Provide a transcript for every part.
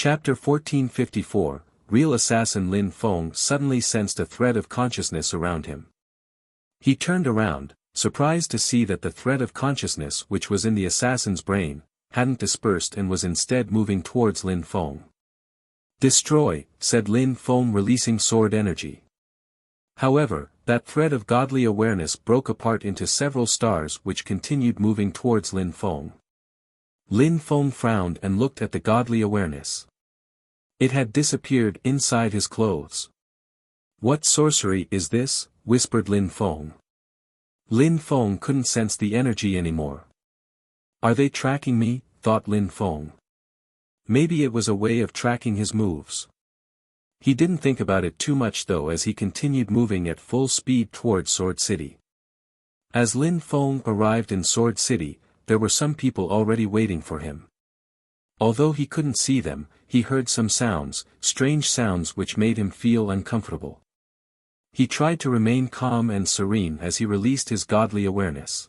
Chapter 1454, Real assassin Lin Feng suddenly sensed a thread of consciousness around him. He turned around, surprised to see that the thread of consciousness which was in the assassin's brain, hadn't dispersed and was instead moving towards Lin Feng. "Destroy," said Lin Feng, releasing sword energy. However, that thread of godly awareness broke apart into several stars which continued moving towards Lin Feng. Lin Feng frowned and looked at the godly awareness. It had disappeared inside his clothes. "What sorcery is this?" whispered Lin Feng. Lin Feng couldn't sense the energy anymore. "Are they tracking me?" thought Lin Feng. Maybe it was a way of tracking his moves. He didn't think about it too much though as he continued moving at full speed towards Sword City. As Lin Feng arrived in Sword City, there were some people already waiting for him. Although he couldn't see them, he heard some sounds, strange sounds which made him feel uncomfortable. He tried to remain calm and serene as he released his godly awareness.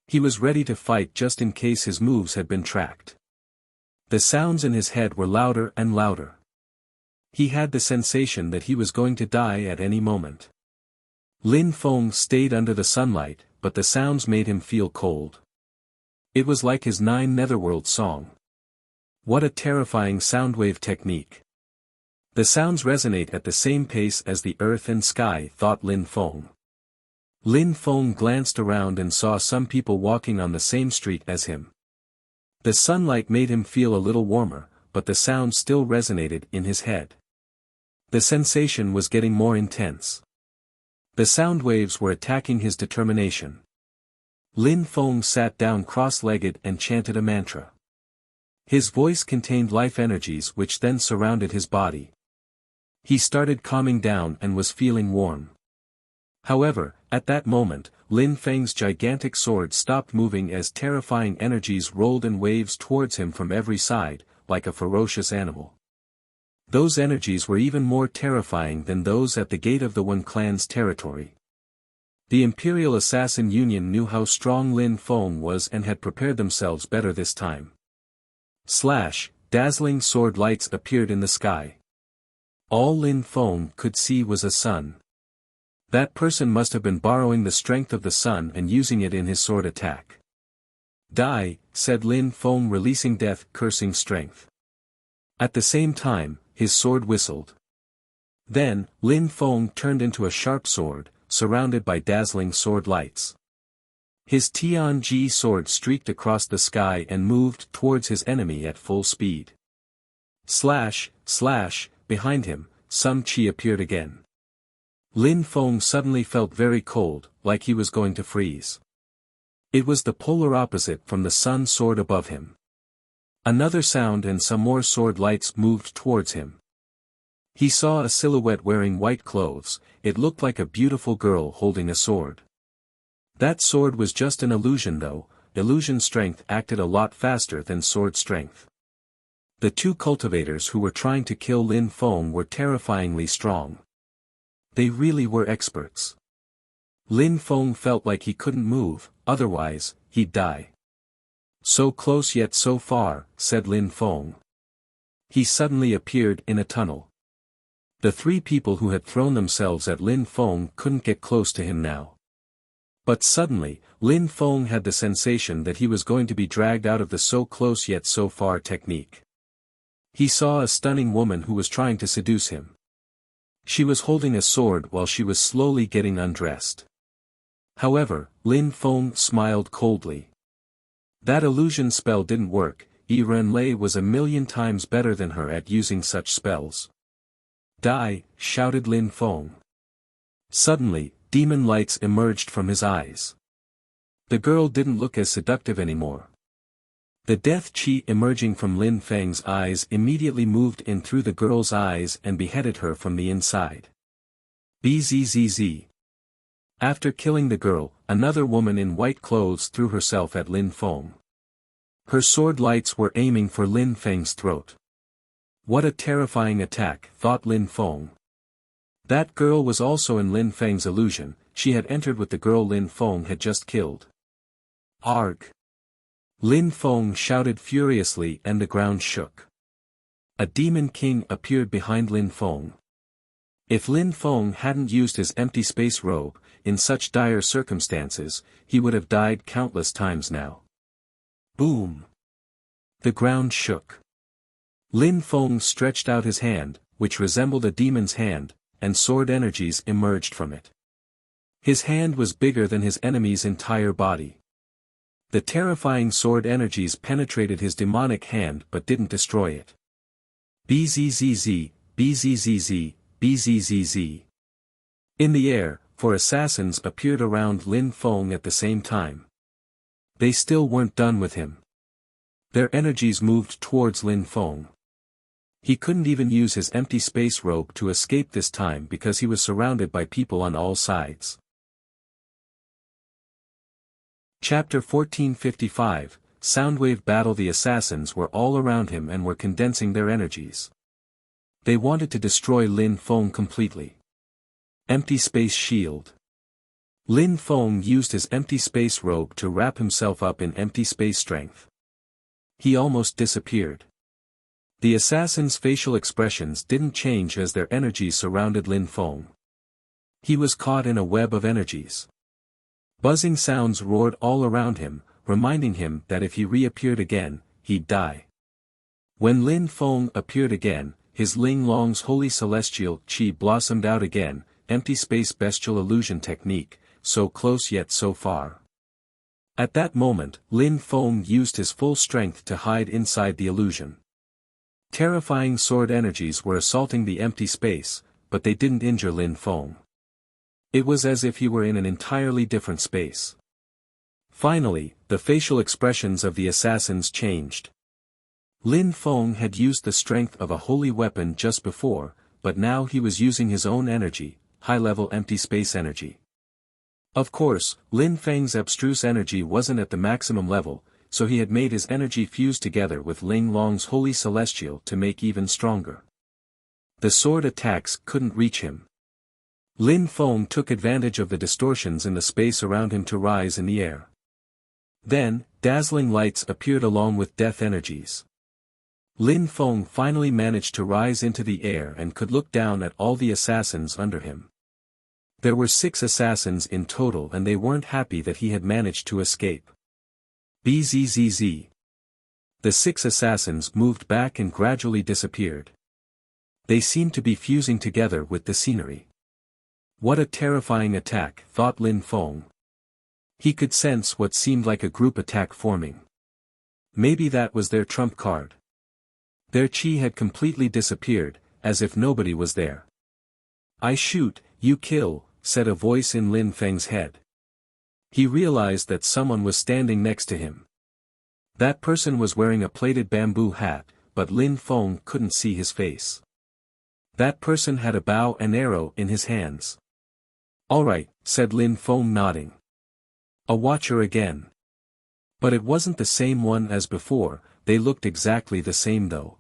He was ready to fight just in case his moves had been tracked. The sounds in his head were louder and louder. He had the sensation that he was going to die at any moment. Lin Feng stayed under the sunlight, but the sounds made him feel cold. It was like his 9 Netherworld song. What a terrifying soundwave technique. The sounds resonate at the same pace as the earth and sky, thought Lin Feng. Lin Feng glanced around and saw some people walking on the same street as him. The sunlight made him feel a little warmer, but the sound still resonated in his head. The sensation was getting more intense. The sound waves were attacking his determination. Lin Feng sat down cross-legged and chanted a mantra. His voice contained life energies which then surrounded his body. He started calming down and was feeling warm. However, at that moment, Lin Feng's gigantic sword stopped moving as terrifying energies rolled in waves towards him from every side, like a ferocious animal. Those energies were even more terrifying than those at the gate of the One clan's territory. The Imperial Assassin Union knew how strong Lin Feng was and had prepared themselves better this time. Dazzling sword lights appeared in the sky. All Lin Feng could see was a sun. That person must have been borrowing the strength of the sun and using it in his sword attack. "Die," said Lin Feng, releasing death-cursing strength. At the same time, his sword whistled. Then, Lin Feng turned into a sharp sword, surrounded by dazzling sword lights. His Tianji sword streaked across the sky and moved towards his enemy at full speed. Behind him, some chi appeared again. Lin Feng suddenly felt very cold, like he was going to freeze. It was the polar opposite from the sun sword above him. Another sound and some more sword lights moved towards him. He saw a silhouette wearing white clothes. It looked like a beautiful girl holding a sword. That sword was just an illusion though. Illusion strength acted a lot faster than sword strength. The 2 cultivators who were trying to kill Lin Feng were terrifyingly strong. They really were experts. Lin Feng felt like he couldn't move, otherwise, he'd die. "So close yet so far," said Lin Feng. He suddenly appeared in a tunnel. The 3 people who had thrown themselves at Lin Feng couldn't get close to him now. But suddenly, Lin Feng had the sensation that he was going to be dragged out of the so close yet so far technique. He saw a stunning woman who was trying to seduce him. She was holding a sword while she was slowly getting undressed. However, Lin Feng smiled coldly. That illusion spell didn't work. Renlei was a million times better than her at using such spells. "Die," shouted Lin Feng. Suddenly, demon lights emerged from his eyes. The girl didn't look as seductive anymore. The death chi emerging from Lin Feng's eyes immediately moved in through the girl's eyes and beheaded her from the inside. Bzzz. After killing the girl, another woman in white clothes threw herself at Lin Feng. Her sword lights were aiming for Lin Feng's throat. What a terrifying attack, thought Lin Feng. That girl was also in Lin Feng's illusion. She had entered with the girl Lin Feng had just killed. Arg! Lin Feng shouted furiously and the ground shook. a demon king appeared behind Lin Feng. If Lin Feng hadn't used his empty space robe, in such dire circumstances, he would have died countless times now. Boom! The ground shook. Lin Feng stretched out his hand, which resembled a demon's hand, and sword energies emerged from it. His hand was bigger than his enemy's entire body. The terrifying sword energies penetrated his demonic hand but didn't destroy it. Bzzz, bzzz, bzzz. In the air, 4 assassins appeared around Lin Feng at the same time. They still weren't done with him. Their energies moved towards Lin Feng. He couldn't even use his empty space robe to escape this time because he was surrounded by people on all sides. Chapter 1455, Soundwave Battle. The assassins were all around him and were condensing their energies. They wanted to destroy Lin Feng completely. Empty space shield. Lin Feng used his empty space robe to wrap himself up in empty space strength. He almost disappeared. The assassins' facial expressions didn't change as their energies surrounded Lin Feng. He was caught in a web of energies. Buzzing sounds roared all around him, reminding him that if he reappeared again, he'd die. When Lin Feng appeared again, his Ling Long's holy celestial chi blossomed out again, empty space bestial illusion technique, so close yet so far. At that moment, Lin Feng used his full strength to hide inside the illusion. Terrifying sword energies were assaulting the empty space, but they didn't injure Lin Feng. It was as if he were in an entirely different space. Finally, the facial expressions of the assassins changed. Lin Feng had used the strength of a holy weapon just before, but now he was using his own energy, high-level empty space energy. Of course, Lin Feng's abstruse energy wasn't at the maximum level, so he had made his energy fuse together with Ling Long's holy celestial to make even stronger. The sword attacks couldn't reach him. Lin Feng took advantage of the distortions in the space around him to rise in the air. Then, dazzling lights appeared along with death energies. Lin Feng finally managed to rise into the air and could look down at all the assassins under him. There were 6 assassins in total and they weren't happy that he had managed to escape. Bzzz. The 6 assassins moved back and gradually disappeared. They seemed to be fusing together with the scenery. What a terrifying attack, thought Lin Feng. He could sense what seemed like a group attack forming. Maybe that was their trump card. Their chi had completely disappeared, as if nobody was there. I shoot, you kill, said a voice in Lin Feng's head. He realized that someone was standing next to him. That person was wearing a plated bamboo hat, but Lin Feng couldn't see his face. That person had a bow and arrow in his hands. All right, said Lin Feng nodding. A watcher again. But it wasn't the same one as before, they looked exactly the same though.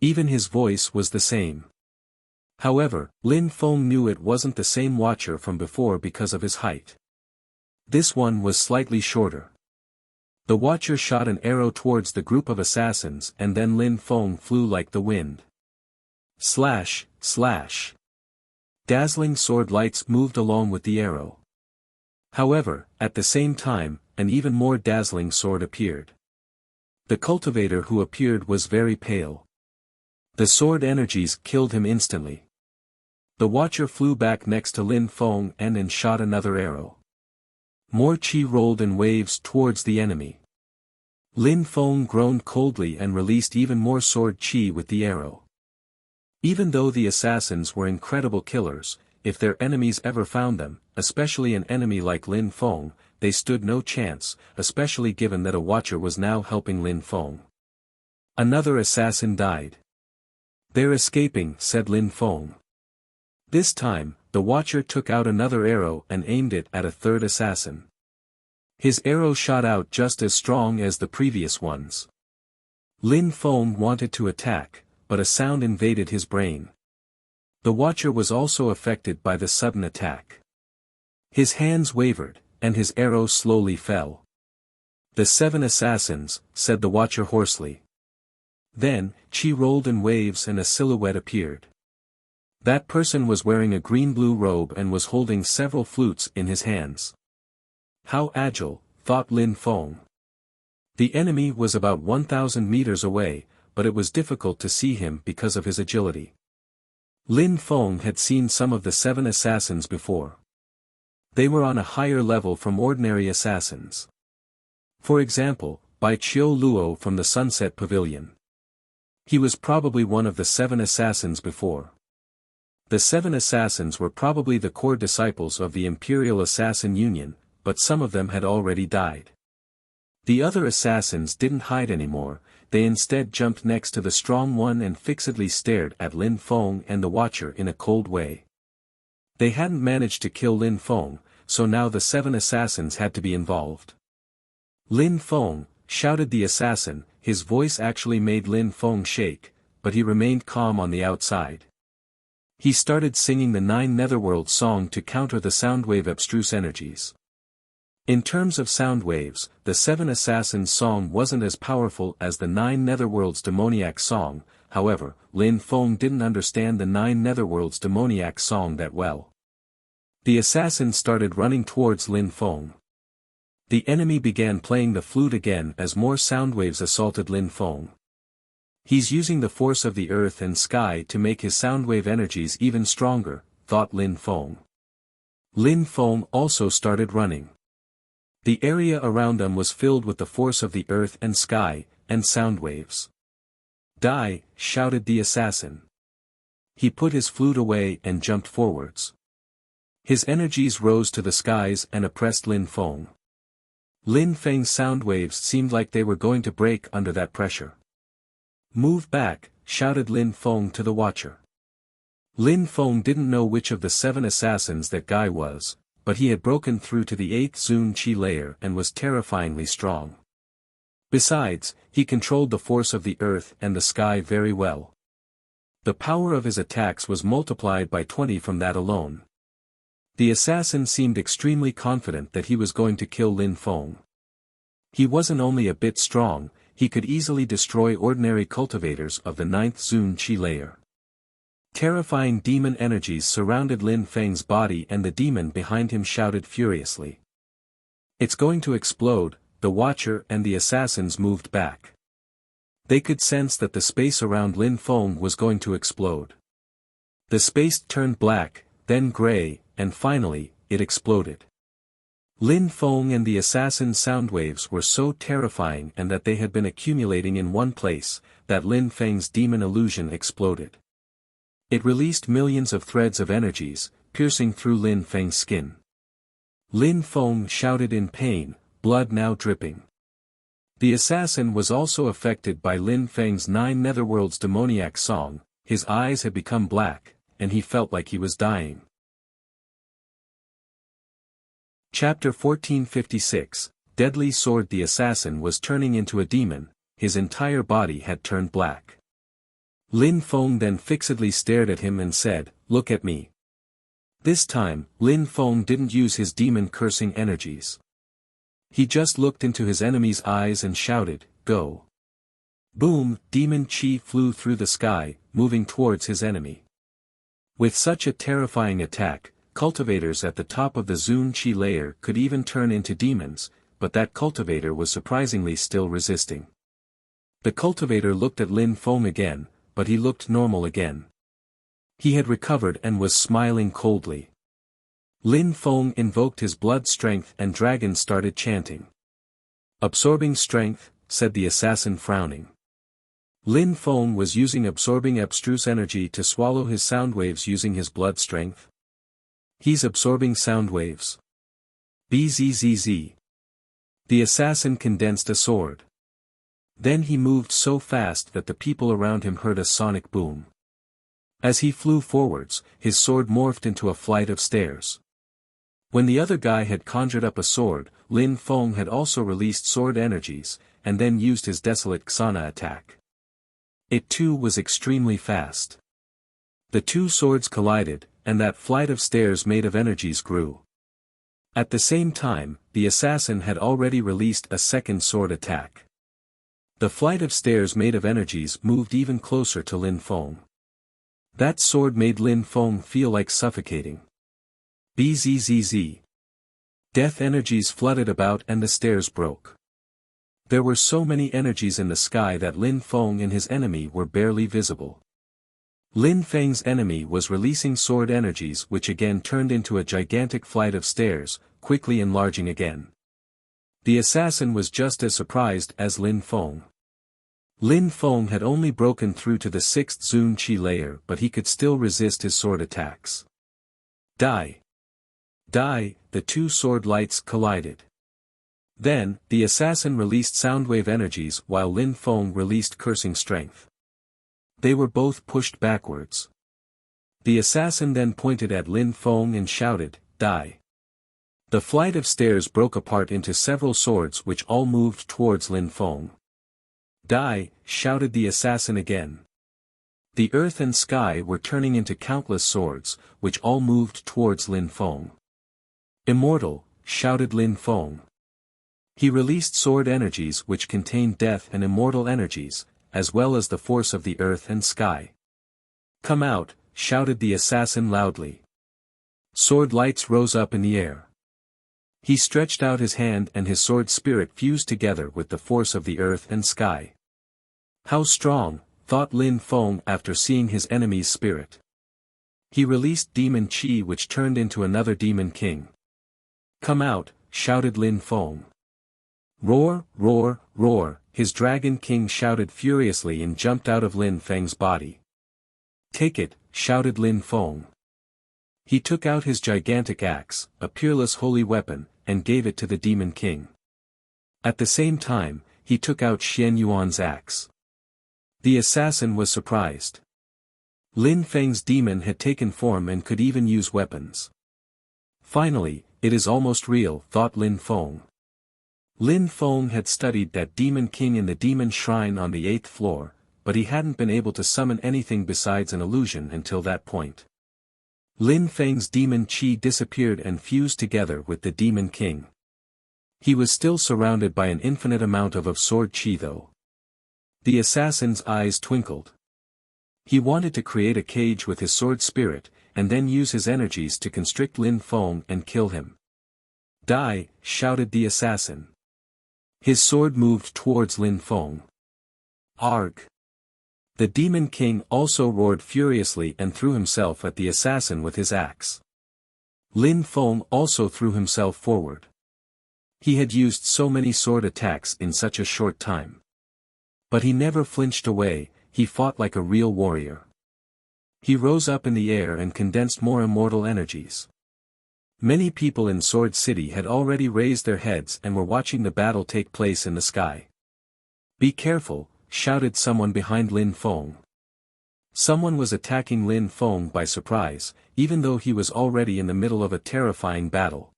Even his voice was the same. However, Lin Feng knew it wasn't the same watcher from before because of his height. This one was slightly shorter. The watcher shot an arrow towards the group of assassins and then Lin Feng flew like the wind. Slash, slash. Dazzling sword lights moved along with the arrow. However, at the same time, an even more dazzling sword appeared. The cultivator who appeared was very pale. The sword energies killed him instantly. The watcher flew back next to Lin Feng and shot another arrow. More chi rolled in waves towards the enemy. Lin Feng groaned coldly and released even more sword chi with the arrow. Even though the assassins were incredible killers, if their enemies ever found them, especially an enemy like Lin Feng, they stood no chance, especially given that a watcher was now helping Lin Feng. Another assassin died. They're escaping, said Lin Feng. This time, the watcher took out another arrow and aimed it at a third assassin. His arrow shot out just as strong as the previous ones. Lin Feng wanted to attack, but a sound invaded his brain. The watcher was also affected by the sudden attack. His hands wavered, and his arrow slowly fell. The 7 assassins, said the watcher hoarsely. Then, chi rolled in waves and a silhouette appeared. That person was wearing a green-blue robe and was holding several flutes in his hands. How agile, thought Lin Feng. The enemy was about 1,000 meters away, but it was difficult to see him because of his agility. Lin Feng had seen some of the 7 assassins before. They were on a higher level from ordinary assassins. For example, Bai Qiu Luo from the Sunset Pavilion. He was probably one of the 7 assassins before. The 7 assassins were probably the core disciples of the Imperial Assassin Union, but some of them had already died. The other assassins didn't hide anymore, they instead jumped next to the strong one and fixedly stared at Lin Feng and the Watcher in a cold way. They hadn't managed to kill Lin Feng, so now the 7 assassins had to be involved. Lin Feng, shouted the assassin, his voice actually made Lin Feng shake, but he remained calm on the outside. He started singing the 9 Netherworld song to counter the soundwave abstruse energies. In terms of sound waves, the 7 Assassins song wasn't as powerful as the 9 Netherworld's demoniac song, however, Lin Feng didn't understand the 9 Netherworld's demoniac song that well. The assassins started running towards Lin Feng. The enemy began playing the flute again as more sound waves assaulted Lin Feng. He's using the force of the earth and sky to make his soundwave energies even stronger, thought Lin Feng. Lin Feng also started running. The area around them was filled with the force of the earth and sky, and sound waves. Die, shouted the assassin. He put his flute away and jumped forwards. His energies rose to the skies and oppressed Lin Feng. Lin Feng's sound waves seemed like they were going to break under that pressure. Move back, shouted Lin Feng to the Watcher. Lin Feng didn't know which of the 7 assassins that guy was, but he had broken through to the 8th Zun Qi layer and was terrifyingly strong. Besides, he controlled the force of the earth and the sky very well. The power of his attacks was multiplied by 20 from that alone. The assassin seemed extremely confident that he was going to kill Lin Feng. He wasn't only a bit strong, he could easily destroy ordinary cultivators of the 9th Zun Qi layer. Terrifying demon energies surrounded Lin Feng's body and the demon behind him shouted furiously. It's going to explode, the Watcher and the assassins moved back. They could sense that the space around Lin Feng was going to explode. The space turned black, then gray, and finally, it exploded. Lin Feng and the assassin's sound waves were so terrifying and that they had been accumulating in one place, that Lin Feng's demon illusion exploded. It released millions of threads of energies, piercing through Lin Feng's skin. Lin Feng shouted in pain, blood now dripping. The assassin was also affected by Lin Feng's 9 Netherworld's demoniac song, his eyes had become black, and he felt like he was dying. Chapter 1456, Deadly Sword. The assassin was turning into a demon, his entire body had turned black. Lin Feng then fixedly stared at him and said, "Look at me." This time, Lin Feng didn't use his demon cursing energies. He just looked into his enemy's eyes and shouted, "Go." Boom, demon chi flew through the sky, moving towards his enemy. With such a terrifying attack, cultivators at the top of the Zun Qi layer could even turn into demons, but that cultivator was surprisingly still resisting. The cultivator looked at Lin Feng again, but he looked normal again. He had recovered and was smiling coldly. Lin Feng invoked his blood strength and dragon started chanting. "Absorbing strength," said the assassin frowning. Lin Feng was using absorbing abstruse energy to swallow his sound waves using his blood strength. He's absorbing sound waves. Bzzz. The assassin condensed a sword. Then he moved so fast that the people around him heard a sonic boom. As he flew forwards, his sword morphed into a flight of stairs. When the other guy had conjured up a sword, Lin Feng had also released sword energies, and then used his desolate Xana attack. It too was extremely fast. The two swords collided, and that flight of stairs made of energies grew. At the same time, the assassin had already released a second sword attack. The flight of stairs made of energies moved even closer to Lin Feng. That sword made Lin Feng feel like suffocating. Bzzz. Death energies flooded about and the stairs broke. There were so many energies in the sky that Lin Feng and his enemy were barely visible. Lin Feng's enemy was releasing sword energies which again turned into a gigantic flight of stairs, quickly enlarging again. The assassin was just as surprised as Lin Feng. Lin Feng had only broken through to the 6th Zun Qi layer, but he could still resist his sword attacks. Die! Die! The two sword lights collided. Then, the assassin released soundwave energies while Lin Feng released cursing strength. They were both pushed backwards. The assassin then pointed at Lin Feng and shouted, "Die!" The flight of stairs broke apart into several swords which all moved towards Lin Feng. "Die!" shouted the assassin again. The earth and sky were turning into countless swords, which all moved towards Lin Feng. "Immortal!" shouted Lin Feng. He released sword energies which contained death and immortal energies, as well as the force of the earth and sky. "Come out!" shouted the assassin loudly. Sword lights rose up in the air. He stretched out his hand and his sword spirit fused together with the force of the earth and sky. How strong, thought Lin Feng after seeing his enemy's spirit. He released demon Qi which turned into another demon king. "Come out!" shouted Lin Feng. Roar, roar, roar, his dragon king shouted furiously and jumped out of Lin Feng's body. "Take it," shouted Lin Feng. He took out his gigantic axe, a peerless holy weapon, and gave it to the demon king. At the same time, he took out Xian Yuan's axe. The assassin was surprised. Lin Feng's demon had taken form and could even use weapons. Finally, it is almost real, thought Lin Feng. Lin Feng had studied that demon king in the demon shrine on the 8th floor, but he hadn't been able to summon anything besides an illusion until that point. Lin Feng's demon Qi disappeared and fused together with the demon king. He was still surrounded by an infinite amount of sword Qi though. The assassin's eyes twinkled. He wanted to create a cage with his sword spirit, and then use his energies to constrict Lin Feng and kill him. "Die!" shouted the assassin. His sword moved towards Lin Feng. Arg! The demon king also roared furiously and threw himself at the assassin with his axe. Lin Feng also threw himself forward. He had used so many sword attacks in such a short time. But he never flinched away, he fought like a real warrior. He rose up in the air and condensed more immortal energies. Many people in Sword City had already raised their heads and were watching the battle take place in the sky. "Be careful," shouted someone behind Lin Feng. Someone was attacking Lin Feng by surprise, even though he was already in the middle of a terrifying battle.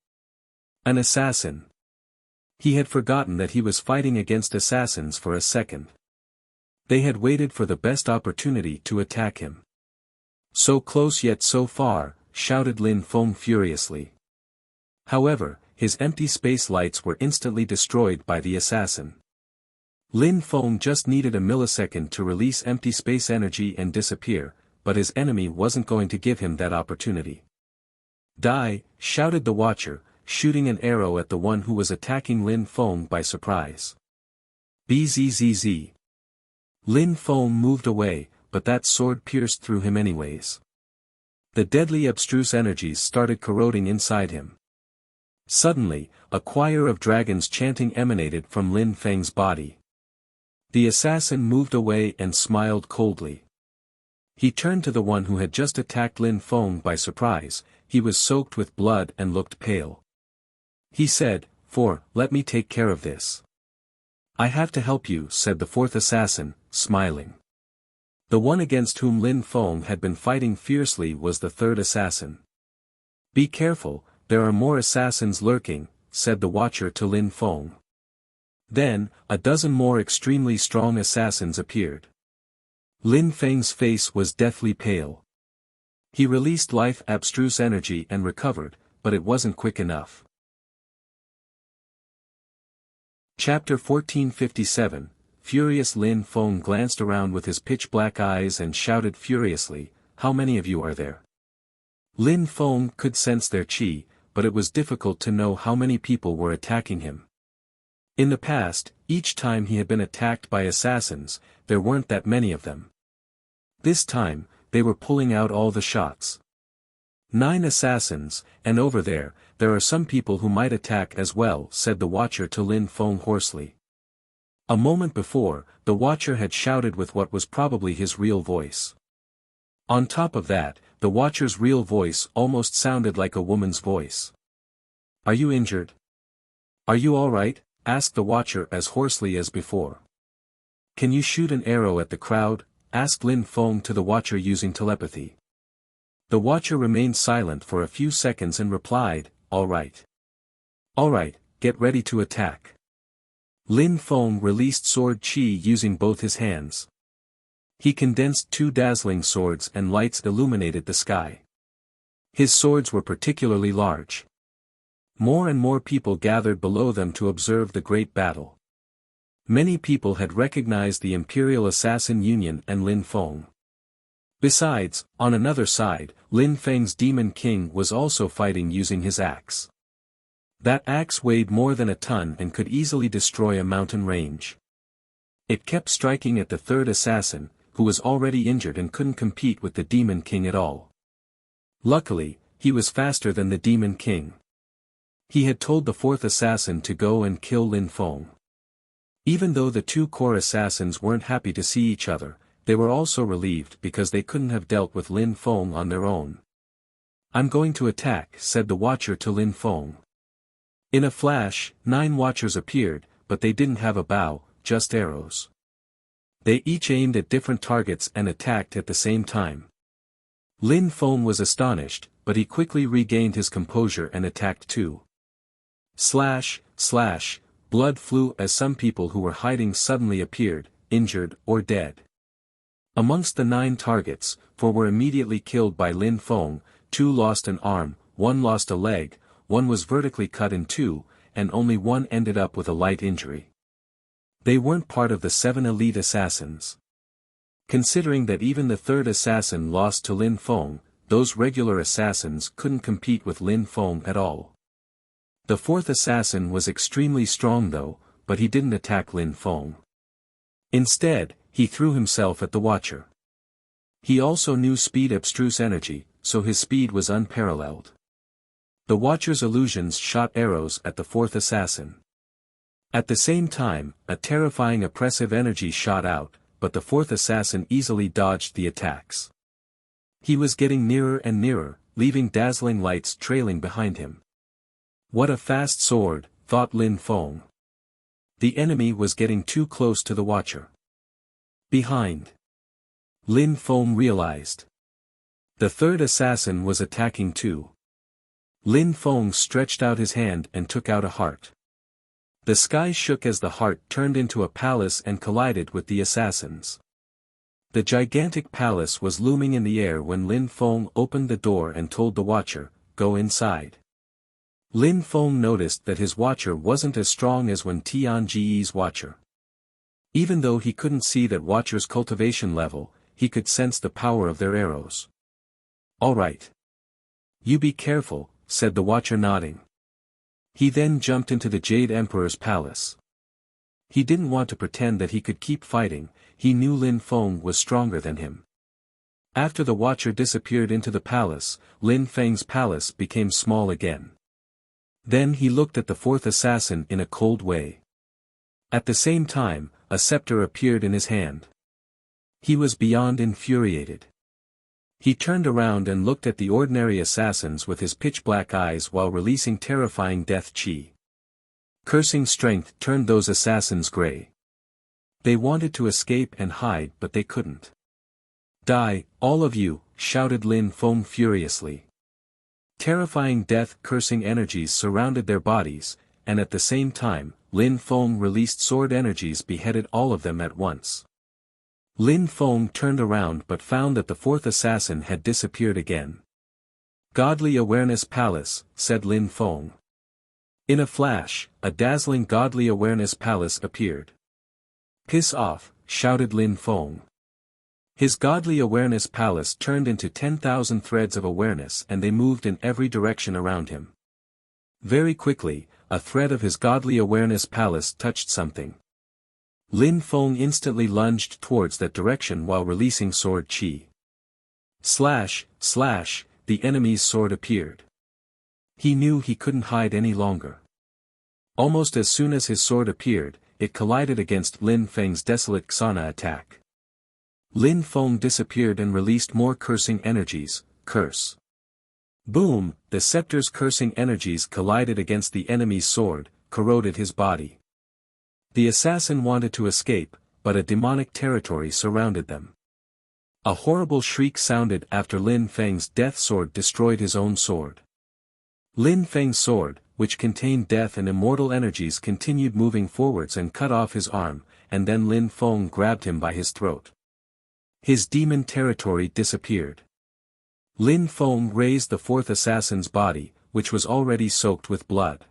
An assassin. He had forgotten that he was fighting against assassins for a second. They had waited for the best opportunity to attack him. "So close yet so far," shouted Lin Feng furiously. However, his empty space lights were instantly destroyed by the assassin. Lin Feng just needed a millisecond to release empty space energy and disappear, but his enemy wasn't going to give him that opportunity. "Die!" shouted the watcher, shooting an arrow at the one who was attacking Lin Feng by surprise. Bzzz. Lin Feng moved away, but that sword pierced through him anyways. The deadly abstruse energies started corroding inside him. Suddenly, a choir of dragons chanting emanated from Lin Feng's body. The assassin moved away and smiled coldly. He turned to the one who had just attacked Lin Feng by surprise. He was soaked with blood and looked pale. He said, "Let me take care of this." "I have to help you," said the fourth assassin, smiling. The one against whom Lin Feng had been fighting fiercely was the third assassin. "Be careful, there are more assassins lurking," said the watcher to Lin Feng. Then, a dozen more extremely strong assassins appeared. Lin Feng's face was deathly pale. He released life abstruse energy and recovered, but it wasn't quick enough. Chapter 1457, furious Lin Feng glanced around with his pitch-black eyes and shouted furiously, "How many of you are there?" Lin Feng could sense their qi, but it was difficult to know how many people were attacking him. In the past, each time he had been attacked by assassins, there weren't that many of them. This time, they were pulling out all the shots. 9 assassins, and over there are some people who might attack as well, said the Watcher to Lin Feng hoarsely. A moment before, the Watcher had shouted with what was probably his real voice. On top of that, the Watcher's real voice almost sounded like a woman's voice. "Are you injured? Are you all right?" asked the Watcher as hoarsely as before. "Can you shoot an arrow at the crowd?" asked Lin Feng to the Watcher using telepathy. The Watcher remained silent for a few seconds and replied, "All right. All right, get ready to attack." Lin Feng released sword qi using both his hands. He condensed 2 dazzling swords and lights illuminated the sky. His swords were particularly large. More and more people gathered below them to observe the great battle. Many people had recognized the Imperial Assassin Union and Lin Feng. Besides, on another side, Lin Feng's Demon King was also fighting using his axe. That axe weighed more than a ton and could easily destroy a mountain range. It kept striking at the 3rd assassin, who was already injured and couldn't compete with the Demon King at all. Luckily, he was faster than the Demon King. He had told the 4th assassin to go and kill Lin Feng. Even though the 2 core assassins weren't happy to see each other, they were also relieved because they couldn't have dealt with Lin Feng on their own. "I'm going to attack," said the Watcher to Lin Feng. In a flash, 9 Watchers appeared, but they didn't have a bow, just arrows. They each aimed at different targets and attacked at the same time. Lin Feng was astonished, but he quickly regained his composure and attacked too. Slash, slash, blood flew as some people who were hiding suddenly appeared, injured or dead. Amongst the 9 targets, 4 were immediately killed by Lin Feng, 2 lost an arm, 1 lost a leg, 1 was vertically cut in 2, and only 1 ended up with a light injury. They weren't part of the 7 elite assassins. Considering that even the 3rd assassin lost to Lin Feng, those regular assassins couldn't compete with Lin Feng at all. The 4th assassin was extremely strong though, but he didn't attack Lin Feng. Instead, he threw himself at the Watcher. He also knew speed abstruse energy, so his speed was unparalleled. The Watcher's illusions shot arrows at the 4th assassin. At the same time, a terrifying oppressive energy shot out, but the 4th assassin easily dodged the attacks. He was getting nearer and nearer, leaving dazzling lights trailing behind him. What a fast sword, thought Lin Feng. The enemy was getting too close to the Watcher. Behind. Lin Feng realized. The 3rd assassin was attacking too. Lin Feng stretched out his hand and took out a heart. The sky shook as the heart turned into a palace and collided with the assassins. The gigantic palace was looming in the air when Lin Feng opened the door and told the Watcher, "Go inside." Lin Feng noticed that his Watcher wasn't as strong as Wen Tianji's Watcher. Even though he couldn't see that Watcher's cultivation level, he could sense the power of their arrows. "All right. You be careful," said the Watcher nodding. He then jumped into the Jade Emperor's palace. He didn't want to pretend that he could keep fighting, he knew Lin Feng was stronger than him. After the Watcher disappeared into the palace, Lin Feng's palace became small again. Then he looked at the 4th assassin in a cold way. At the same time, a scepter appeared in his hand. He was beyond infuriated. He turned around and looked at the ordinary assassins with his pitch-black eyes while releasing terrifying death chi. Cursing strength turned those assassins gray. They wanted to escape and hide but they couldn't. "Die, all of you," shouted Lin Feng furiously. Terrifying death-cursing energies surrounded their bodies, and at the same time, Lin Feng released sword energies beheaded all of them at once. Lin Feng turned around but found that the 4th assassin had disappeared again. "Godly Awareness Palace," said Lin Feng. In a flash, a dazzling Godly Awareness Palace appeared. Piss off, shouted Lin Feng. His godly awareness palace turned into 10,000 threads of awareness and they moved in every direction around him. Very quickly, a thread of his godly awareness palace touched something. Lin Feng instantly lunged towards that direction while releasing sword chi. Slash, slash, the enemy's sword appeared. He knew he couldn't hide any longer. Almost as soon as his sword appeared, it collided against Lin Feng's desolate Xana attack. Lin Feng disappeared and released more cursing energies, curse. Boom, the scepter's cursing energies collided against the enemy's sword, corroded his body. The assassin wanted to escape, but a demonic territory surrounded them. A horrible shriek sounded after Lin Feng's death sword destroyed his own sword. Lin Feng's sword, which contained death and immortal energies, continued moving forwards and cut off his arm, and then Lin Feng grabbed him by his throat. His demon territory disappeared. Lin Feng raised the fourth assassin's body, which was already soaked with blood.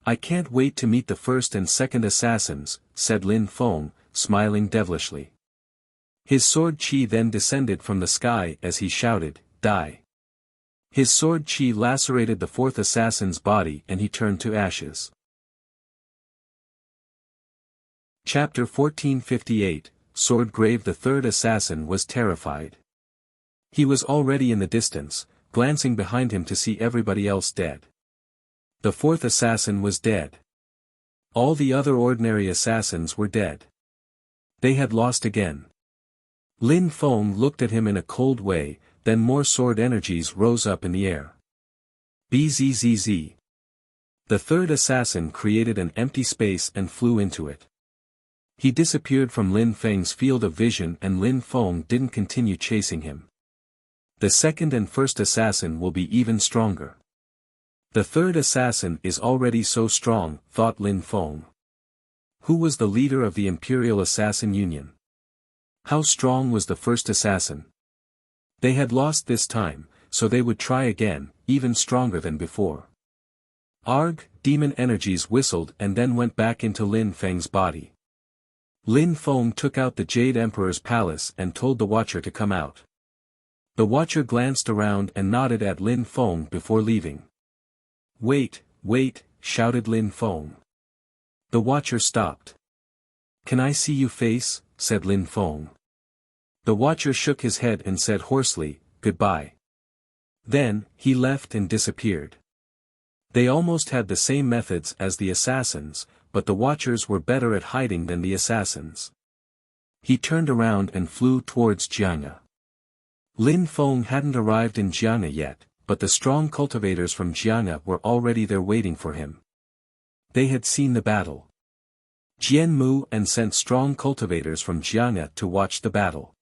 I can't wait to meet the first and second assassins, said Lin Feng, smiling devilishly. His sword chi then descended from the sky as he shouted, "Die!" His sword chi lacerated the fourth assassin's body and he turned to ashes. Chapter 1458, Swordgrave. The third assassin was terrified. He was already in the distance, glancing behind him to see everybody else dead. The fourth assassin was dead. All the other ordinary assassins were dead. They had lost again. Lin Feng looked at him in a cold way, then more sword energies rose up in the air. Bzzz. The third assassin created an empty space and flew into it. He disappeared from Lin Feng's field of vision and Lin Feng didn't continue chasing him. The second and first assassin will be even stronger. The third assassin is already so strong, thought Lin Feng. Who was the leader of the Imperial Assassin Union? How strong was the first assassin? They had lost this time, so they would try again, even stronger than before. Arg, demon energies whistled and then went back into Lin Feng's body. Lin Feng took out the Jade Emperor's palace and told the Watcher to come out. The Watcher glanced around and nodded at Lin Feng before leaving. Wait, wait, shouted Lin Feng. The Watcher stopped. Can I see you face? Said Lin Feng. The Watcher shook his head and said hoarsely, goodbye. Then, he left and disappeared. They almost had the same methods as the assassins, but the Watchers were better at hiding than the assassins. He turned around and flew towards Jianghe. Lin Feng hadn't arrived in Jianghe yet, but the strong cultivators from Jianghe were already there waiting for him. They had seen the battle. Jian Mu and sent strong cultivators from Jianghe to watch the battle.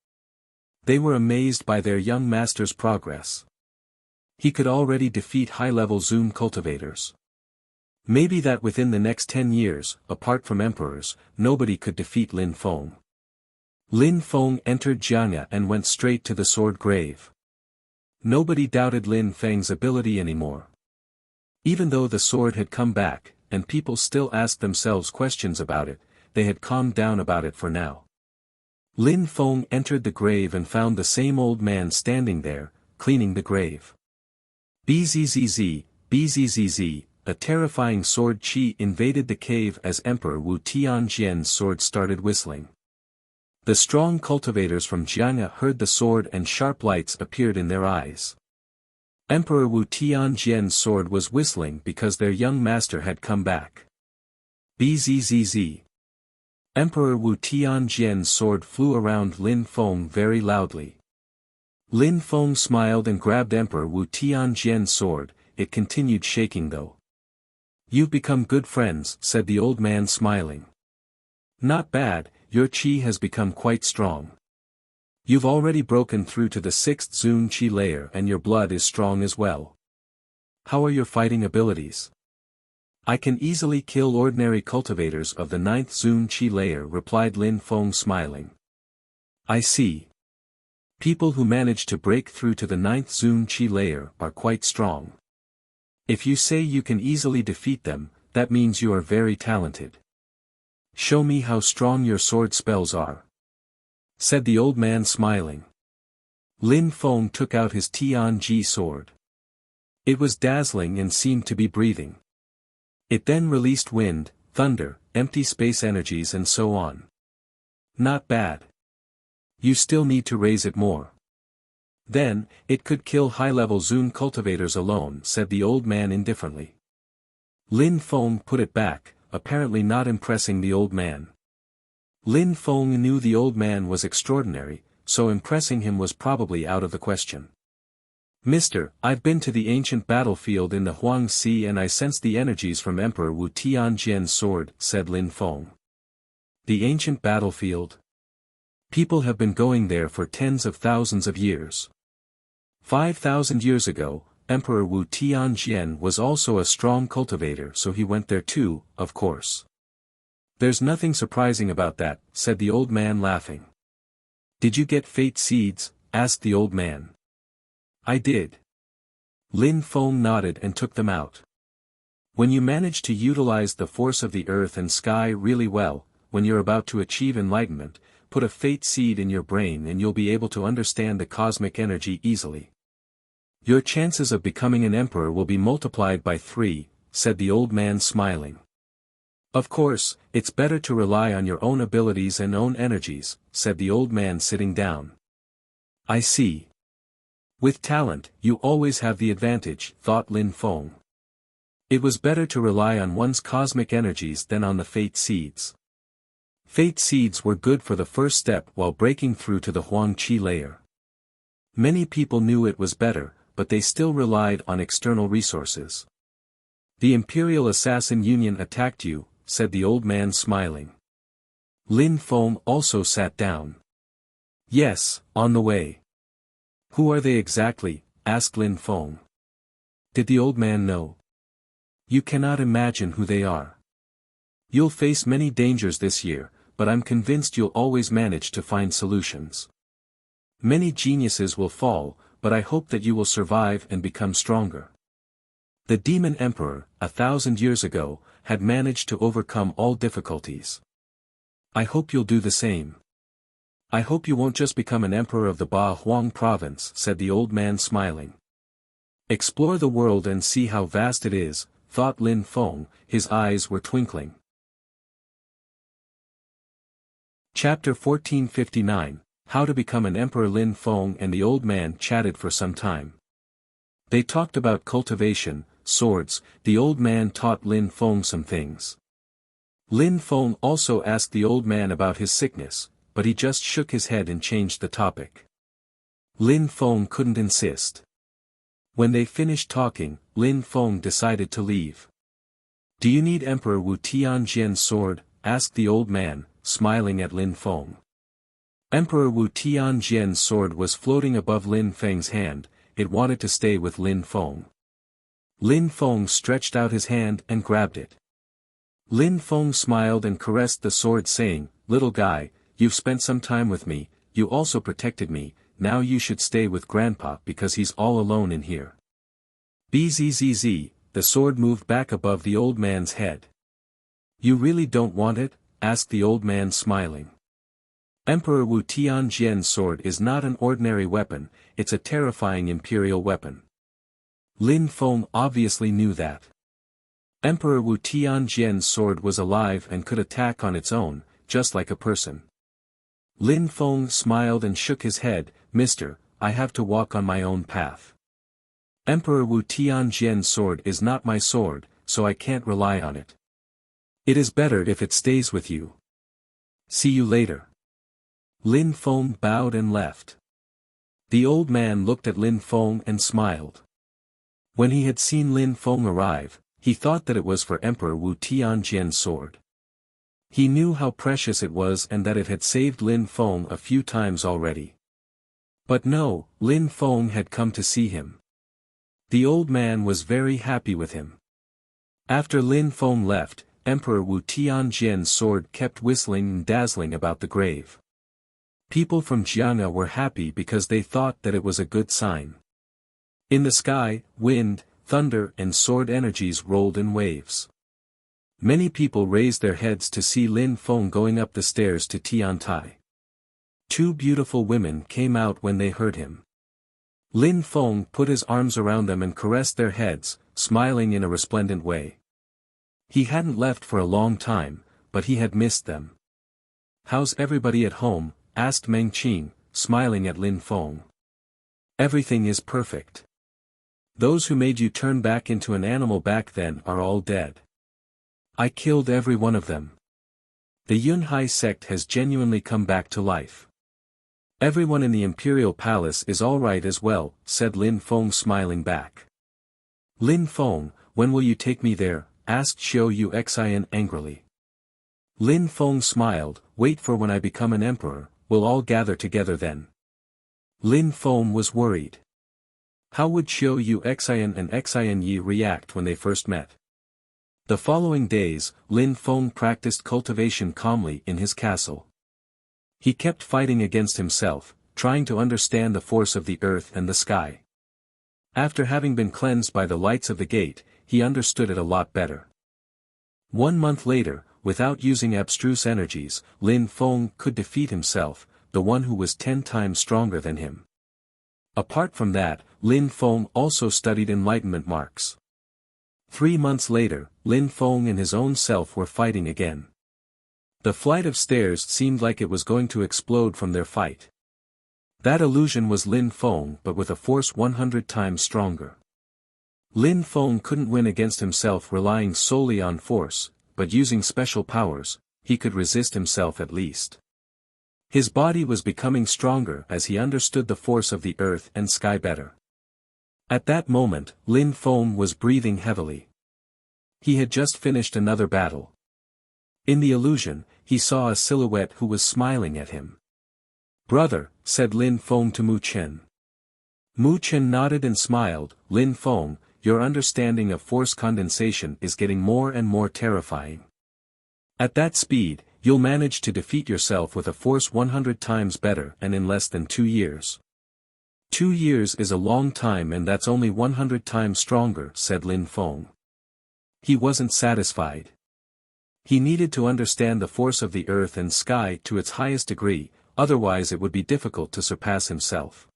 They were amazed by their young master's progress. He could already defeat high-level Zoom cultivators. Maybe that within the next 10 years, apart from emperors, nobody could defeat Lin Feng. Lin Feng entered Jianghe and went straight to the sword grave. Nobody doubted Lin Feng's ability anymore. Even though the sword had come back, and people still asked themselves questions about it, they had calmed down about it for now. Lin Feng entered the grave and found the same old man standing there, cleaning the grave. Bzzz, bzzz, a terrifying sword chi invaded the cave as Emperor Wu Tianjian's sword started whistling. The strong cultivators from Jianghe heard the sword and sharp lights appeared in their eyes. Emperor Wu Tianjian's sword was whistling because their young master had come back. Bzzz. Emperor Wu Tianjian's sword flew around Lin Feng very loudly. Lin Feng smiled and grabbed Emperor Wu Tianjian's sword, it continued shaking though. You've become good friends, said the old man smiling. Not bad, your chi has become quite strong. You've already broken through to the 6th Zun Chi layer and your blood is strong as well. How are your fighting abilities? I can easily kill ordinary cultivators of the 9th Zun Chi layer, replied Lin Feng smiling. I see. People who manage to break through to the 9th Zun Chi layer are quite strong. If you say you can easily defeat them, that means you are very talented. Show me how strong your sword spells are, said the old man smiling. Lin Feng took out his Tianji sword. It was dazzling and seemed to be breathing. It then released wind, thunder, empty space energies and so on. Not bad. You still need to raise it more. Then, it could kill high-level Zun cultivators alone, said the old man indifferently. Lin Feng put it back, apparently not impressing the old man. Lin Feng knew the old man was extraordinary, so impressing him was probably out of the question. Mister, I've been to the ancient battlefield in the Huangxi and I sensed the energies from Emperor Wu Tianjian's sword, said Lin Feng. The ancient battlefield? People have been going there for tens of thousands of years. 5,000 years ago, Emperor Wu Tianjian was also a strong cultivator, so he went there too, of course. There's nothing surprising about that, said the old man laughing. Did you get fate seeds? Asked the old man. I did. Lin Feng nodded and took them out. When you manage to utilize the force of the earth and sky really well, when you're about to achieve enlightenment, put a fate seed in your brain and you'll be able to understand the cosmic energy easily. Your chances of becoming an emperor will be multiplied by 3, said the old man smiling. Of course, it's better to rely on your own abilities and own energies, said the old man sitting down. I see. With talent, you always have the advantage, thought Lin Feng. It was better to rely on one's cosmic energies than on the fate seeds. Fate seeds were good for the first step while breaking through to the Huangqi layer. Many people knew it was better, but they still relied on external resources. The Imperial Assassin Union attacked you, said the old man smiling. Lin Feng also sat down. Yes, on the way. Who are they exactly? Asked Lin Feng. Did the old man know? You cannot imagine who they are. You'll face many dangers this year, but I'm convinced you'll always manage to find solutions. Many geniuses will fall, but I hope that you will survive and become stronger. The Demon Emperor, 1,000 years ago, had managed to overcome all difficulties. I hope you'll do the same. I hope you won't just become an emperor of the Ba Huang province, said the old man smiling. Explore the world and see how vast it is, thought Lin Feng, his eyes were twinkling. Chapter 1459, How to Become an Emperor. Lin Feng and the old man chatted for some time. They talked about cultivation, swords. The old man taught Lin Feng some things. Lin Feng also asked the old man about his sickness, but he just shook his head and changed the topic. Lin Feng couldn't insist. When they finished talking, Lin Feng decided to leave. Do you need Emperor Wu Tianjian's sword? Asked the old man, smiling at Lin Feng. Emperor Wu Tianjian's sword was floating above Lin Feng's hand. It wanted to stay with Lin Feng. Lin Feng stretched out his hand and grabbed it. Lin Feng smiled and caressed the sword, saying, Little guy, you've spent some time with me, you also protected me, now you should stay with Grandpa because he's all alone in here. Bzzz, the sword moved back above the old man's head. You really don't want it? Asked the old man smiling. Emperor Wu Tianjian's sword is not an ordinary weapon, it's a terrifying imperial weapon. Lin Feng obviously knew that. Emperor Wu Tianjian's sword was alive and could attack on its own, just like a person. Lin Feng smiled and shook his head. Mister, I have to walk on my own path. Emperor Wu Tianjian's sword is not my sword, so I can't rely on it. It is better if it stays with you. See you later. Lin Feng bowed and left. The old man looked at Lin Feng and smiled. When he had seen Lin Feng arrive, he thought that it was for Emperor Wu Tianjian's sword. He knew how precious it was and that it had saved Lin Feng a few times already. But no, Lin Feng had come to see him. The old man was very happy with him. After Lin Feng left, Emperor Wu Tianjian's sword kept whistling and dazzling about the grave. People from Jiang'a were happy because they thought that it was a good sign. In the sky, wind, thunder and sword energies rolled in waves. Many people raised their heads to see Lin Feng going up the stairs to Tiantai. Two beautiful women came out when they heard him. Lin Feng put his arms around them and caressed their heads, smiling in a resplendent way. He hadn't left for a long time, but he had missed them. "How's everybody at home?" asked Meng Qing, smiling at Lin Feng. "Everything is perfect. Those who made you turn back into an animal back then are all dead. I killed every one of them. The Yunhai sect has genuinely come back to life. Everyone in the Imperial Palace is all right as well," said Lin Feng, smiling back. "Lin Feng, when will you take me there?" asked Xiao Yuxian angrily. Lin Feng smiled, "Wait for when I become an emperor, we'll all gather together then." Lin Feng was worried. How would Xiao Yuxian and Xian Yi react when they first met? The following days, Lin Feng practiced cultivation calmly in his castle. He kept fighting against himself, trying to understand the force of the earth and the sky. After having been cleansed by the lights of the gate, he understood it a lot better. 1 month later, without using abstruse energies, Lin Feng could defeat himself, the one who was 10 times stronger than him. Apart from that, Lin Feng also studied enlightenment marks. 3 months later, Lin Feng and his own self were fighting again. The flight of stairs seemed like it was going to explode from their fight. That illusion was Lin Feng, but with a force 100 times stronger. Lin Feng couldn't win against himself relying solely on force, but using special powers, he could resist himself at least. His body was becoming stronger as he understood the force of the earth and sky better. At that moment, Lin Feng was breathing heavily. He had just finished another battle. In the illusion, he saw a silhouette who was smiling at him. "Brother," said Lin Feng to Mu Chen. Mu Chen nodded and smiled. "Lin Feng, your understanding of force condensation is getting more and more terrifying. At that speed, you'll manage to defeat yourself with a force 100 times better and in less than 2 years. 2 years is a long time and that's only 100 times stronger," said Lin Feng. He wasn't satisfied. He needed to understand the force of the earth and sky to its highest degree, otherwise it would be difficult to surpass himself.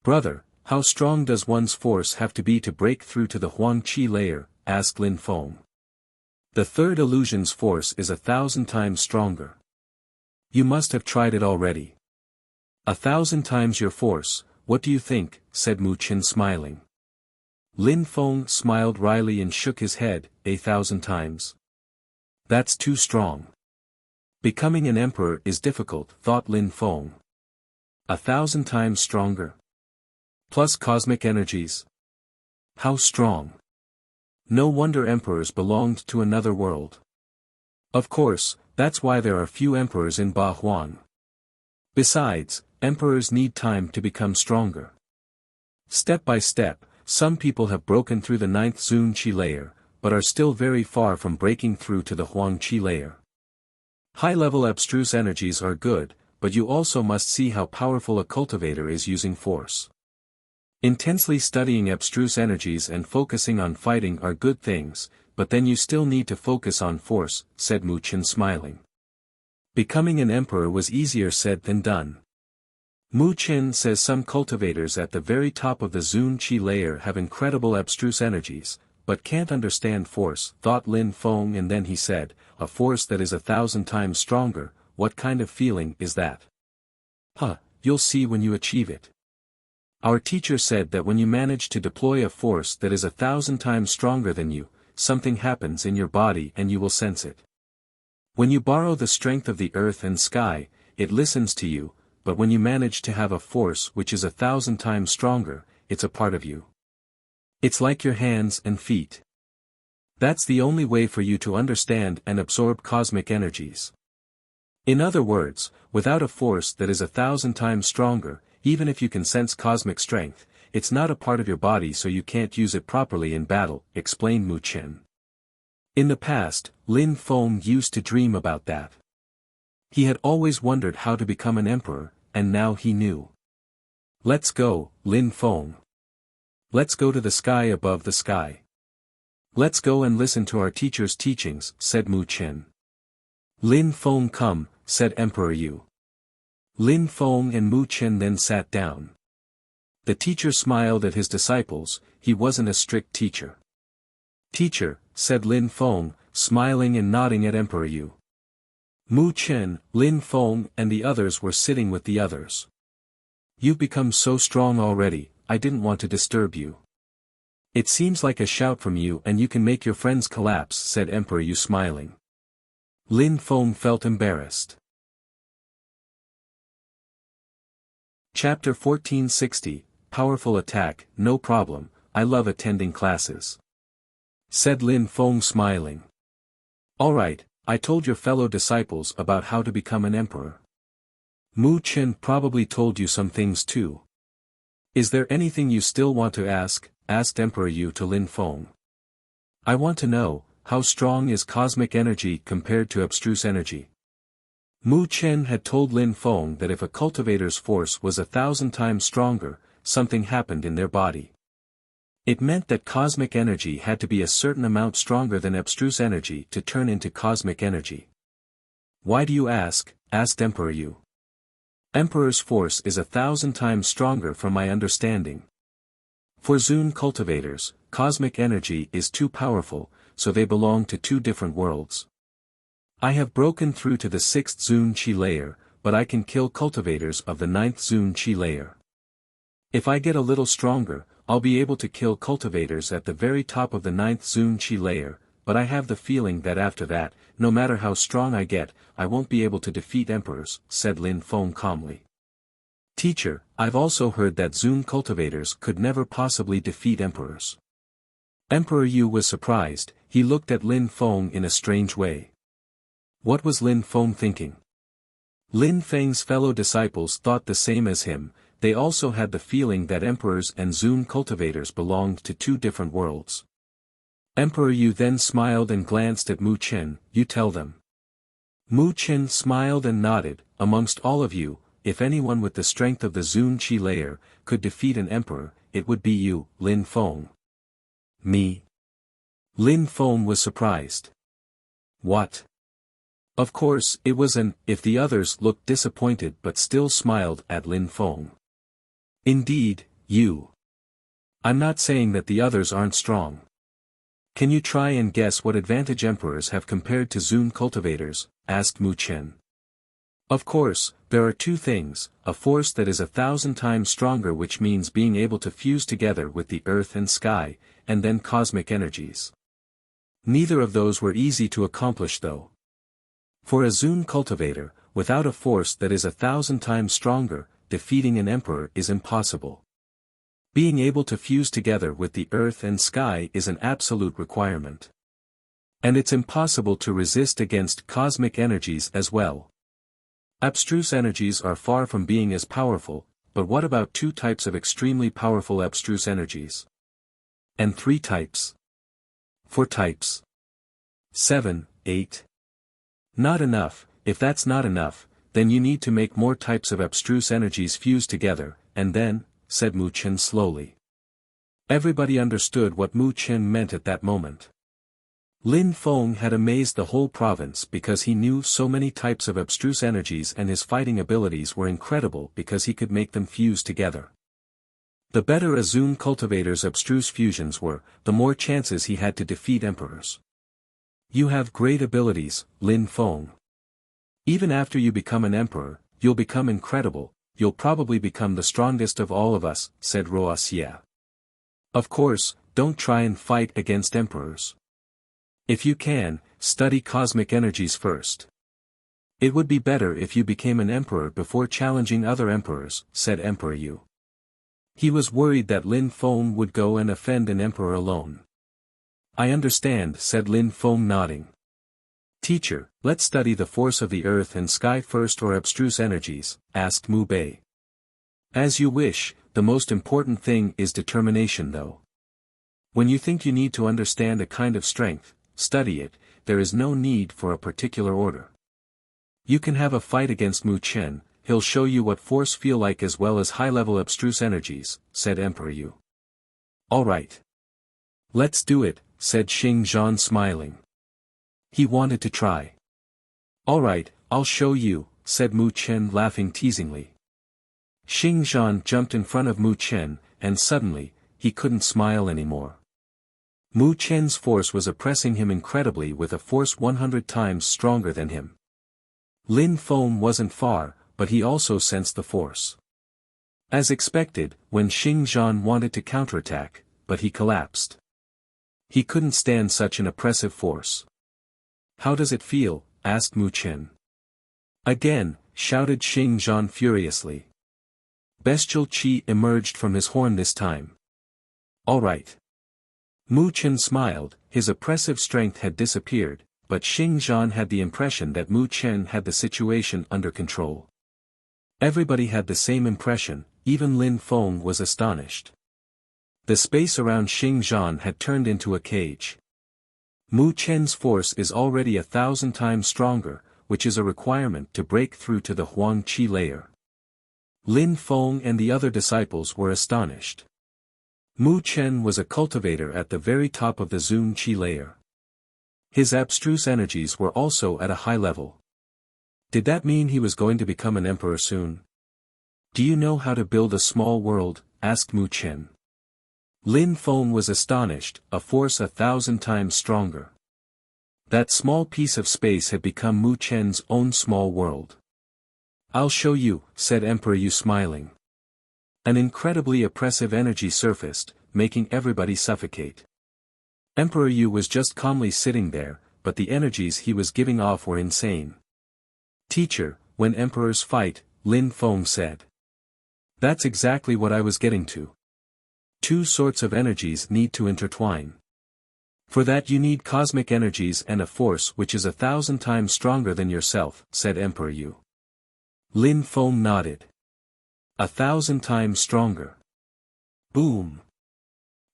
"Brother, how strong does one's force have to be to break through to the Huangqi layer?" asked Lin Feng. "The third illusion's force is 1,000 times stronger. You must have tried it already." "1,000 times your force, what do you think?" said Mu Chen, smiling. Lin Feng smiled wryly and shook his head. 1,000 times. That's too strong. Becoming an emperor is difficult, thought Lin Feng. 1,000 times stronger. Plus cosmic energies. How strong. No wonder emperors belonged to another world. Of course, that's why there are few emperors in Ba Huan. Besides, emperors need time to become stronger. Step by step, some people have broken through the 9th Zun Qi layer, but are still very far from breaking through to the Huang Qi layer. High-level abstruse energies are good, but you also must see how powerful a cultivator is using force. Intensely studying abstruse energies and focusing on fighting are good things, but then you still need to focus on force, said Mu Chen, smiling. Becoming an emperor was easier said than done. Mu Chen says some cultivators at the very top of the Zun Qi layer have incredible abstruse energies, but can't understand force, thought Lin Feng, and then he said, a force that is 1,000 times stronger, what kind of feeling is that? You'll see when you achieve it. Our teacher said that when you manage to deploy a force that is 1,000 times stronger than you, something happens in your body and you will sense it. When you borrow the strength of the earth and sky, it listens to you, but when you manage to have a force which is 1,000 times stronger, it's a part of you. It's like your hands and feet. That's the only way for you to understand and absorb cosmic energies. In other words, without a force that is 1,000 times stronger, even if you can sense cosmic strength, it's not a part of your body, so you can't use it properly in battle, explained Mu Chen. In the past, Lin Feng used to dream about that. He had always wondered how to become an emperor, and now he knew. Let's go, Lin Feng. Let's go to the sky above the sky. Let's go and listen to our teacher's teachings, said Mu Chen. Lin Feng, come, said Emperor Yu. Lin Feng and Mu Chen then sat down. The teacher smiled at his disciples. He wasn't a strict teacher. Teacher, said Lin Feng, smiling and nodding at Emperor Yu. Mu Chen, Lin Feng and the others were sitting with the others. You've become so strong already, I didn't want to disturb you. It seems like a shout from you and you can make your friends collapse, said Emperor Yu smiling. Lin Feng felt embarrassed. Chapter 1460, Powerful Attack. No problem, I love attending classes, said Lin Feng smiling. Alright, I told your fellow disciples about how to become an emperor. Mu Chen probably told you some things too. Is there anything you still want to ask? Asked Emperor Yu to Lin Feng. I want to know, how strong is cosmic energy compared to abstruse energy? Mu Chen had told Lin Feng that if a cultivator's force was 1,000 times stronger, something happened in their body. It meant that cosmic energy had to be a certain amount stronger than abstruse energy to turn into cosmic energy. Why do you ask? Asked Emperor Yu. Emperor's force is 1,000 times stronger from my understanding. For Zun cultivators, cosmic energy is too powerful, so they belong to two different worlds. I have broken through to the 6th Zun Qi layer, but I can kill cultivators of the 9th Zun Qi layer. If I get a little stronger, I'll be able to kill cultivators at the very top of the 9th Zun Qi layer, but I have the feeling that after that, no matter how strong I get, I won't be able to defeat emperors, said Lin Feng calmly. Teacher, I've also heard that Zun cultivators could never possibly defeat emperors. Emperor Yu was surprised. He looked at Lin Feng in a strange way. What was Lin Feng thinking? Lin Feng's fellow disciples thought the same as him. They also had the feeling that emperors and Zun cultivators belonged to two different worlds. Emperor Yu then smiled and glanced at Mu Chen. You tell them. Mu Chen smiled and nodded. Amongst all of you, if anyone with the strength of the Zun Qi layer could defeat an emperor, it would be you, Lin Feng. Me? Lin Feng was surprised. What? Of course, it was if the others looked disappointed but still smiled at Lin Feng. Indeed, you. I'm not saying that the others aren't strong. Can you try and guess what advantage emperors have compared to Zun cultivators? Asked Mu Chen. Of course, there are two things, a force that is 1,000 times stronger, which means being able to fuse together with the earth and sky, and then cosmic energies. Neither of those were easy to accomplish though. For a Zun cultivator, without a force that is 1,000 times stronger, defeating an emperor is impossible. Being able to fuse together with the earth and sky is an absolute requirement. And it's impossible to resist against cosmic energies as well. Abstruse energies are far from being as powerful, but what about two types of extremely powerful abstruse energies? And 3 types? 4 types? 7, 8? Not enough. If that's not enough, then you need to make more types of abstruse energies fuse together, and then, said Mu Chen slowly. Everybody understood what Mu Chen meant at that moment. Lin Feng had amazed the whole province because he knew so many types of abstruse energies, and his fighting abilities were incredible because he could make them fuse together. The better a Zun cultivator's abstruse fusions were, the more chances he had to defeat emperors. You have great abilities, Lin Feng. Even after you become an emperor, you'll become incredible. You'll probably become the strongest of all of us, said Wuxia. Of course, don't try and fight against emperors. If you can, study cosmic energies first. It would be better if you became an emperor before challenging other emperors, said Emperor Yu. He was worried that Lin Feng would go and offend an emperor alone. I understand, said Lin Feng nodding. Teacher, let's study the force of the earth and sky first, or abstruse energies, asked Mu Bei. As you wish. The most important thing is determination though. When you think you need to understand a kind of strength, study it. There is no need for a particular order. You can have a fight against Mu Chen, he'll show you what force feel like as well as high-level abstruse energies, said Emperor Yu. Alright. Let's do it, said Xing Zhan smiling. He wanted to try. Alright, I'll show you, said Mu Chen laughing teasingly. Xing Zhan jumped in front of Mu Chen, and suddenly, he couldn't smile anymore. Mu Chen's force was oppressing him incredibly with a force 100 times stronger than him. Lin Feng wasn't far, but he also sensed the force. As expected, when Xing Zhan wanted to counterattack, but he collapsed. He couldn't stand such an oppressive force. How does it feel? Asked Mu Chen. Again, shouted Xing Zhan furiously. Bestial qi emerged from his horn this time. All right. Mu Chen smiled, his oppressive strength had disappeared, but Xing Zhan had the impression that Mu Chen had the situation under control. Everybody had the same impression, even Lin Feng was astonished. The space around Xing Zhan had turned into a cage. Mu Chen's force is already 1,000 times stronger, which is a requirement to break through to the Huang Qi layer. Lin Feng and the other disciples were astonished. Mu Chen was a cultivator at the very top of the Zun Qi layer. His abstruse energies were also at a high level. Did that mean he was going to become an emperor soon? Do you know how to build a small world? Asked Mu Chen. Lin Feng was astonished, a force 1,000 times stronger. That small piece of space had become Mu Chen's own small world. I'll show you, said Emperor Yu smiling. An incredibly oppressive energy surfaced, making everybody suffocate. Emperor Yu was just calmly sitting there, but the energies he was giving off were insane. Teacher, when emperors fight, Lin Feng said. That's exactly what I was getting to. Two sorts of energies need to intertwine. For that you need cosmic energies and a force which is 1,000 times stronger than yourself, said Emperor Yu. Lin Feng nodded. 1,000 times stronger. Boom.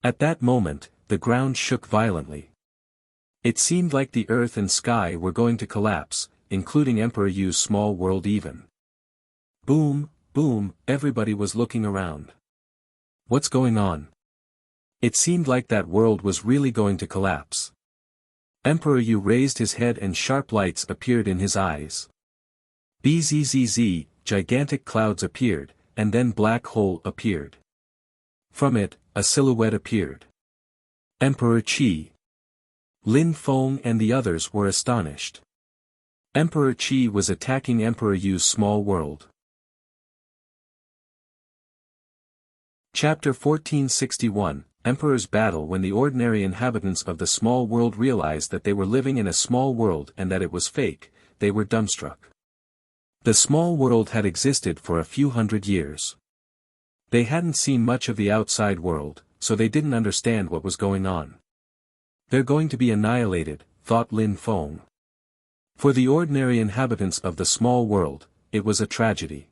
At that moment, the ground shook violently. It seemed like the earth and sky were going to collapse, including Emperor Yu's small world even. Boom, boom, everybody was looking around. What's going on? It seemed like that world was really going to collapse. Emperor Yu raised his head and sharp lights appeared in his eyes. Bzzz, gigantic clouds appeared, and then black hole appeared. From it, a silhouette appeared. Emperor Qi. Lin Feng and the others were astonished. Emperor Qi was attacking Emperor Yu's small world. Chapter 1461, Emperor's Battle. When the ordinary inhabitants of the small world realized that they were living in a small world and that it was fake, they were dumbstruck. The small world had existed for a few hundred years. They hadn't seen much of the outside world, so they didn't understand what was going on. They're going to be annihilated, thought Lin Feng. For the ordinary inhabitants of the small world, it was a tragedy.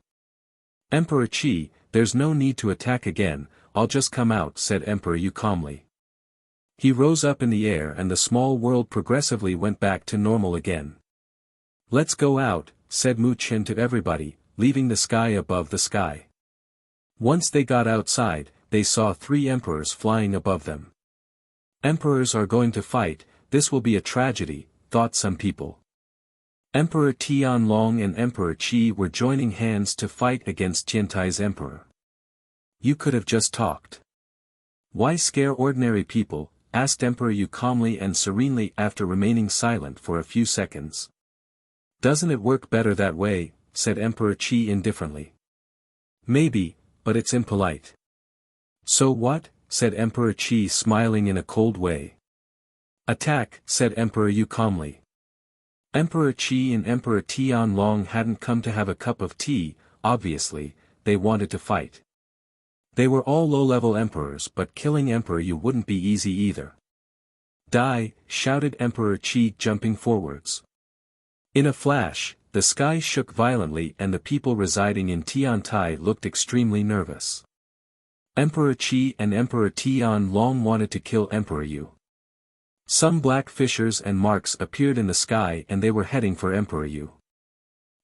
Emperor Qi, there's no need to attack again, I'll just come out, said Emperor Yu calmly. He rose up in the air and the small world progressively went back to normal again. Let's go out, said Mu Chen to everybody, leaving the sky above the sky. Once they got outside, they saw 3 emperors flying above them. Emperors are going to fight, this will be a tragedy, thought some people. Emperor Tianlong and Emperor Qi were joining hands to fight against Tiantai's emperor. You could have just talked. Why scare ordinary people? Asked Emperor Yu calmly and serenely after remaining silent for a few seconds. Doesn't it work better that way? Said Emperor Qi indifferently. Maybe, but it's impolite. So what? Said Emperor Qi smiling in a cold way. Attack, said Emperor Yu calmly. Emperor Qi and Emperor Tianlong hadn't come to have a cup of tea, obviously, they wanted to fight. They were all low-level emperors, but killing Emperor Yu wouldn't be easy either. Die, shouted Emperor Qi jumping forwards. In a flash, the sky shook violently and the people residing in Tiantai looked extremely nervous. Emperor Qi and Emperor Tianlong wanted to kill Emperor Yu. Some black fissures and marks appeared in the sky and they were heading for Emperor Yu.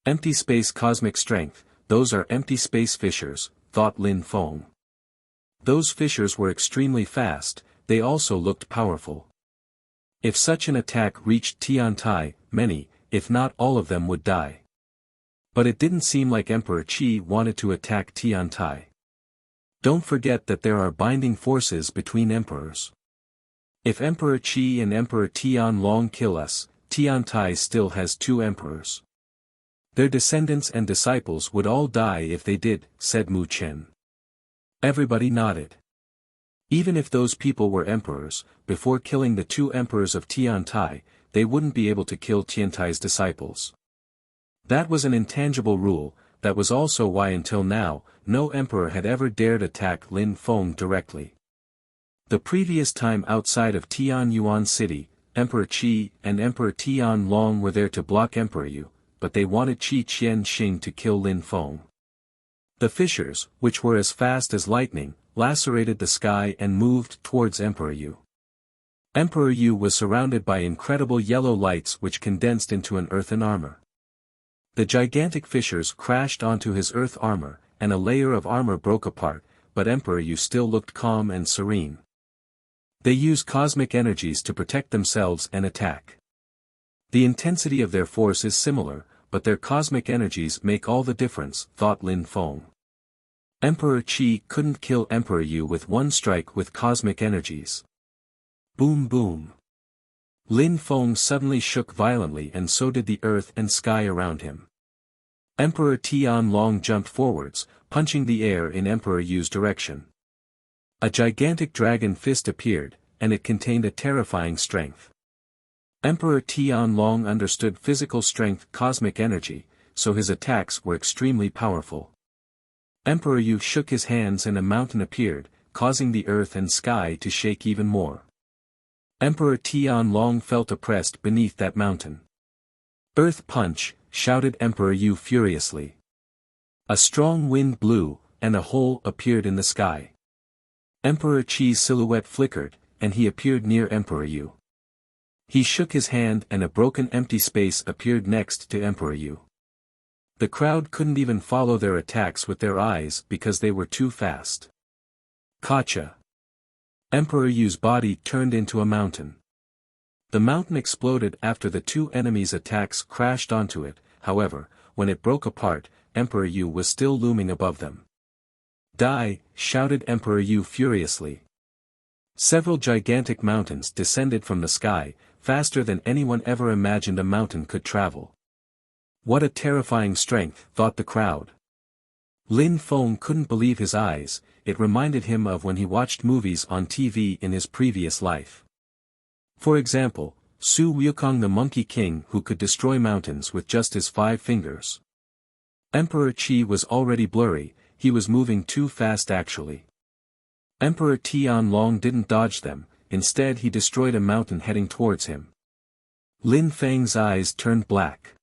Empty space cosmic strength, those are empty space fissures, thought Lin Feng. Those fissures were extremely fast, they also looked powerful. If such an attack reached Tiantai, many, if not all of them would die. But it didn't seem like Emperor Qi wanted to attack Tiantai. Don't forget that there are binding forces between emperors. If Emperor Qi and Emperor Tianlong kill us, Tiantai still has 2 emperors. Their descendants and disciples would all die if they did, said Mu Chen. Everybody nodded. Even if those people were emperors, before killing the 2 emperors of Tiantai, they wouldn't be able to kill Tiantai's disciples. That was an intangible rule. That was also why until now, no emperor had ever dared attack Lin Feng directly. The previous time outside of Tianyuan City, Emperor Qi and Emperor Tianlong were there to block Emperor Yu, but they wanted Qi Qianxing to kill Lin Feng. The fissures, which were as fast as lightning, lacerated the sky and moved towards Emperor Yu. Emperor Yu was surrounded by incredible yellow lights which condensed into an earthen armor. The gigantic fissures crashed onto his earth armor, and a layer of armor broke apart, but Emperor Yu still looked calm and serene. They use cosmic energies to protect themselves and attack. The intensity of their force is similar, but their cosmic energies make all the difference, thought Lin Feng. Emperor Qi couldn't kill Emperor Yu with one strike with cosmic energies. Boom boom. Lin Feng suddenly shook violently and so did the earth and sky around him. Emperor Tianlong jumped forwards, punching the air in Emperor Yu's direction. A gigantic dragon fist appeared, and it contained a terrifying strength. Emperor Tianlong understood physical strength cosmic energy, so his attacks were extremely powerful. Emperor Yu shook his hands and a mountain appeared, causing the earth and sky to shake even more. Emperor Tianlong felt oppressed beneath that mountain. Earth punch, shouted Emperor Yu furiously. A strong wind blew, and a hole appeared in the sky. Emperor Qi's silhouette flickered, and he appeared near Emperor Yu. He shook his hand and a broken empty space appeared next to Emperor Yu. The crowd couldn't even follow their attacks with their eyes because they were too fast. Gotcha! Emperor Yu's body turned into a mountain. The mountain exploded after the 2 enemies' attacks crashed onto it, however, when it broke apart, Emperor Yu was still looming above them. Die! Shouted Emperor Yu furiously. Several gigantic mountains descended from the sky, faster than anyone ever imagined a mountain could travel. What a terrifying strength, thought the crowd. Lin Feng couldn't believe his eyes, it reminded him of when he watched movies on TV in his previous life. For example, Su Wukong the Monkey King who could destroy mountains with just his 5 fingers. Emperor Qi was already blurry, he was moving too fast actually. Emperor Tianlong didn't dodge them, instead he destroyed a mountain heading towards him. Lin Feng's eyes turned black.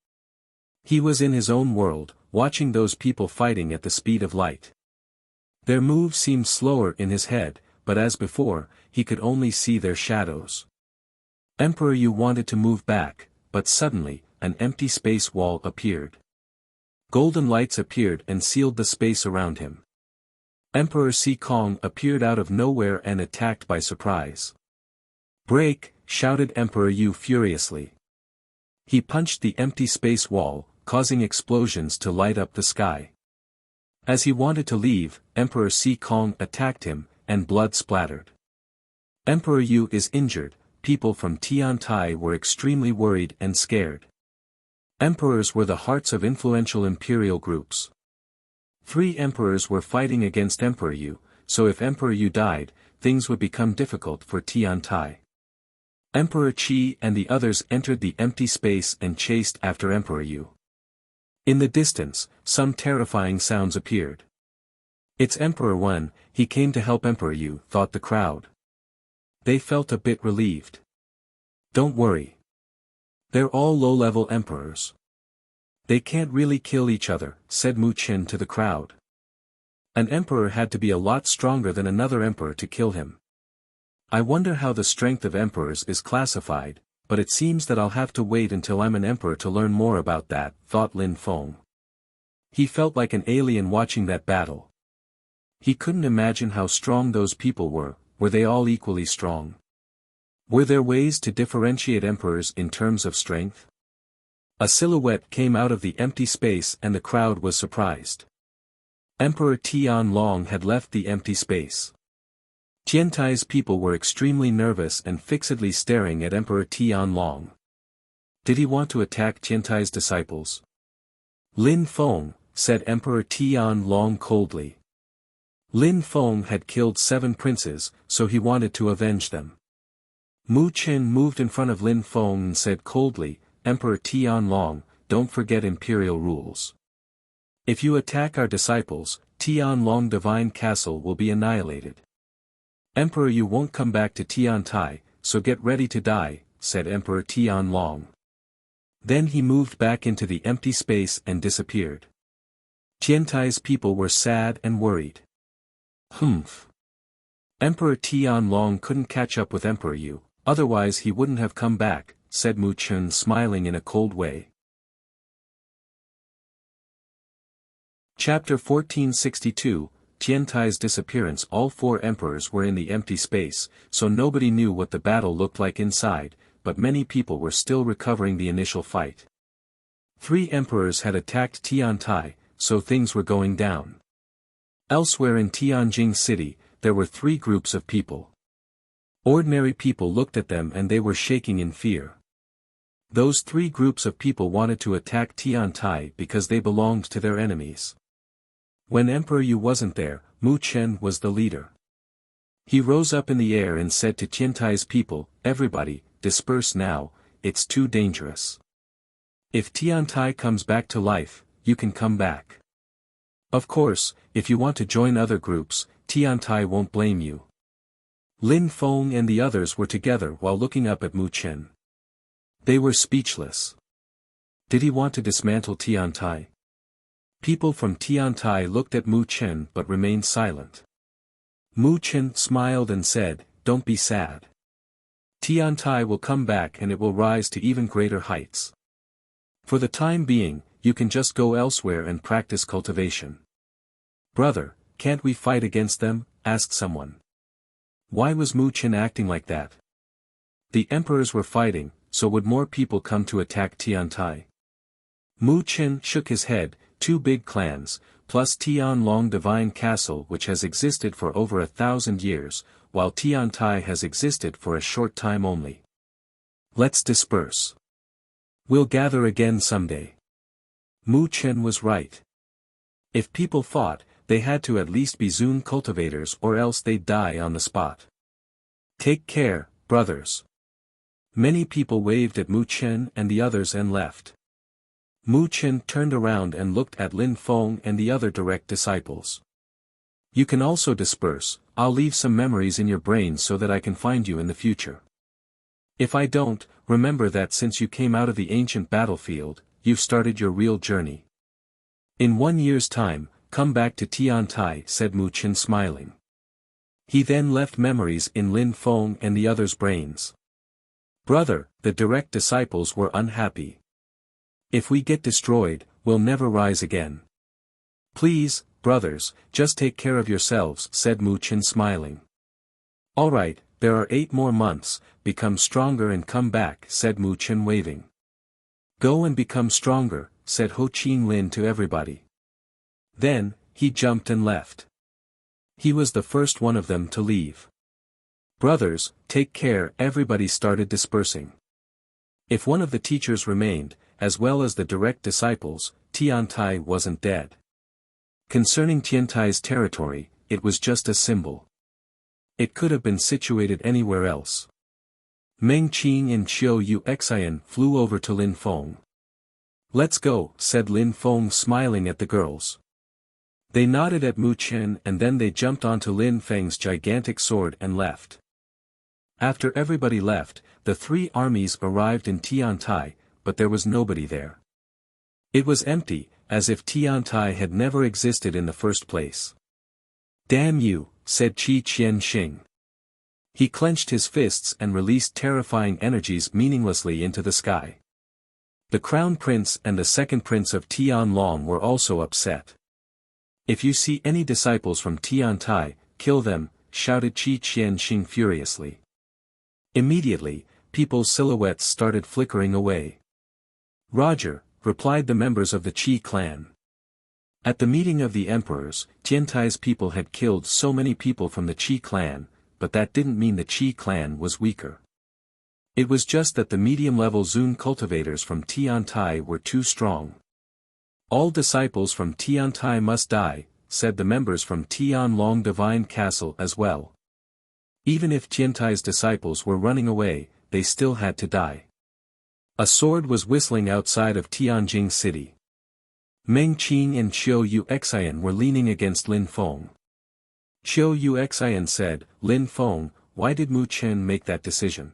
He was in his own world, watching those people fighting at the speed of light. Their moves seemed slower in his head, but as before, he could only see their shadows. Emperor Yu wanted to move back, but suddenly, an empty space wall appeared. Golden lights appeared and sealed the space around him. Emperor Si Kong appeared out of nowhere and attacked by surprise. Break! Shouted Emperor Yu furiously. He punched the empty space wall, causing explosions to light up the sky. As he wanted to leave, Emperor Si Kong attacked him, and blood splattered. Emperor Yu is injured, people from Tiantai were extremely worried and scared. Emperors were the hearts of influential imperial groups. 3 emperors were fighting against Emperor Yu, so if Emperor Yu died, things would become difficult for Tiantai. Emperor Qi and the others entered the empty space and chased after Emperor Yu. In the distance, some terrifying sounds appeared. It's Emperor Wen, he came to help Emperor Yu, thought the crowd. They felt a bit relieved. Don't worry. They're all low-level emperors. They can't really kill each other, said Mu Chen to the crowd. An emperor had to be a lot stronger than another emperor to kill him. I wonder how the strength of emperors is classified, but it seems that I'll have to wait until I'm an emperor to learn more about that, thought Lin Feng. He felt like an alien watching that battle. He couldn't imagine how strong those people were they all equally strong? Were there ways to differentiate emperors in terms of strength? A silhouette came out of the empty space and the crowd was surprised. Emperor Tianlong had left the empty space. Tiantai's people were extremely nervous and fixedly staring at Emperor Tianlong. Did he want to attack Tiantai's disciples? Lin Feng, said Emperor Tianlong coldly. Lin Feng had killed 7 princes, so he wanted to avenge them. Mu Qin moved in front of Lin Feng and said coldly, Emperor Tianlong, don't forget imperial rules. If you attack our disciples, Tianlong Divine Castle will be annihilated. Emperor, you won't come back to Tiantai, so get ready to die, said Emperor Tianlong. Then he moved back into the empty space and disappeared. Tiantai's people were sad and worried. Humph. Emperor Tianlong couldn't catch up with Emperor Yu, otherwise he wouldn't have come back, said Mu Qin smiling in a cold way. Chapter 1462, Tiantai's disappearance. All 4 emperors were in the empty space, so nobody knew what the battle looked like inside, but many people were still recovering the initial fight. 3 emperors had attacked Tiantai, so things were going down. Elsewhere in Tianjing City, there were 3 groups of people. Ordinary people looked at them and they were shaking in fear. Those 3 groups of people wanted to attack Tiantai because they belonged to their enemies. When Emperor Yu wasn't there, Mu Chen was the leader. He rose up in the air and said to Tiantai's people, everybody, disperse now, it's too dangerous. If Tiantai comes back to life, you can come back. Of course, if you want to join other groups, Tiantai won't blame you. Lin Feng and the others were together while looking up at Mu Chen. They were speechless. Did he want to dismantle Tiantai? People from Tiantai looked at Mu Chen but remained silent. Mu Chen smiled and said, don't be sad. Tiantai will come back and it will rise to even greater heights. For the time being, you can just go elsewhere and practice cultivation. Brother, can't we fight against them? Asked someone. Why was Mu Chen acting like that? The emperors were fighting, so would more people come to attack Tiantai? Mu Chen shook his head, 2 big clans, plus Tianlong Divine Castle which has existed for over 1,000 years, while Tiantai has existed for a short time only. Let's disperse. We'll gather again someday. Mu Chen was right. If people fought, they had to at least be Zun cultivators or else they'd die on the spot. Take care, brothers. Many people waved at Mu Chen and the others and left. Mu Chen turned around and looked at Lin Feng and the other direct disciples. You can also disperse, I'll leave some memories in your brain so that I can find you in the future. If I don't, remember that since you came out of the ancient battlefield, you've started your real journey. In 1 year's time, come back to Tiantai, said Mu Chen smiling. He then left memories in Lin Feng and the others' brains. Brother, the direct disciples were unhappy. If we get destroyed, we'll never rise again. Please, brothers, just take care of yourselves, said Mu Chen smiling. Alright, there are 8 more months, become stronger and come back, said Mu Chen waving. Go and become stronger, said Ho Chin Lin to everybody. Then, he jumped and left. He was the first one of them to leave. Brothers, take care, everybody started dispersing. If one of the teachers remained, as well as the direct disciples, Tiantai wasn't dead. Concerning Tiantai's territory, it was just a symbol. It could have been situated anywhere else. Meng Qing and Qiu Yu Xian flew over to Lin Feng. Let's go, said Lin Feng smiling at the girls. They nodded at Mu Chen and then they jumped onto Lin Feng's gigantic sword and left. After everybody left, the 3 armies arrived in Tiantai, but there was nobody there. It was empty, as if Tiantai had never existed in the first place. Damn you, said Qi Qianxing. He clenched his fists and released terrifying energies meaninglessly into the sky. The crown prince and the second prince of Tianlong were also upset. If you see any disciples from Tiantai, kill them, shouted Qi Qianxing furiously. Immediately, people's silhouettes started flickering away. Roger, replied the members of the Qi clan. At the meeting of the emperors, Tiantai's people had killed so many people from the Qi clan, but that didn't mean the Qi clan was weaker. It was just that the medium-level Zun cultivators from Tiantai were too strong. All disciples from Tiantai must die, said the members from Tianlong Divine Castle as well. Even if Tiantai's disciples were running away, they still had to die. A sword was whistling outside of Tianjing city. Meng Qing and Qiu Yuxian were leaning against Lin Feng. Qiu Yuxian said, "Lin Feng, why did Mu Chen make that decision?"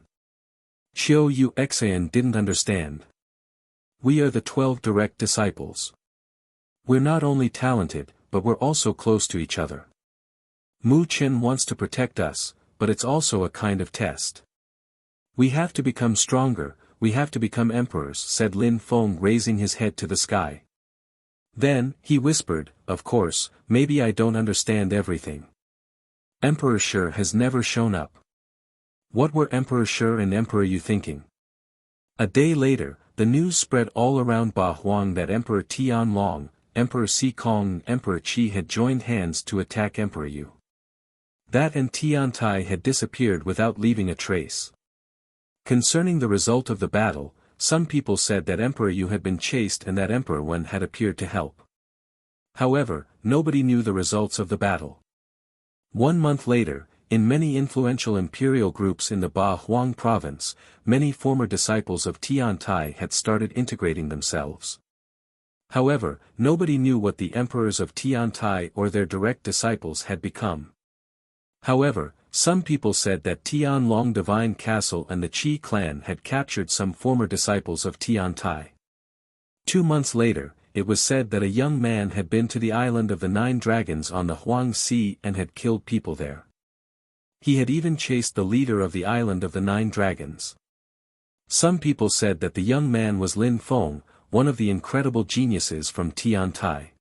Qiu Yuxian didn't understand. "We are the 12 direct disciples. We're not only talented, but we're also close to each other. Mu Chen wants to protect us, but it's also a kind of test. We have to become stronger, we have to become emperors," said Lin Feng, raising his head to the sky. Then, he whispered, "Of course, maybe I don't understand everything. Emperor Shi has never shown up. What were Emperor Shi and Emperor Yu thinking?" A day later, the news spread all around Ba Huang that Emperor Tianlong, Emperor Si Kong and Emperor Qi had joined hands to attack Emperor Yu. That and Tiantai had disappeared without leaving a trace. Concerning the result of the battle, some people said that Emperor Yu had been chased and that Emperor Wen had appeared to help. However, nobody knew the results of the battle. 1 month later, in many influential imperial groups in the Ba Huang province, many former disciples of Tiantai had started integrating themselves. However, nobody knew what the emperors of Tiantai or their direct disciples had become. However, some people said that Tianlong Divine Castle and the Qi clan had captured some former disciples of Tiantai. 2 months later, it was said that a young man had been to the island of the 9 dragons on the Huang Sea and had killed people there. He had even chased the leader of the island of the 9 dragons. Some people said that the young man was Lin Feng, one of the incredible geniuses from Tiantai.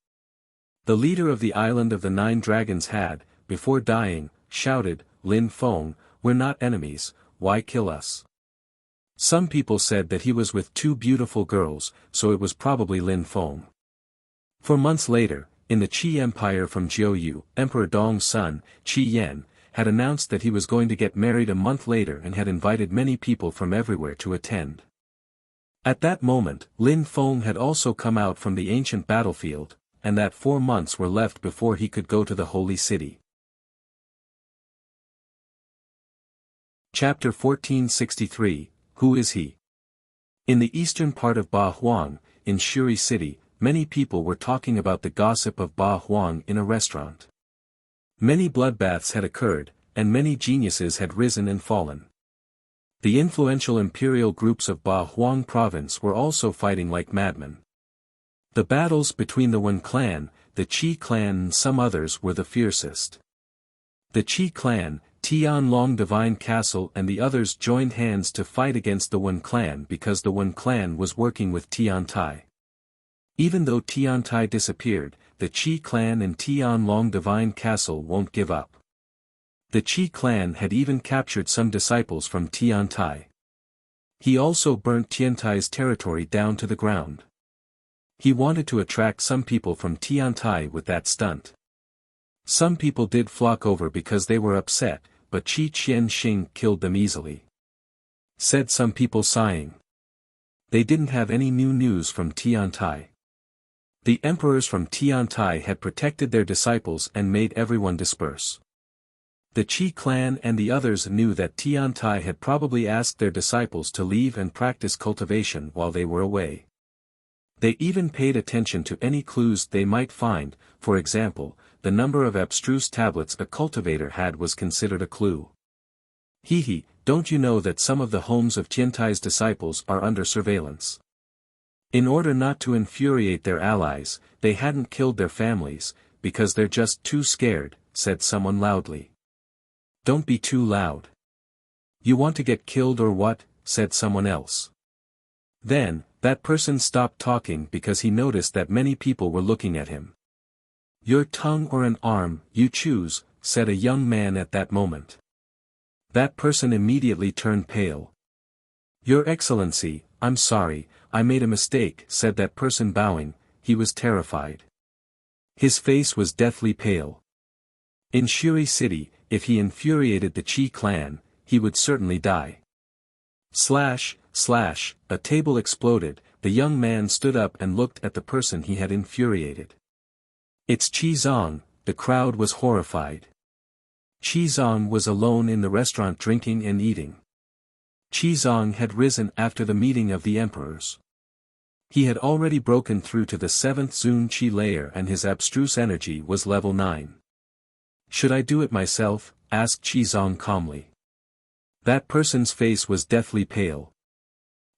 The leader of the island of the 9 dragons had, before dying, shouted, "Lin Feng, we're not enemies, why kill us?" Some people said that he was with 2 beautiful girls, so it was probably Lin Feng. 4 months later, in the Qi Empire from Jiuyu, Emperor Dong's son, Qi Yan, had announced that he was going to get married a month later and had invited many people from everywhere to attend. At that moment, Lin Feng had also come out from the ancient battlefield, and that 4 months were left before he could go to the holy city. Chapter 1463, Who is he? In the eastern part of Ba Huang, in Shuri City, many people were talking about the gossip of Ba Huang in a restaurant. Many bloodbaths had occurred, and many geniuses had risen and fallen. The influential imperial groups of Ba Huang province were also fighting like madmen. The battles between the Wen clan, the Qi clan and some others were the fiercest. The Qi clan, Tianlong Divine Castle and the others joined hands to fight against the Wen clan because the Wen clan was working with Tiantai. Even though Tiantai disappeared, the Qi clan and Tianlong Divine Castle won't give up. The Qi clan had even captured some disciples from Tiantai. He also burnt Tiantai's territory down to the ground. He wanted to attract some people from Tiantai with that stunt. Some people did flock over because they were upset, but Qi Qianxing killed them easily. Said some people sighing. They didn't have any new news from Tiantai. The emperors from Tiantai had protected their disciples and made everyone disperse. The Qi clan and the others knew that Tiantai had probably asked their disciples to leave and practice cultivation while they were away. They even paid attention to any clues they might find, for example, the number of abstruse tablets a cultivator had was considered a clue. Hehe, don't you know that some of the homes of Tiantai's disciples are under surveillance? In order not to infuriate their allies, they hadn't killed their families, because they're just too scared, said someone loudly. Don't be too loud. You want to get killed or what, said someone else. Then, that person stopped talking because he noticed that many people were looking at him. Your tongue or an arm, you choose, said a young man at that moment. That person immediately turned pale. "Your Excellency, I'm sorry, I made a mistake," said that person bowing. He was terrified. His face was deathly pale. In Shuri City, if he infuriated the Qi clan, he would certainly die. Slash, slash, a table exploded. The young man stood up and looked at the person he had infuriated. "It's Qi Zong," the crowd was horrified. Qi Zong was alone in the restaurant drinking and eating. Qi Zong had risen after the meeting of the emperors. He had already broken through to the 7th Zun Qi layer and his abstruse energy was level 9. "Should I do it myself?" asked Qi Zong calmly. That person's face was deathly pale.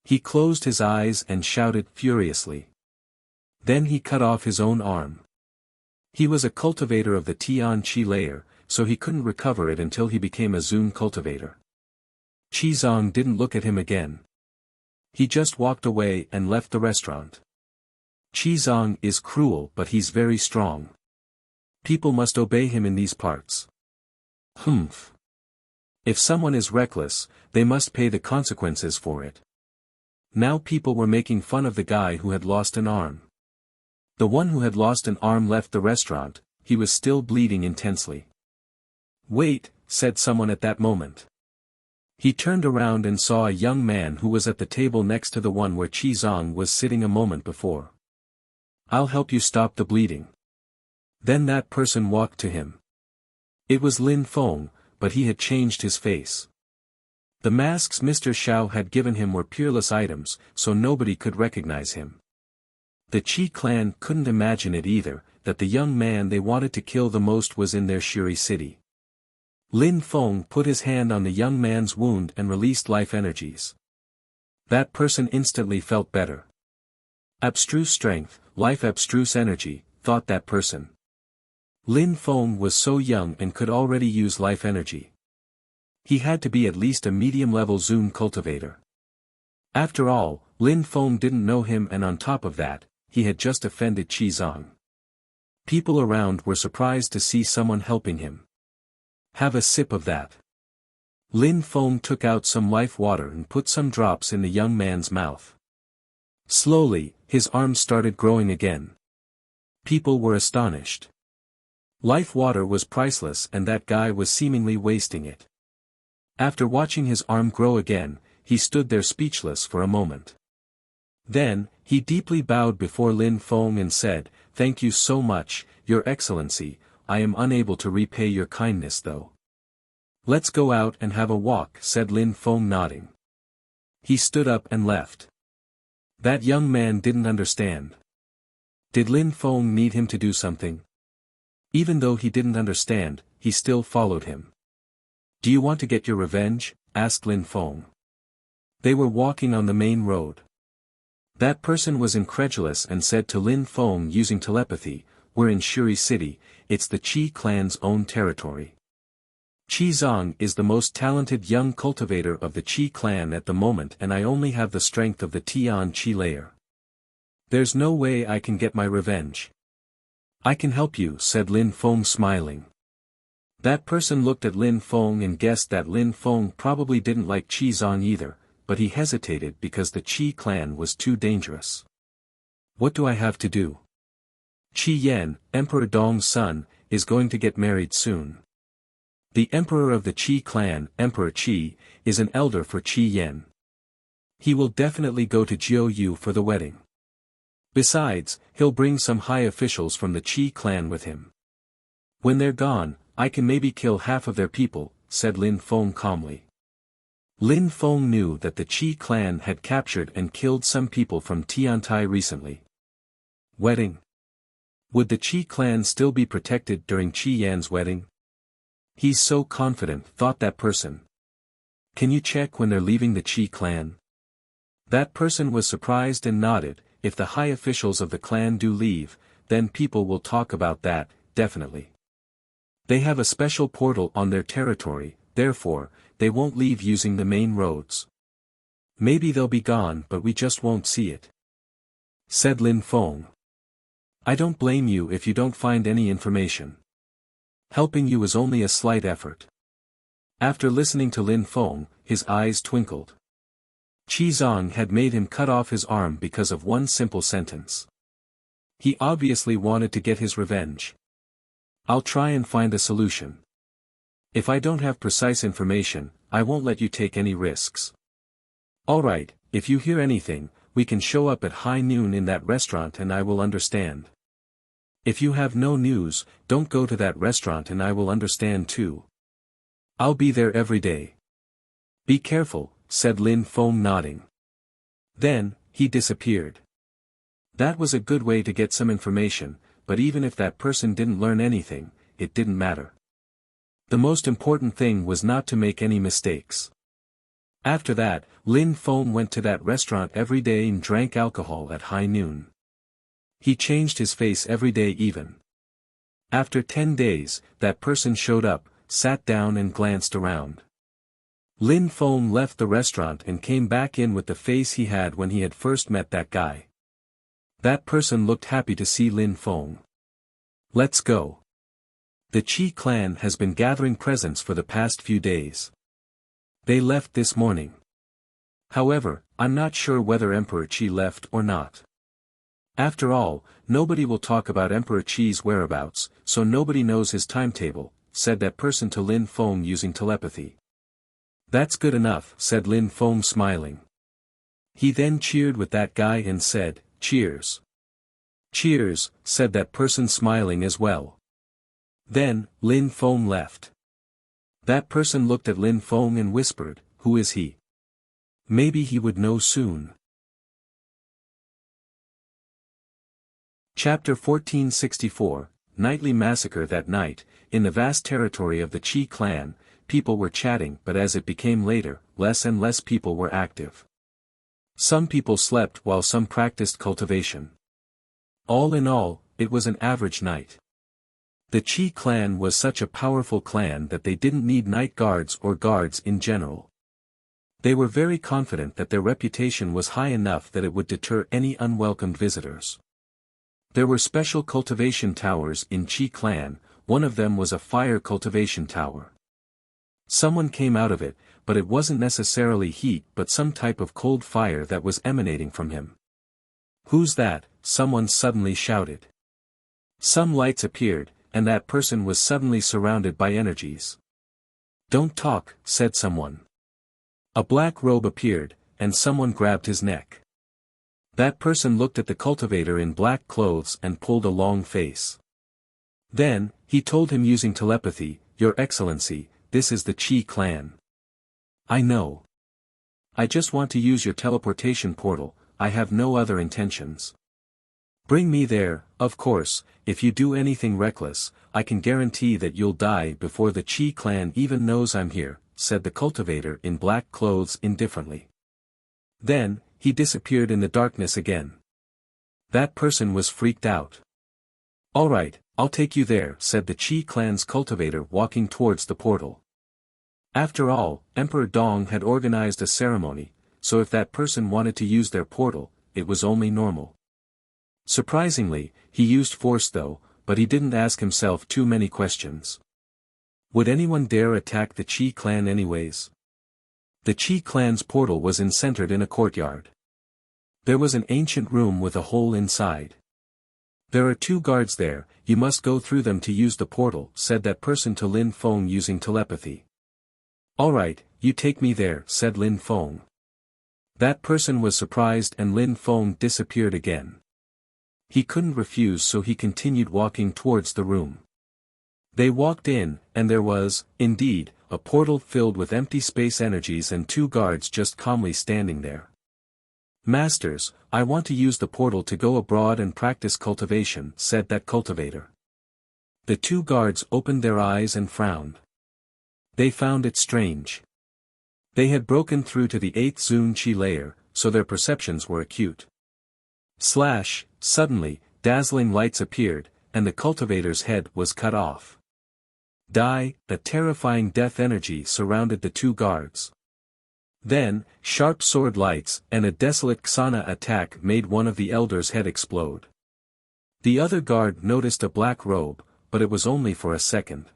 He closed his eyes and shouted furiously. Then he cut off his own arm. He was a cultivator of the Tian Qi layer, so he couldn't recover it until he became a Zun cultivator. Qi Zong didn't look at him again. He just walked away and left the restaurant. Qi Zong is cruel but he's very strong. People must obey him in these parts. Humph. If someone is reckless, they must pay the consequences for it. Now people were making fun of the guy who had lost an arm. The one who had lost an arm left the restaurant. He was still bleeding intensely. "Wait," said someone at that moment. He turned around and saw a young man who was at the table next to the one where Qi Zong was sitting a moment before. "I'll help you stop the bleeding." Then that person walked to him. It was Lin Feng, but he had changed his face. The masks Mr. Xiao had given him were peerless items, so nobody could recognize him. The Qi clan couldn't imagine it either, that the young man they wanted to kill the most was in their Shuri city. Lin Feng put his hand on the young man's wound and released life energies. That person instantly felt better. Abstruse strength, life abstruse energy, thought that person. Lin Feng was so young and could already use life energy. He had to be at least a medium-level Zun cultivator. After all, Lin Feng didn't know him and on top of that, he had just offended Qi Zong. People around were surprised to see someone helping him. "Have a sip of that." Lin Feng took out some life water and put some drops in the young man's mouth. Slowly, his arms started growing again. People were astonished. Life water was priceless and that guy was seemingly wasting it. After watching his arm grow again, he stood there speechless for a moment. Then, he deeply bowed before Lin Feng and said, "Thank you so much, Your Excellency. I am unable to repay your kindness though." "Let's go out and have a walk," said Lin Feng nodding. He stood up and left. That young man didn't understand. Did Lin Feng need him to do something? Even though he didn't understand, he still followed him. "Do you want to get your revenge?" asked Lin Feng. They were walking on the main road. That person was incredulous and said to Lin Feng using telepathy, "We're in Shuri City, it's the Qi clan's own territory. Qi Zong is the most talented young cultivator of the Qi clan at the moment and I only have the strength of the Tian Qi layer. There's no way I can get my revenge." "I can help you," said Lin Feng smiling. That person looked at Lin Feng and guessed that Lin Feng probably didn't like Qi Zong either, but he hesitated because the Qi clan was too dangerous. "What do I have to do?" "Qi Yan, Emperor Dong's son, is going to get married soon. The emperor of the Qi clan, Emperor Qi, is an elder for Qi Yan. He will definitely go to Jiu for the wedding. Besides, he'll bring some high officials from the Qi clan with him. When they're gone, I can maybe kill half of their people," said Lin Feng calmly. Lin Feng knew that the Qi clan had captured and killed some people from Tiantai recently. Wedding? Would the Qi clan still be protected during Qi Yan's wedding? He's so confident, thought that person. "Can you check when they're leaving the Qi clan?" That person was surprised and nodded. "If the high officials of the clan do leave, then people will talk about that, definitely. They have a special portal on their territory, therefore, they won't leave using the main roads. Maybe they'll be gone but we just won't see it," said Lin Feng. "I don't blame you if you don't find any information. Helping you is only a slight effort. After listening to Lin Feng, his eyes twinkled. Qi Zong had made him cut off his arm because of one simple sentence. He obviously wanted to get his revenge. I'll try and find a solution. If I don't have precise information, I won't let you take any risks. Alright, if you hear anything, we can show up at high noon in that restaurant and I will understand. If you have no news, don't go to that restaurant and I will understand too. I'll be there every day. Be careful, said Lin Feng nodding. Then, he disappeared. That was a good way to get some information, but even if that person didn't learn anything, it didn't matter. The most important thing was not to make any mistakes. After that, Lin Feng went to that restaurant every day and drank alcohol at high noon. He changed his face every day even. After 10 days, that person showed up, sat down and glanced around. Lin Feng left the restaurant and came back in with the face he had when he had first met that guy. That person looked happy to see Lin Feng. Let's go. The Qi clan has been gathering presents for the past few days. They left this morning. However, I'm not sure whether Emperor Qi left or not. After all, nobody will talk about Emperor Qi's whereabouts, so nobody knows his timetable, said that person to Lin Feng using telepathy. That's good enough, said Lin Feng smiling. He then cheered with that guy and said, cheers. Cheers, said that person smiling as well. Then, Lin Feng left. That person looked at Lin Feng and whispered, who is he? Maybe he would know soon. Chapter 1464, Nightly Massacre. That night, in the vast territory of the Qi clan, people were chatting, but as it became later, less and less people were active. Some people slept while some practiced cultivation. All in all, it was an average night. The Qi clan was such a powerful clan that they didn't need night guards or guards in general. They were very confident that their reputation was high enough that it would deter any unwelcome visitors. There were special cultivation towers in Qi clan, one of them was a fire cultivation tower. Someone came out of it, but it wasn't necessarily heat but some type of cold fire that was emanating from him. Who's that? Someone suddenly shouted. Some lights appeared, and that person was suddenly surrounded by energies. Don't talk, said someone. A black robe appeared, and someone grabbed his neck. That person looked at the cultivator in black clothes and pulled a long face. Then, he told him using telepathy, Your Excellency, this is the Qi clan. I know. I just want to use your teleportation portal, I have no other intentions. Bring me there. Of course, if you do anything reckless, I can guarantee that you'll die before the Qi clan even knows I'm here, said the cultivator in black clothes indifferently. Then, he disappeared in the darkness again. That person was freaked out. Alright, I'll take you there, said the Qi clan's cultivator walking towards the portal. After all, Emperor Dong had organized a ceremony, so if that person wanted to use their portal, it was only normal. Surprisingly, he used force though, but he didn't ask himself too many questions. Would anyone dare attack the Qi clan anyways? The Qi clan's portal was centered in a courtyard. There was an ancient room with a hole inside. There are 2 guards there, you must go through them to use the portal, said that person to Lin Feng using telepathy. Alright, you take me there, said Lin Feng. That person was surprised and Lin Feng disappeared again. He couldn't refuse so he continued walking towards the room. They walked in, and there was, indeed, a portal filled with empty space energies and 2 guards just calmly standing there. Masters, I want to use the portal to go abroad and practice cultivation, said that cultivator. The 2 guards opened their eyes and frowned. They found it strange. They had broken through to the 8th Zun Qi layer, so their perceptions were acute. Suddenly, dazzling lights appeared, and the cultivator's head was cut off. A terrifying death energy surrounded the 2 guards. Then, sharp sword lights and a desolate Xana attack made one of the elders' head explode. The other guard noticed a black robe, but it was only for a second.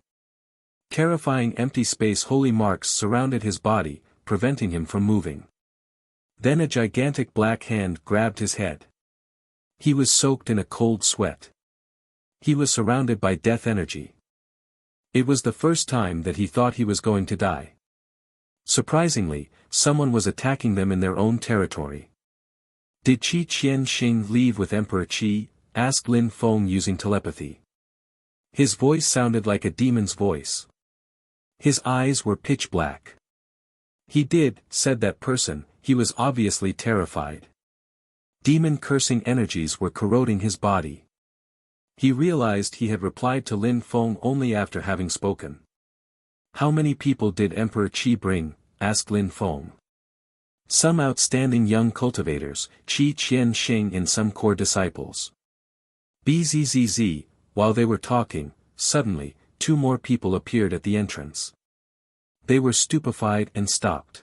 Terrifying empty space holy marks surrounded his body, preventing him from moving. Then a gigantic black hand grabbed his head. He was soaked in a cold sweat. He was surrounded by death energy. It was the first time that he thought he was going to die. Surprisingly, someone was attacking them in their own territory. Did Qi Qianxing leave with Emperor Qi? Asked Lin Feng using telepathy. His voice sounded like a demon's voice. His eyes were pitch black. He did, said that person. He was obviously terrified. Demon cursing energies were corroding his body. He realized he had replied to Lin Feng only after having spoken. How many people did Emperor Qi bring? Asked Lin Feng. Some outstanding young cultivators, Qi Qianxing and some core disciples. Bzzz, while they were talking, suddenly, 2 more people appeared at the entrance. They were stupefied and stopped.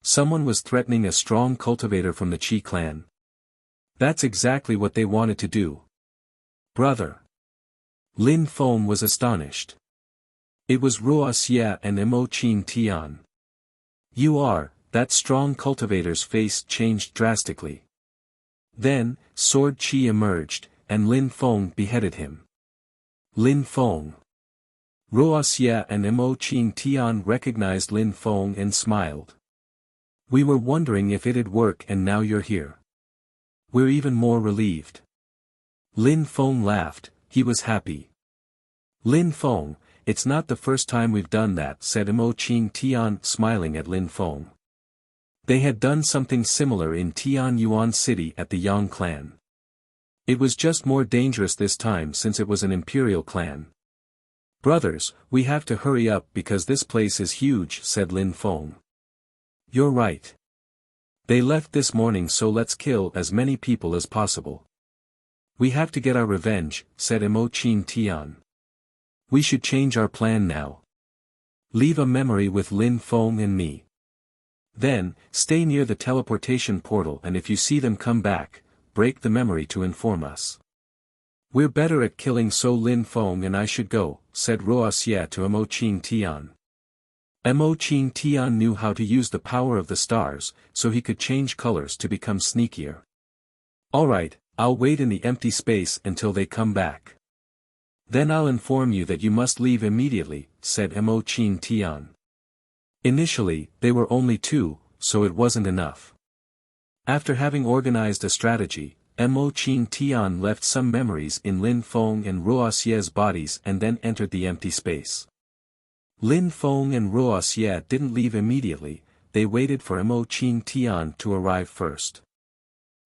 Someone was threatening a strong cultivator from the Qi clan. That's exactly what they wanted to do. Brother. Lin Feng was astonished. It was Wuxia and Mo Qing Tian. You are, that strong cultivator's face changed drastically. Then, Sword Qi emerged, and Lin Feng beheaded him. Lin Feng. Wuxia and Mo Qing Tian recognized Lin Feng and smiled. We were wondering if it'd work and now you're here. We're even more relieved. Lin Feng laughed, he was happy. Lin Feng, it's not the first time we've done that, said Mo Qing Tian, smiling at Lin Feng. They had done something similar in Tianyuan City at the Yang clan. It was just more dangerous this time since it was an imperial clan. Brothers, we have to hurry up because this place is huge, said Lin Feng. You're right. They left this morning, so let's kill as many people as possible. We have to get our revenge, said Mo Qing Tian. We should change our plan now. Leave a memory with Lin Feng and me. Then, stay near the teleportation portal, and if you see them come back, break the memory to inform us. We're better at killing, so Lin Feng and I should go, said Wuxia to Mo Qing Tian. Mo Qing Tian knew how to use the power of the stars, so he could change colors to become sneakier. Alright, I'll wait in the empty space until they come back. Then I'll inform you that you must leave immediately, said Mo Qing Tian. Initially, they were only 2, so it wasn't enough. After having organized a strategy, Mo Qing Tian left some memories in Lin Feng and Wuxia's bodies and then entered the empty space. Lin Feng and Wuxia didn't leave immediately, they waited for Mo Qing Tian to arrive first.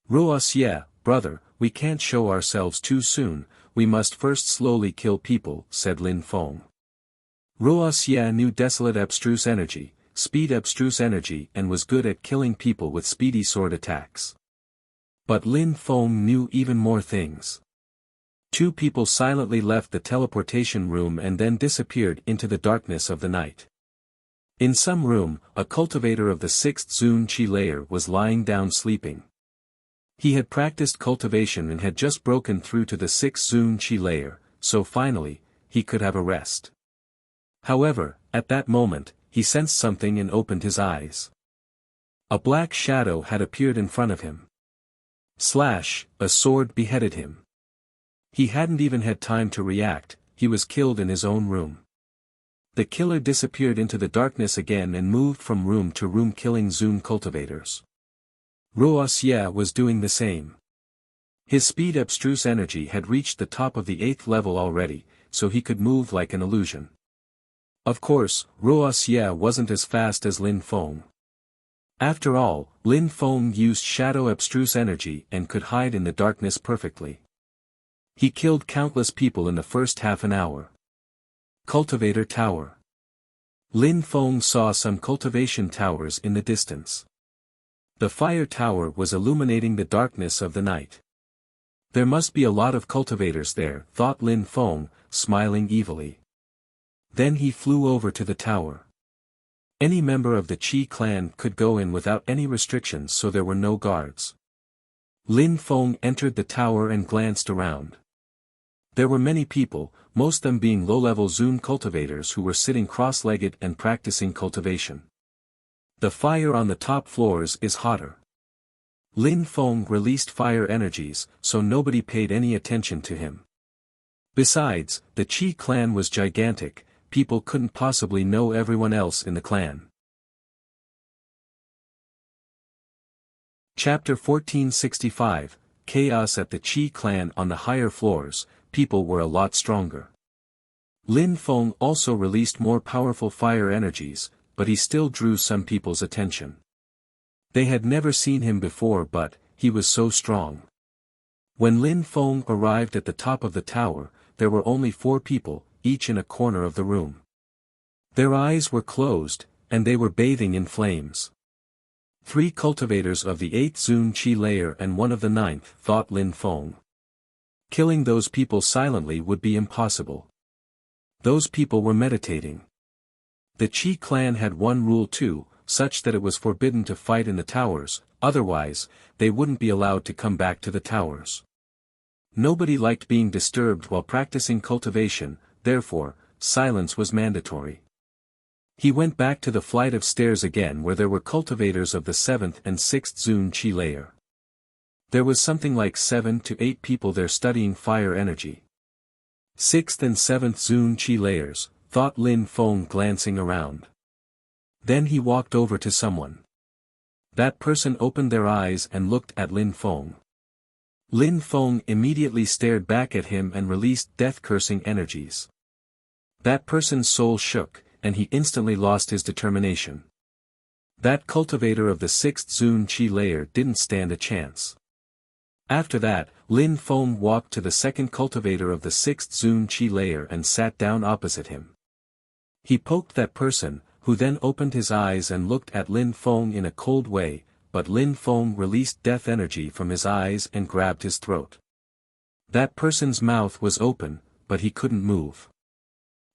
Wuxia, brother, we can't show ourselves too soon, we must first slowly kill people, said Lin Feng. Wuxia knew desolate abstruse energy, speed abstruse energy, and was good at killing people with speedy sword attacks. But Lin Feng knew even more things. 2 people silently left the teleportation room and then disappeared into the darkness of the night. In some room, a cultivator of the 6th Zun Qi layer was lying down sleeping. He had practiced cultivation and had just broken through to the 6th Zun Qi layer, so finally, he could have a rest. However, at that moment, he sensed something and opened his eyes. A black shadow had appeared in front of him. A sword beheaded him. He hadn't even had time to react, he was killed in his own room. The killer disappeared into the darkness again and moved from room to room killing Zun cultivators. Wuxia was doing the same. His speed abstruse energy had reached the top of the 8th level already, so he could move like an illusion. Of course, Wuxia wasn't as fast as Lin Feng. After all, Lin Feng used shadow abstruse energy and could hide in the darkness perfectly. He killed countless people in the first half an hour. Cultivator Tower. Lin Feng saw some cultivation towers in the distance. The fire tower was illuminating the darkness of the night. There must be a lot of cultivators there, thought Lin Feng, smiling evilly. Then he flew over to the tower. Any member of the Qi clan could go in without any restrictions, so there were no guards. Lin Feng entered the tower and glanced around. There were many people, most them being low-level Zun cultivators who were sitting cross-legged and practicing cultivation. The fire on the top floors is hotter. Lin Feng released fire energies, so nobody paid any attention to him. Besides, the Qi clan was gigantic, people couldn't possibly know everyone else in the clan. Chapter 1465, Chaos at the Qi clan. On the higher floors, people were a lot stronger. Lin Feng also released more powerful fire energies, but he still drew some people's attention. They had never seen him before, but he was so strong. When Lin Feng arrived at the top of the tower, there were only 4 people, each in a corner of the room. Their eyes were closed, and they were bathing in flames. 3 cultivators of the 8th Zun Qi layer and 1 of the 9th, thought Lin Feng. Killing those people silently would be impossible. Those people were meditating. The Qi clan had one rule too, such that it was forbidden to fight in the towers, otherwise, they wouldn't be allowed to come back to the towers. Nobody liked being disturbed while practicing cultivation, therefore, silence was mandatory. He went back to the flight of stairs again where there were cultivators of the 7th and 6th Zun Qi layer. There was something like 7 to 8 people there studying fire energy. 6th and 7th Zun Qi layers, thought Lin Feng glancing around. Then he walked over to someone. That person opened their eyes and looked at Lin Feng. Lin Feng immediately stared back at him and released death-cursing energies. That person's soul shook, and he instantly lost his determination. That cultivator of the 6th Zun Qi layer didn't stand a chance. After that, Lin Feng walked to the second cultivator of the 6th Zun Qi layer and sat down opposite him. He poked that person, who then opened his eyes and looked at Lin Feng in a cold way, but Lin Feng released death energy from his eyes and grabbed his throat. That person's mouth was open, but he couldn't move.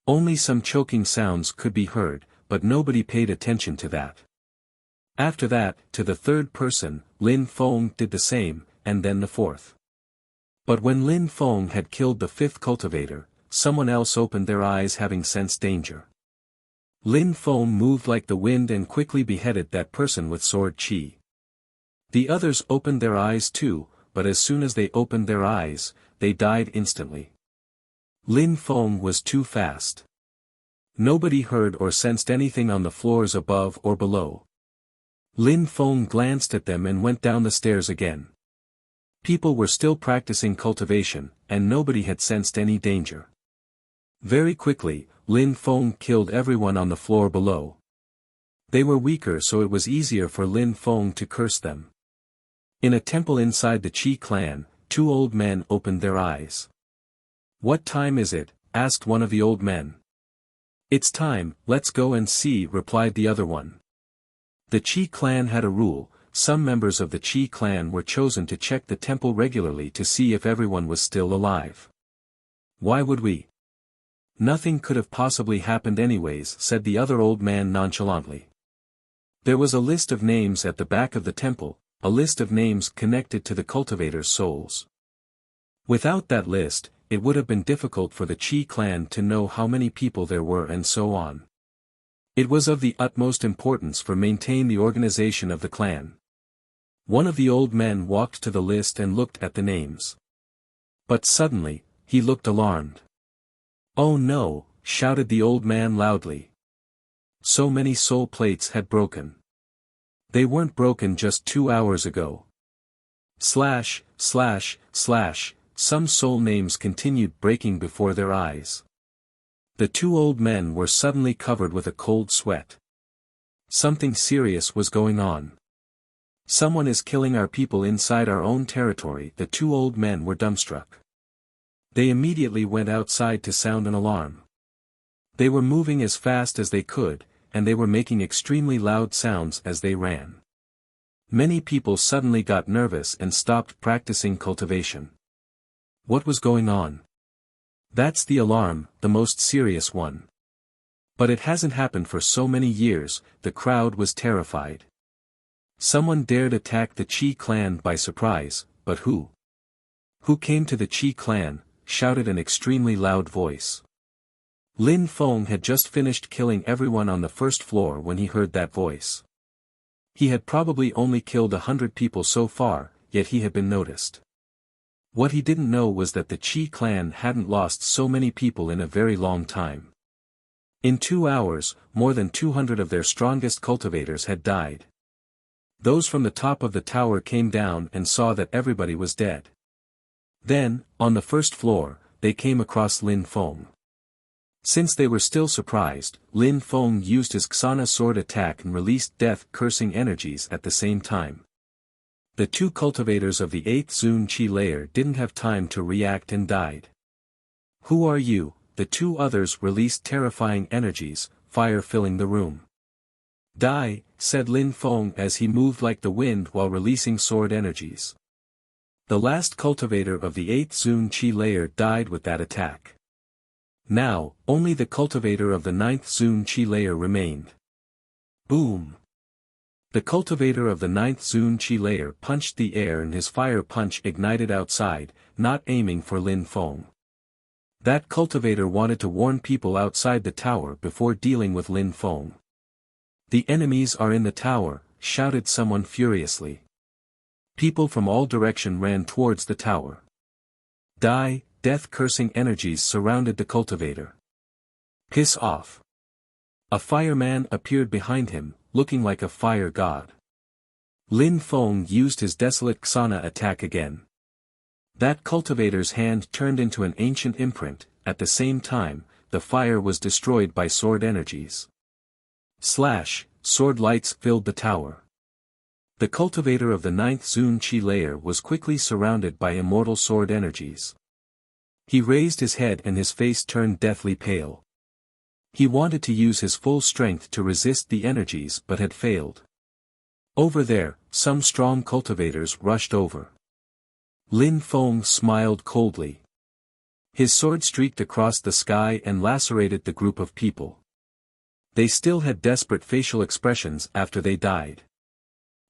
Only some choking sounds could be heard, but nobody paid attention to that. After that, to the third person, Lin Feng did the same, and then the fourth. But when Lin Feng had killed the 5th cultivator, someone else opened their eyes having sensed danger. Lin Feng moved like the wind and quickly beheaded that person with sword qi. The others opened their eyes too, but as soon as they opened their eyes, they died instantly. Lin Feng was too fast. Nobody heard or sensed anything on the floors above or below. Lin Feng glanced at them and went down the stairs again. People were still practicing cultivation, and nobody had sensed any danger. Very quickly, Lin Feng killed everyone on the floor below. They were weaker, so it was easier for Lin Feng to curse them. In a temple inside the Qi clan, 2 old men opened their eyes. "What time is it?" asked one of the old men. "It's time, let's go and see," replied the other one. The Qi clan had a rule: some members of the Qi clan were chosen to check the temple regularly to see if everyone was still alive. "Why would we? Nothing could have possibly happened anyways," said the other old man nonchalantly. There was a list of names at the back of the temple, a list of names connected to the cultivators' souls. Without that list, it would have been difficult for the Qi clan to know how many people there were and so on. It was of the utmost importance for maintain the organization of the clan. One of the old men walked to the list and looked at the names. But suddenly, he looked alarmed. "Oh no!" shouted the old man loudly. So many soul plates had broken. They weren't broken just 2 hours ago. Slash, slash, slash, some soul names continued breaking before their eyes. The 2 old men were suddenly covered with a cold sweat. Something serious was going on. "Someone is killing our people inside our own territory." The 2 old men were dumbstruck. They immediately went outside to sound an alarm. They were moving as fast as they could, and they were making extremely loud sounds as they ran. Many people suddenly got nervous and stopped practicing cultivation. What was going on? That's the alarm, the most serious one. But it hasn't happened for so many years. The crowd was terrified. Someone dared attack the Qi clan by surprise, but who? Who came to the Qi clan? shouted an extremely loud voice. Lin Feng had just finished killing everyone on the first floor when he heard that voice. He had probably only killed 100 people so far, yet he had been noticed. What he didn't know was that the Qi clan hadn't lost so many people in a very long time. In 2 hours, more than 200 of their strongest cultivators had died. Those from the top of the tower came down and saw that everybody was dead. Then, on the first floor, they came across Lin Feng. Since they were still surprised, Lin Feng used his Xana sword attack and released death-cursing energies at the same time. The 2 cultivators of the 8th Zun Qi layer didn't have time to react and died. "Who are you?" The 2 others released terrifying energies, fire filling the room. "Die," said Lin Feng as he moved like the wind while releasing sword energies. The last cultivator of the 8th Zun Qi layer died with that attack. Now, only the cultivator of the 9th Zun Qi layer remained. Boom! The cultivator of the 9th Zun Qi layer punched the air and his fire punch ignited outside, not aiming for Lin Feng. That cultivator wanted to warn people outside the tower before dealing with Lin Feng. "The enemies are in the tower," shouted someone furiously. People from all directions ran towards the tower. "Die!" Death-cursing energies surrounded the cultivator. "Piss off!" A fireman appeared behind him, looking like a fire god. Lin Feng used his desolate Xana attack again. That cultivator's hand turned into an ancient imprint. At the same time, the fire was destroyed by sword energies. Slash, sword lights filled the tower. The cultivator of the 9th Zun Qi layer was quickly surrounded by immortal sword energies. He raised his head and his face turned deathly pale. He wanted to use his full strength to resist the energies but had failed. Over there, some strong cultivators rushed over. Lin Feng smiled coldly. His sword streaked across the sky and lacerated the group of people. They still had desperate facial expressions after they died.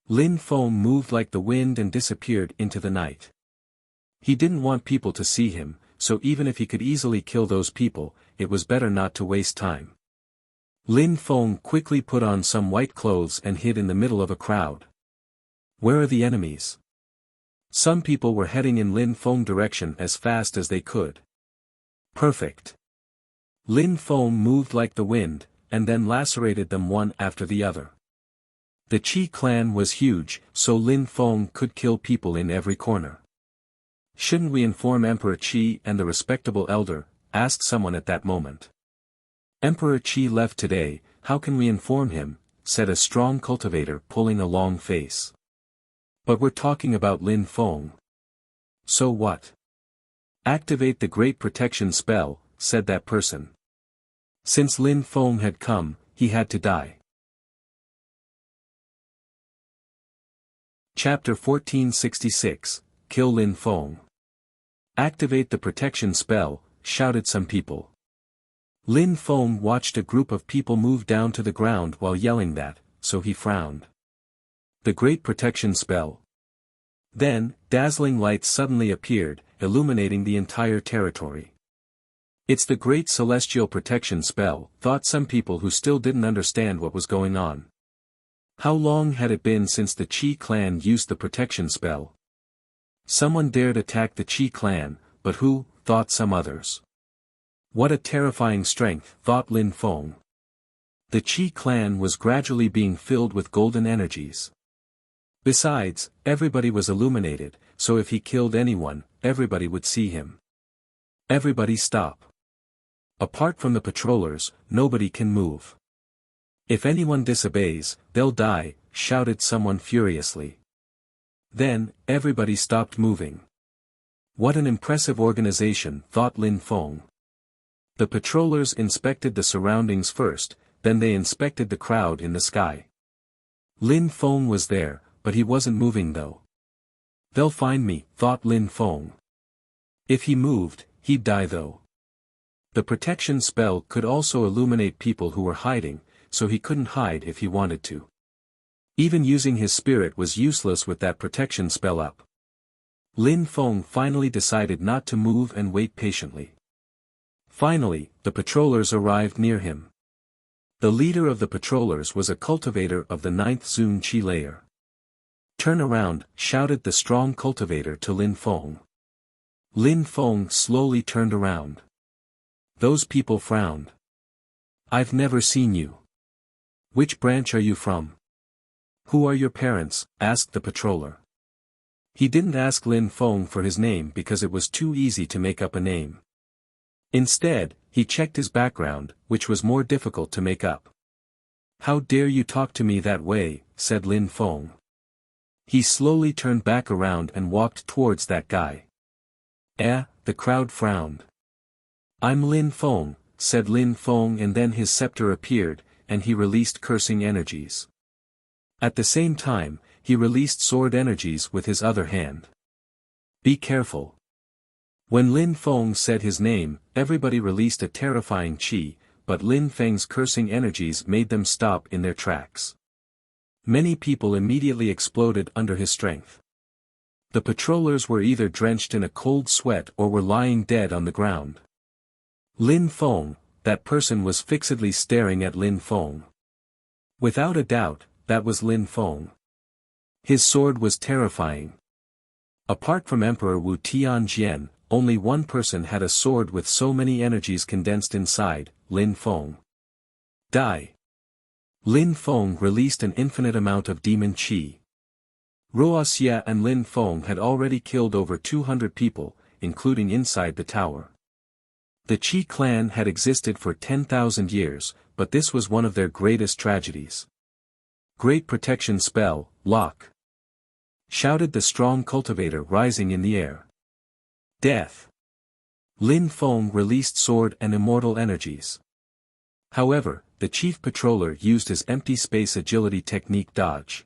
Lin Feng moved like the wind and disappeared into the night. He didn't want people to see him, so even if he could easily kill those people, it was better not to waste time. Lin Feng quickly put on some white clothes and hid in the middle of a crowd. "Where are the enemies?" Some people were heading in Lin Feng's direction as fast as they could. Perfect. Lin Feng moved like the wind, and then lacerated them one after the other. The Qi clan was huge, so Lin Feng could kill people in every corner. "Shouldn't we inform Emperor Qi and the respectable elder?" asked someone at that moment. "Emperor Qi left today, how can we inform him?" said a strong cultivator pulling a long face. "But we're talking about Lin Feng." "So what?" "Activate the Great Protection spell," said that person. Since Lin Feng had come, he had to die. Chapter 1466, Kill Lin Feng. "Activate the protection spell," shouted some people. Lin Feng watched a group of people move down to the ground while yelling that, so he frowned. The Great Protection spell. Then, dazzling lights suddenly appeared, illuminating the entire territory. "It's the Great Celestial Protection spell," thought some people who still didn't understand what was going on. How long had it been since the Qi clan used the protection spell? Someone dared attack the Qi clan, but who, thought some others. What a terrifying strength, thought Lin Feng. The Qi clan was gradually being filled with golden energies. Besides, everybody was illuminated, so if he killed anyone, everybody would see him. Everybody stop. Apart from the patrollers, nobody can move. If anyone disobeys, they'll die, shouted someone furiously. Then, everybody stopped moving. What an impressive organization, thought Lin Feng. The patrollers inspected the surroundings first, then they inspected the crowd in the sky. Lin Feng was there, but he wasn't moving though. They'll find me, thought Lin Feng. If he moved, he'd die though. The protection spell could also illuminate people who were hiding, so he couldn't hide if he wanted to. Even using his spirit was useless with that protection spell up. Lin Feng finally decided not to move and wait patiently. Finally, the patrollers arrived near him. The leader of the patrollers was a cultivator of the 9th Zun Qi layer. "Turn around," shouted the strong cultivator to Lin Feng. Lin Feng slowly turned around. Those people frowned. "I've never seen you. Which branch are you from? Who are your parents?" asked the patroller. He didn't ask Lin Feng for his name because it was too easy to make up a name. Instead, he checked his background, which was more difficult to make up. "How dare you talk to me that way," said Lin Feng. He slowly turned back around and walked towards that guy. The crowd frowned. "I'm Lin Feng," said Lin Feng, and then his scepter appeared, and he released cursing energies. At the same time, he released sword energies with his other hand. "Be careful." When Lin Feng said his name, everybody released a terrifying qi, but Lin Feng's cursing energies made them stop in their tracks. Many people immediately exploded under his strength. The patrollers were either drenched in a cold sweat or were lying dead on the ground. Lin Feng, that person was fixedly staring at Lin Feng. Without a doubt, that was Lin Feng. His sword was terrifying. Apart from Emperor Wu Tianjian, only one person had a sword with so many energies condensed inside, Lin Feng. Die. Lin Feng released an infinite amount of demon qi. Wuxia and Lin Feng had already killed over 200 people, including inside the tower. The Qi clan had existed for 10,000 years, but this was one of their greatest tragedies. "Great protection spell, lock!" shouted the strong cultivator rising in the air. Death. Lin Feng released sword and immortal energies. However, the chief patroller used his empty space agility technique dodge.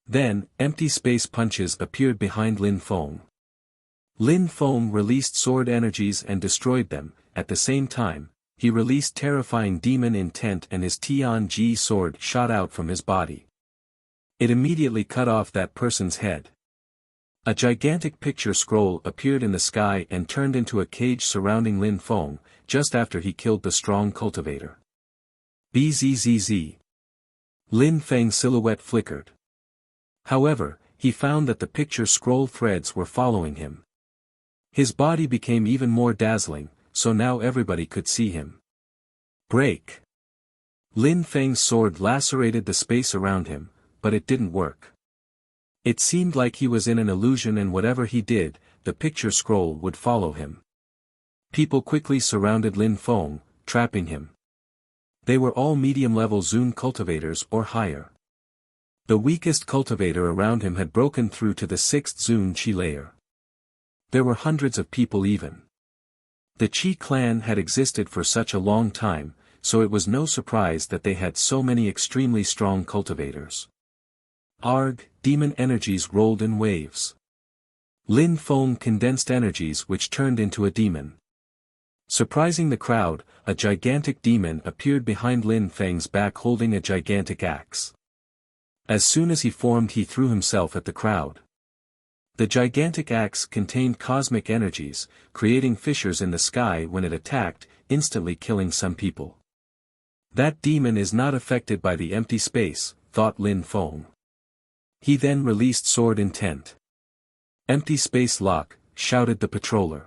Then, empty space punches appeared behind Lin Feng. Lin Feng released sword energies and destroyed them. At the same time, he released terrifying demon intent and his Tianji sword shot out from his body. It immediately cut off that person's head. A gigantic picture scroll appeared in the sky and turned into a cage surrounding Lin Feng, just after he killed the strong cultivator. Bzzz. Lin Feng's silhouette flickered. However, he found that the picture scroll threads were following him. His body became even more dazzling, so now everybody could see him. Break. Lin Feng's sword lacerated the space around him, but it didn't work. It seemed like he was in an illusion, and whatever he did, the picture scroll would follow him. People quickly surrounded Lin Feng, trapping him. They were all medium-level Zun cultivators or higher. The weakest cultivator around him had broken through to the 6th Zun Qi layer. There were hundreds of people even. The Qi clan had existed for such a long time, so it was no surprise that they had so many extremely strong cultivators. Arg, demon energies rolled in waves. Lin Feng condensed energies which turned into a demon. Surprising the crowd, a gigantic demon appeared behind Lin Feng's back holding a gigantic axe. As soon as he formed, he threw himself at the crowd. The gigantic axe contained cosmic energies, creating fissures in the sky when it attacked, instantly killing some people. That demon is not affected by the empty space, thought Lin Feng. He then released sword intent. Empty space lock, shouted the patroller.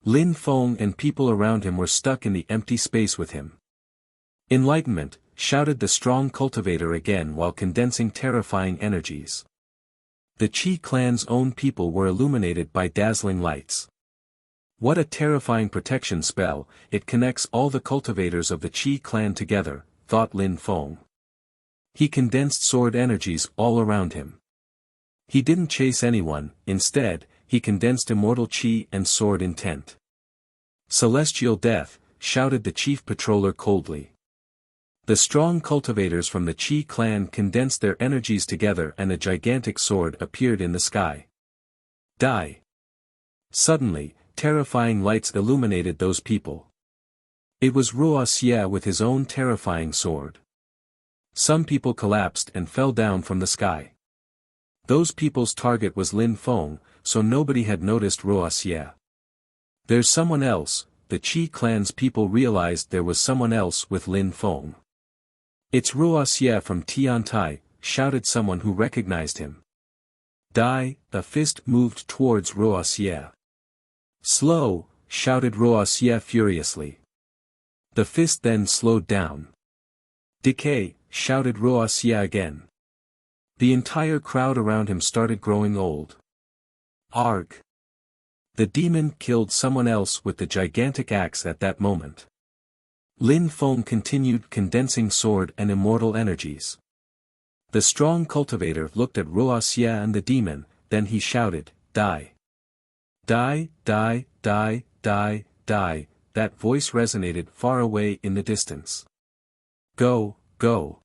Lin Feng and people around him were stuck in the empty space with him. Enlightenment, shouted the strong cultivator again while condensing terrifying energies. The Qi clan's own people were illuminated by dazzling lights. What a terrifying protection spell, it connects all the cultivators of the Qi clan together, thought Lin Feng. He condensed sword energies all around him. He didn't chase anyone, instead, he condensed immortal qi and sword intent. Celestial death, shouted the chief patroller coldly. The strong cultivators from the Qi clan condensed their energies together and a gigantic sword appeared in the sky. Die. Suddenly, terrifying lights illuminated those people. It was Wuxia with his own terrifying sword. Some people collapsed and fell down from the sky. Those people's target was Lin Feng, so nobody had noticed Wuxia. There's someone else. The Qi clan's people realized there was someone else with Lin Feng. It's Wuxia from Tiantai, shouted someone who recognized him. Die, a fist moved towards Wuxia. Slow, shouted Wuxia furiously. The fist then slowed down. Decay, shouted Wuxia again. The entire crowd around him started growing old. Arg! The demon killed someone else with the gigantic axe at that moment. Lin Feng continued condensing sword and immortal energies. The strong cultivator looked at Wuxia and the demon, then he shouted, Die! Die, die, die, die, die, that voice resonated far away in the distance. Go, go!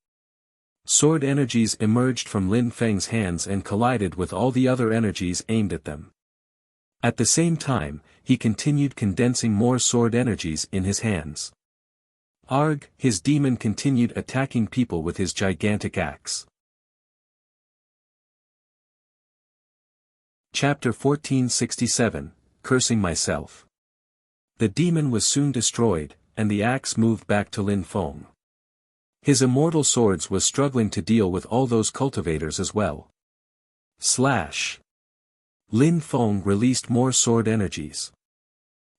Sword energies emerged from Lin Feng's hands and collided with all the other energies aimed at them. At the same time, he continued condensing more sword energies in his hands. Arg! His demon continued attacking people with his gigantic axe. Chapter 1467, Cursing Myself. The demon was soon destroyed, and the axe moved back to Lin Feng. His immortal swords was struggling to deal with all those cultivators as well. Slash! Lin Feng released more sword energies.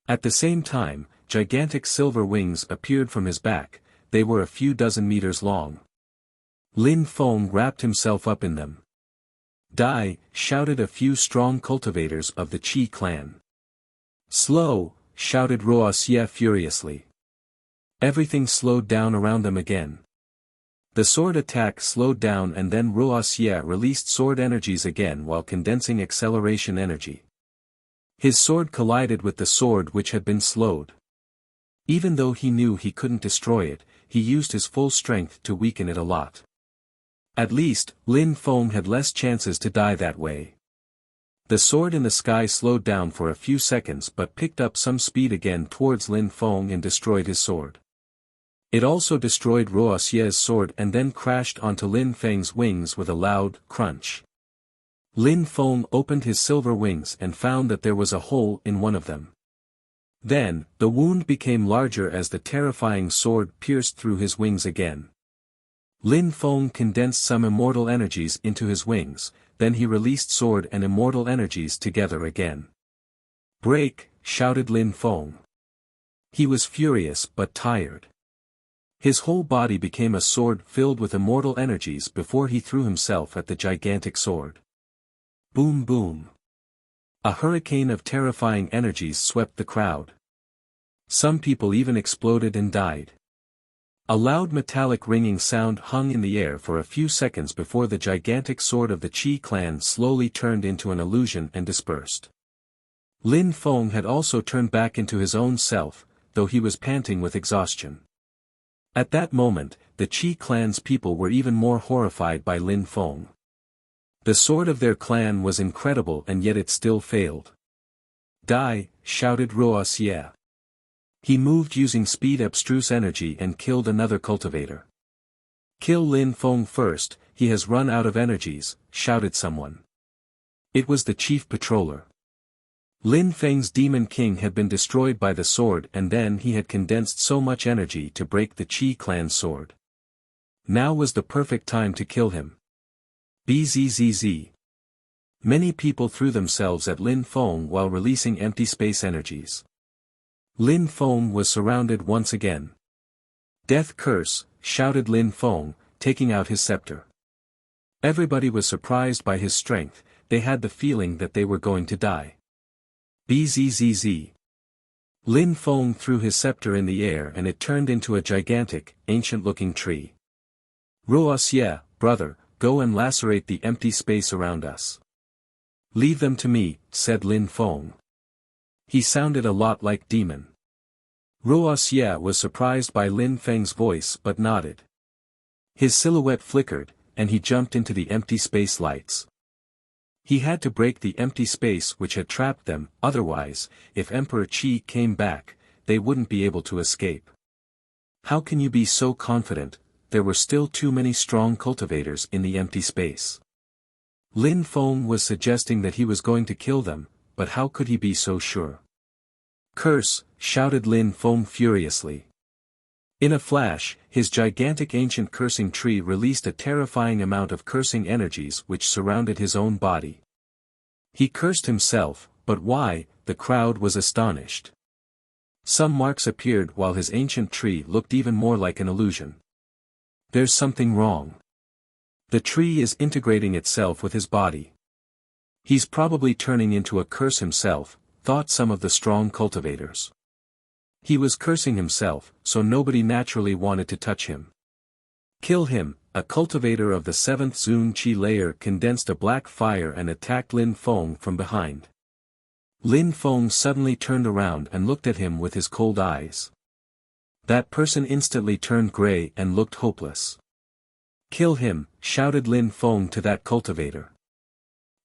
At the same time, gigantic silver wings appeared from his back. They were a few dozen meters long. Lin Feng wrapped himself up in them. Die, shouted a few strong cultivators of the Qi clan. Slow, shouted Wuxia furiously. Everything slowed down around them again. The sword attack slowed down and then Wuxia released sword energies again while condensing acceleration energy. His sword collided with the sword which had been slowed. Even though he knew he couldn't destroy it, he used his full strength to weaken it a lot. At least, Lin Feng had less chances to die that way. The sword in the sky slowed down for a few seconds but picked up some speed again towards Lin Feng and destroyed his sword. It also destroyed Wuxia's sword and then crashed onto Lin Feng's wings with a loud crunch. Lin Feng opened his silver wings and found that there was a hole in one of them. Then, the wound became larger as the terrifying sword pierced through his wings again. Lin Feng condensed some immortal energies into his wings, then he released sword and immortal energies together again. Break, shouted Lin Feng. He was furious but tired. His whole body became a sword filled with immortal energies before he threw himself at the gigantic sword. Boom boom. A hurricane of terrifying energies swept the crowd. Some people even exploded and died. A loud metallic ringing sound hung in the air for a few seconds before the gigantic sword of the Qi clan slowly turned into an illusion and dispersed. Lin Feng had also turned back into his own self, though he was panting with exhaustion. At that moment, the Qi clan's people were even more horrified by Lin Feng. The sword of their clan was incredible and yet it still failed. Die, shouted Wuxia. He moved using speed abstruse energy and killed another cultivator. Kill Lin Feng first, he has run out of energies, shouted someone. It was the chief patroller. Lin Feng's Demon King had been destroyed by the sword and then he had condensed so much energy to break the Qi clan's sword. Now was the perfect time to kill him. Bzzz. Many people threw themselves at Lin Feng while releasing empty space energies. Lin Feng was surrounded once again. Death curse, shouted Lin Feng, taking out his scepter. Everybody was surprised by his strength, they had the feeling that they were going to die. Bzzz. Lin Feng threw his scepter in the air and it turned into a gigantic, ancient-looking tree. Wuxia, brother, go and lacerate the empty space around us. Leave them to me, said Lin Feng. He sounded a lot like demon. Wuxia was surprised by Lin Feng's voice but nodded. His silhouette flickered, and he jumped into the empty space lights. He had to break the empty space which had trapped them, otherwise, if Emperor Qi came back, they wouldn't be able to escape. How can you be so confident? There were still too many strong cultivators in the empty space. Lin Feng was suggesting that he was going to kill them, but how could he be so sure? Curse, shouted Lin Feng furiously. In a flash, his gigantic ancient cursing tree released a terrifying amount of cursing energies which surrounded his own body. He cursed himself, but why? The crowd was astonished. Some marks appeared while his ancient tree looked even more like an illusion. There's something wrong. The tree is integrating itself with his body. He's probably turning into a curse himself, thought some of the strong cultivators. He was cursing himself, so nobody naturally wanted to touch him. Kill him. A cultivator of the 7th Zun Qi layer condensed a black fire and attacked Lin Feng from behind. Lin Feng suddenly turned around and looked at him with his cold eyes. That person instantly turned gray and looked hopeless. Kill him, shouted Lin Feng to that cultivator.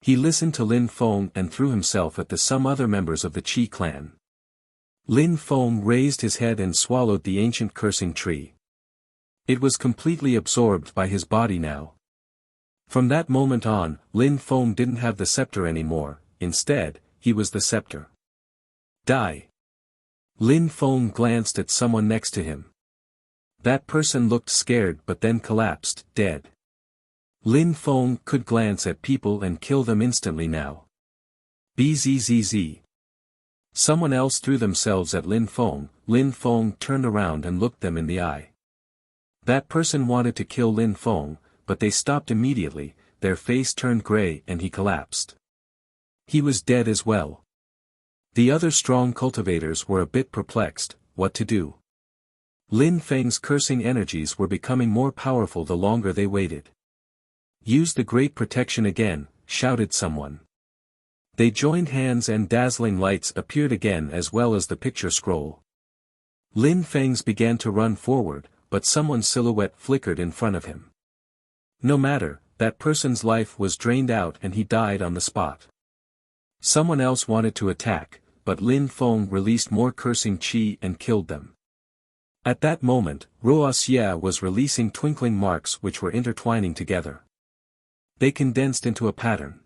He listened to Lin Feng and threw himself at some other members of the Qi clan. Lin Feng raised his head and swallowed the ancient cursing tree. It was completely absorbed by his body now. From that moment on, Lin Feng didn't have the scepter anymore, instead, he was the scepter. Die. Lin Feng glanced at someone next to him. That person looked scared but then collapsed, dead. Lin Feng could glance at people and kill them instantly now. Bzzz. Someone else threw themselves at Lin Feng. Lin Feng turned around and looked them in the eye. That person wanted to kill Lin Feng, but they stopped immediately, their face turned gray and he collapsed. He was dead as well. The other strong cultivators were a bit perplexed, what to do. Lin Feng's cursing energies were becoming more powerful the longer they waited. Use the great protection again, shouted someone. They joined hands and dazzling lights appeared again as well as the picture scroll. Lin Feng's began to run forward, but someone's silhouette flickered in front of him. No matter, that person's life was drained out and he died on the spot. Someone else wanted to attack, but Lin Feng released more cursing qi and killed them. At that moment, Wuxia was releasing twinkling marks which were intertwining together. They condensed into a pattern.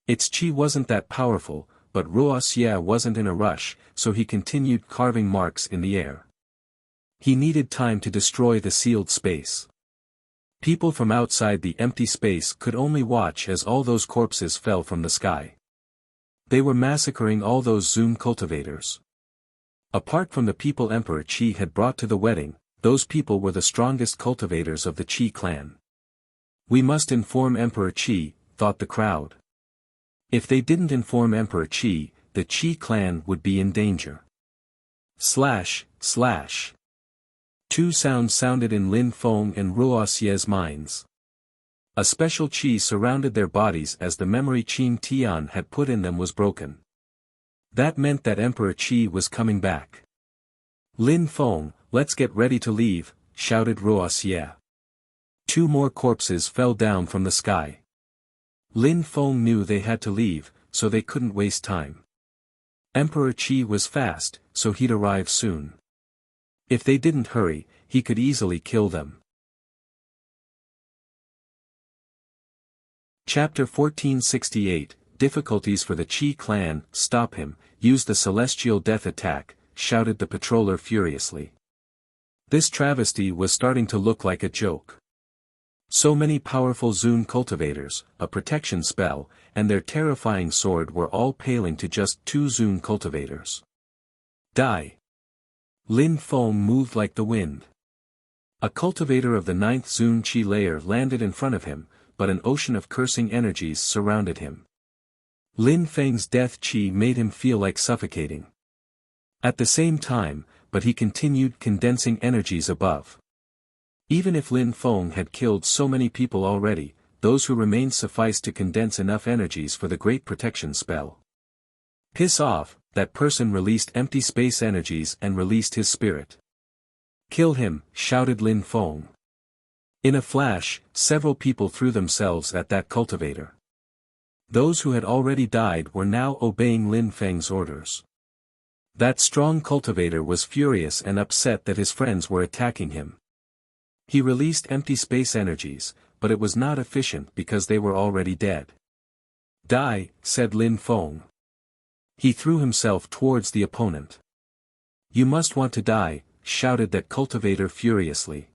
Its qi wasn't that powerful, but Wuxia wasn't in a rush, so he continued carving marks in the air. He needed time to destroy the sealed space. People from outside the empty space could only watch as all those corpses fell from the sky. They were massacring all those Zun cultivators. Apart from the people Emperor Qi had brought to the wedding, those people were the strongest cultivators of the Qi clan. We must inform Emperor Qi, thought the crowd. If they didn't inform Emperor Qi, the Qi clan would be in danger. Slash, slash. Two sounds sounded in Lin Feng and Wuxia's minds. A special qi surrounded their bodies as the memory Qin Tian had put in them was broken. That meant that Emperor Qi was coming back. Lin Feng, let's get ready to leave, shouted Wuxia. Two more corpses fell down from the sky. Lin Feng knew they had to leave, so they couldn't waste time. Emperor Qi was fast, so he'd arrive soon. If they didn't hurry, he could easily kill them. Chapter 1468, Difficulties for the Qi clan. Stop him, use the celestial death attack, shouted the patroller furiously. This travesty was starting to look like a joke. So many powerful Zun cultivators, a protection spell, and their terrifying sword were all paling to just 2 Zun cultivators. Die. Lin Feng moved like the wind. A cultivator of the 9th Zun Qi layer landed in front of him, but an ocean of cursing energies surrounded him. Lin Feng's death qi made him feel like suffocating. At the same time, but he continued condensing energies above. Even if Lin Feng had killed so many people already, those who remained sufficed to condense enough energies for the great protection spell. Piss off, that person released empty space energies and released his spirit. Kill him, shouted Lin Feng. In a flash, several people threw themselves at that cultivator. Those who had already died were now obeying Lin Feng's orders. That strong cultivator was furious and upset that his friends were attacking him. He released empty space energies, but it was not efficient because they were already dead. Die, said Lin Feng. He threw himself towards the opponent. You must want to die, shouted that cultivator furiously.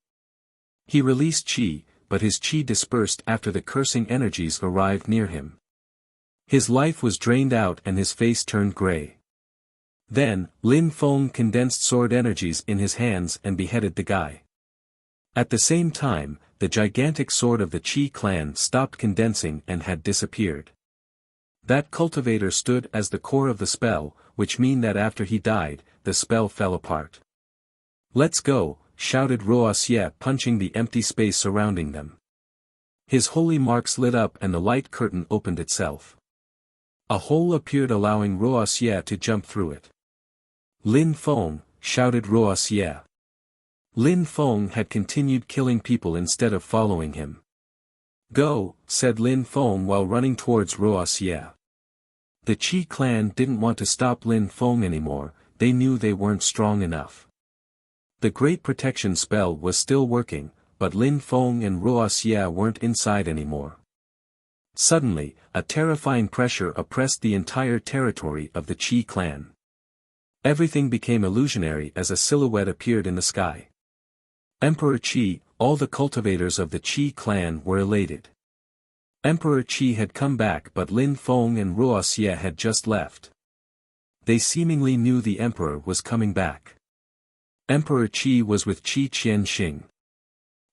He released qi, but his qi dispersed after the cursing energies arrived near him. His life was drained out and his face turned gray. Then, Lin Feng condensed sword energies in his hands and beheaded the guy. At the same time, the gigantic sword of the Qi clan stopped condensing and had disappeared. That cultivator stood as the core of the spell, which mean that after he died, the spell fell apart. Let's go, shouted Wuxia, punching the empty space surrounding them. His holy marks lit up and the light curtain opened itself. A hole appeared allowing Wuxia to jump through it. Lin Feng, shouted Wuxia. Lin Feng had continued killing people instead of following him. Go, said Lin Feng while running towards Wuxia. The Qi clan didn't want to stop Lin Feng anymore, they knew they weren't strong enough. The Great Protection spell was still working, but Lin Feng and Wuxia weren't inside anymore. Suddenly, a terrifying pressure oppressed the entire territory of the Qi clan. Everything became illusionary as a silhouette appeared in the sky. Emperor Qi, all the cultivators of the Qi clan were elated. Emperor Qi had come back but Lin Feng and Wuxia had just left. They seemingly knew the emperor was coming back. Emperor Qi was with Qi Qianxing.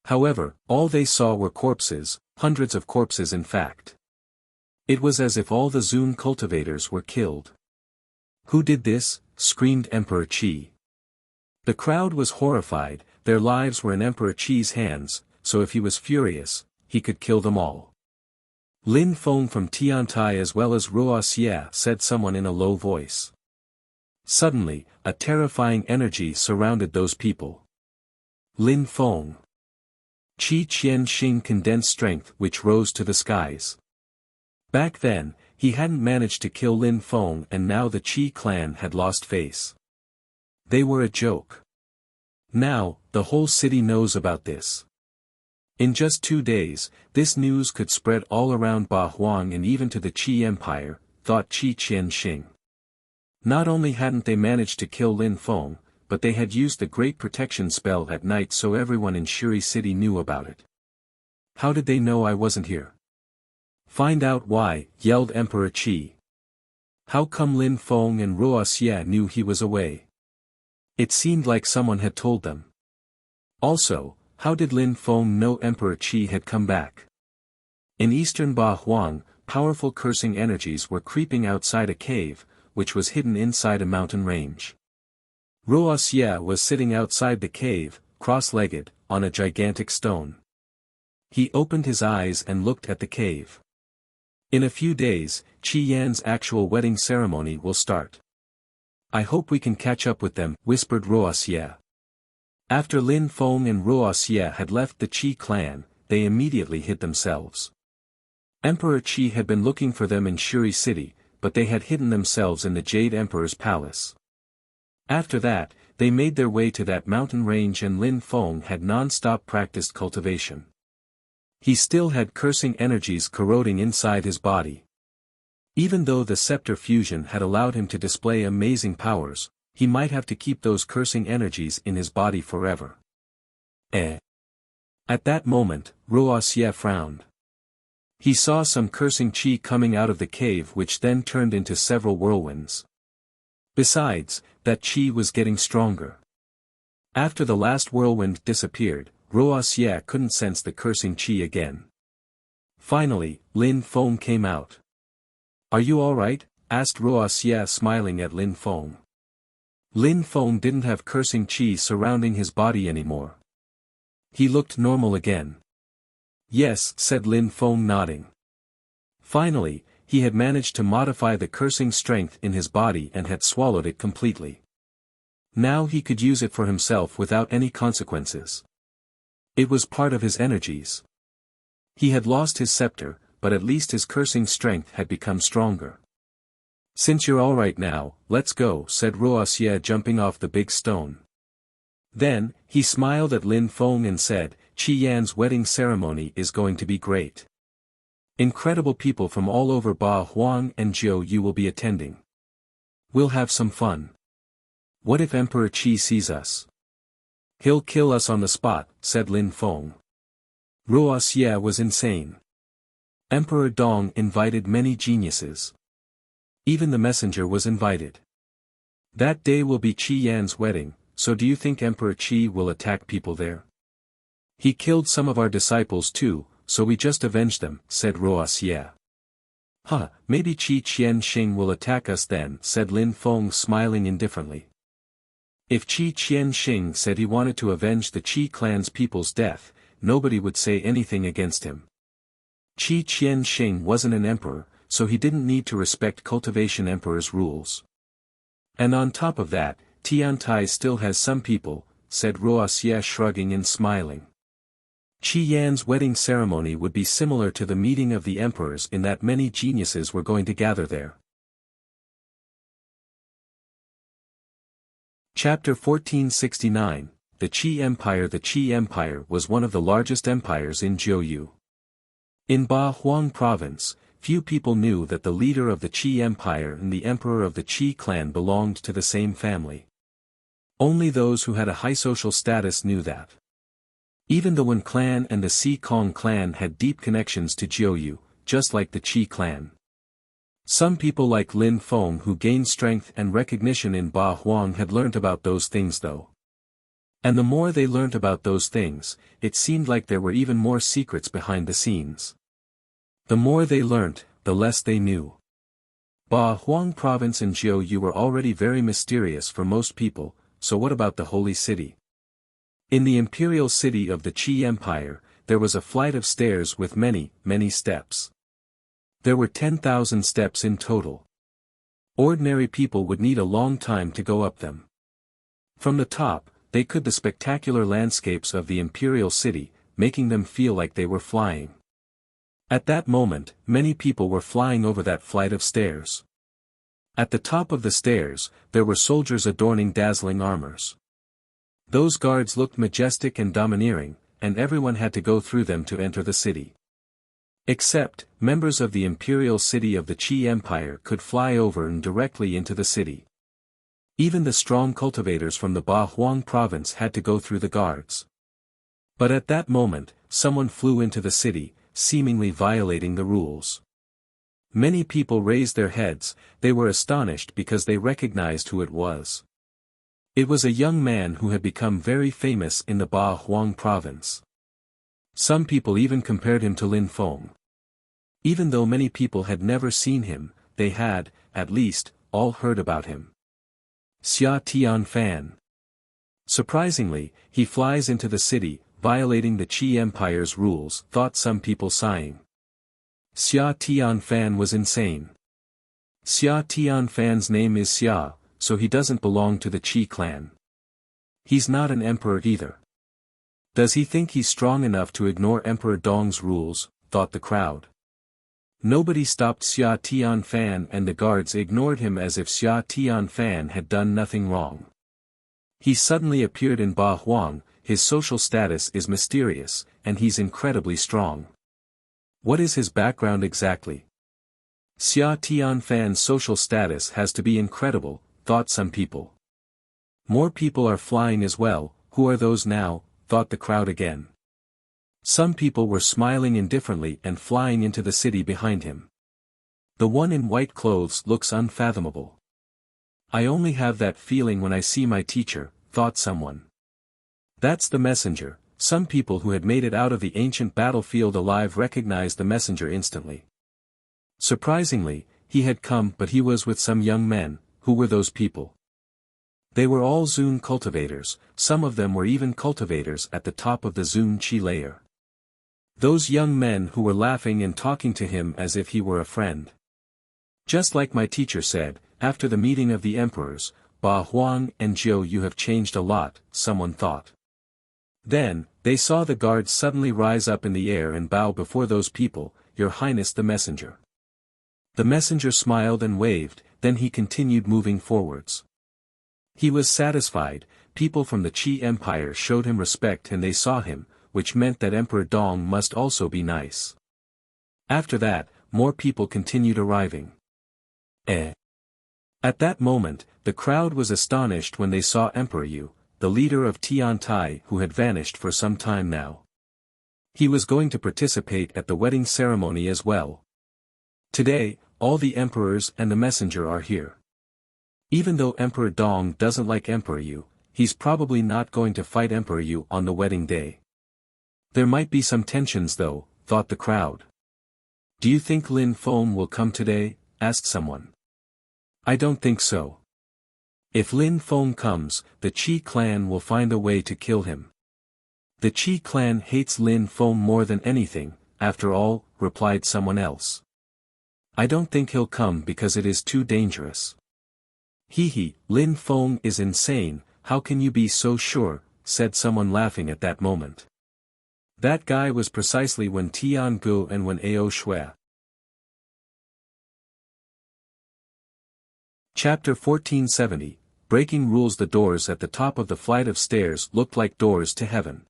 However, all they saw were corpses, hundreds of corpses in fact. It was as if all the Zun cultivators were killed. Who did this? Screamed Emperor Qi. The crowd was horrified, their lives were in Emperor Qi's hands, so if he was furious, he could kill them all. Lin Feng from Tiantai as well as Wuxia, said someone in a low voice. Suddenly, a terrifying energy surrounded those people. Lin Feng. Qi Qianxing condensed strength which rose to the skies. Back then, he hadn't managed to kill Lin Feng and now the Qi clan had lost face. They were a joke. Now, the whole city knows about this. In just 2 days, this news could spread all around Bahuang and even to the Qi Empire, thought Qi Qianxing. Not only hadn't they managed to kill Lin Feng, but they had used the Great Protection spell at night so everyone in Shuri City knew about it. How did they know I wasn't here? Find out why, yelled Emperor Qi. How come Lin Feng and Wuxia knew he was away? It seemed like someone had told them. Also, how did Lin Feng know Emperor Qi had come back? In eastern Bahuang, powerful cursing energies were creeping outside a cave, which was hidden inside a mountain range. Wuxia was sitting outside the cave, cross-legged, on a gigantic stone. He opened his eyes and looked at the cave. In a few days, Qi Yan's actual wedding ceremony will start. I hope we can catch up with them, whispered Wuxia. After Lin Feng and Wuxia had left the Qi clan, they immediately hid themselves. Emperor Qi had been looking for them in Shuri City, but they had hidden themselves in the Jade Emperor's palace. After that, they made their way to that mountain range and Lin Feng had non-stop practiced cultivation. He still had cursing energies corroding inside his body. Even though the scepter fusion had allowed him to display amazing powers, he might have to keep those cursing energies in his body forever. At that moment, Wuxia frowned. He saw some cursing qi coming out of the cave which then turned into several whirlwinds. Besides, that qi was getting stronger. After the last whirlwind disappeared, Wuxia couldn't sense the cursing qi again. Finally, Lin Feng came out. Are you alright? Asked Wuxia smiling at Lin Feng. Lin Feng didn't have cursing qi surrounding his body anymore. He looked normal again. Yes, said Lin Feng nodding. Finally, he had managed to modify the cursing strength in his body and had swallowed it completely. Now he could use it for himself without any consequences. It was part of his energies. He had lost his scepter, but at least his cursing strength had become stronger. Since you're alright now, let's go, said Wuxia jumping off the big stone. Then, he smiled at Lin Feng and said, Qi Yan's wedding ceremony is going to be great. Incredible people from all over Ba Huang and Zhou Yu will be attending. We'll have some fun. What if Emperor Qi sees us? He'll kill us on the spot, said Lin Feng. Wuxia was insane. Emperor Dong invited many geniuses. Even the messenger was invited. That day will be Qi Yan's wedding, so do you think Emperor Qi will attack people there? He killed some of our disciples too, so we just avenged them, said Wuxia. Huh, maybe Qi Qianxing will attack us then, said Lin Feng, smiling indifferently. If Qi Qianxing said he wanted to avenge the Qi clan's people's death, nobody would say anything against him. Qi Qianxing wasn't an emperor, so he didn't need to respect cultivation emperor's rules. And on top of that, Tiantai still has some people, said Wuxia, shrugging and smiling. Qi Yan's wedding ceremony would be similar to the meeting of the emperors in that many geniuses were going to gather there. Chapter 1469, The Qi Empire. The Qi Empire was one of the largest empires in Zhou Yu. In Ba Huang province, few people knew that the leader of the Qi Empire and the emperor of the Qi clan belonged to the same family. Only those who had a high social status knew that. Even the Wen clan and the Si Kong clan had deep connections to Zhou Yu, just like the Qi clan. Some people like Lin Feng who gained strength and recognition in Ba Huang had learnt about those things though. And the more they learnt about those things, it seemed like there were even more secrets behind the scenes. The more they learnt, the less they knew. Ba Huang province and Zhou Yu were already very mysterious for most people, so what about the holy city? In the imperial city of the Qi Empire, there was a flight of stairs with many, many steps. There were 10,000 steps in total. Ordinary people would need a long time to go up them. From the top, they could see the spectacular landscapes of the imperial city, making them feel like they were flying. At that moment, many people were flying over that flight of stairs. At the top of the stairs, there were soldiers adorning dazzling armors. Those guards looked majestic and domineering, and everyone had to go through them to enter the city. Except, members of the imperial city of the Qi Empire could fly over and directly into the city. Even the strong cultivators from the Ba Huang province had to go through the guards. But at that moment, someone flew into the city, seemingly violating the rules. Many people raised their heads, they were astonished because they recognized who it was. It was a young man who had become very famous in the Ba Huang province. Some people even compared him to Lin Feng. Even though many people had never seen him, they had, at least, all heard about him. Xia Tianfan. Surprisingly, he flies into the city, violating the Qi Empire's rules, thought some people, sighing. Xia Tianfan was insane. Xia Tianfan's name is Xia, so he doesn't belong to the Qi clan. He's not an emperor either. Does he think he's strong enough to ignore Emperor Dong's rules, thought the crowd. Nobody stopped Xia Tianfan and the guards ignored him as if Xia Tianfan had done nothing wrong. He suddenly appeared in Ba Huang, his social status is mysterious, and he's incredibly strong. What is his background exactly? Xia Tianfan's social status has to be incredible, thought some people. More people are flying as well, who are those now, thought the crowd again. Some people were smiling indifferently and flying into the city behind him. The one in white clothes looks unfathomable. I only have that feeling when I see my teacher, thought someone. That's the messenger. Some people who had made it out of the ancient battlefield alive recognized the messenger instantly. Surprisingly, he had come, but he was with some young men. Who were those people? They were all Zun cultivators, some of them were even cultivators at the top of the Zun Qi layer. Those young men who were laughing and talking to him as if he were a friend. Just like my teacher said, after the meeting of the emperors, Ba Huang and Zhou Yu have changed a lot, someone thought. Then, they saw the guards suddenly rise up in the air and bow before those people, Your Highness the messenger. The messenger smiled and waved, then he continued moving forwards. He was satisfied, people from the Qi Empire showed him respect and they saw him, which meant that Emperor Dong must also be nice. After that, more people continued arriving. At that moment, the crowd was astonished when they saw Emperor Yu, the leader of Tiantai, who had vanished for some time now. He was going to participate at the wedding ceremony as well. Today, all the emperors and the messenger are here. Even though Emperor Dong doesn't like Emperor Yu, he's probably not going to fight Emperor Yu on the wedding day. There might be some tensions though, thought the crowd. Do you think Lin Feng will come today? Asked someone. I don't think so. If Lin Feng comes, the Qi clan will find a way to kill him. The Qi clan hates Lin Feng more than anything, after all, replied someone else. I don't think he'll come because it is too dangerous. Lin Feng is insane, how can you be so sure, said someone laughing at that moment. That guy was precisely Wen Tiangu and Wen Ao Shui. Chapter 1470, Breaking Rules. The doors at the top of the flight of stairs looked like doors to heaven.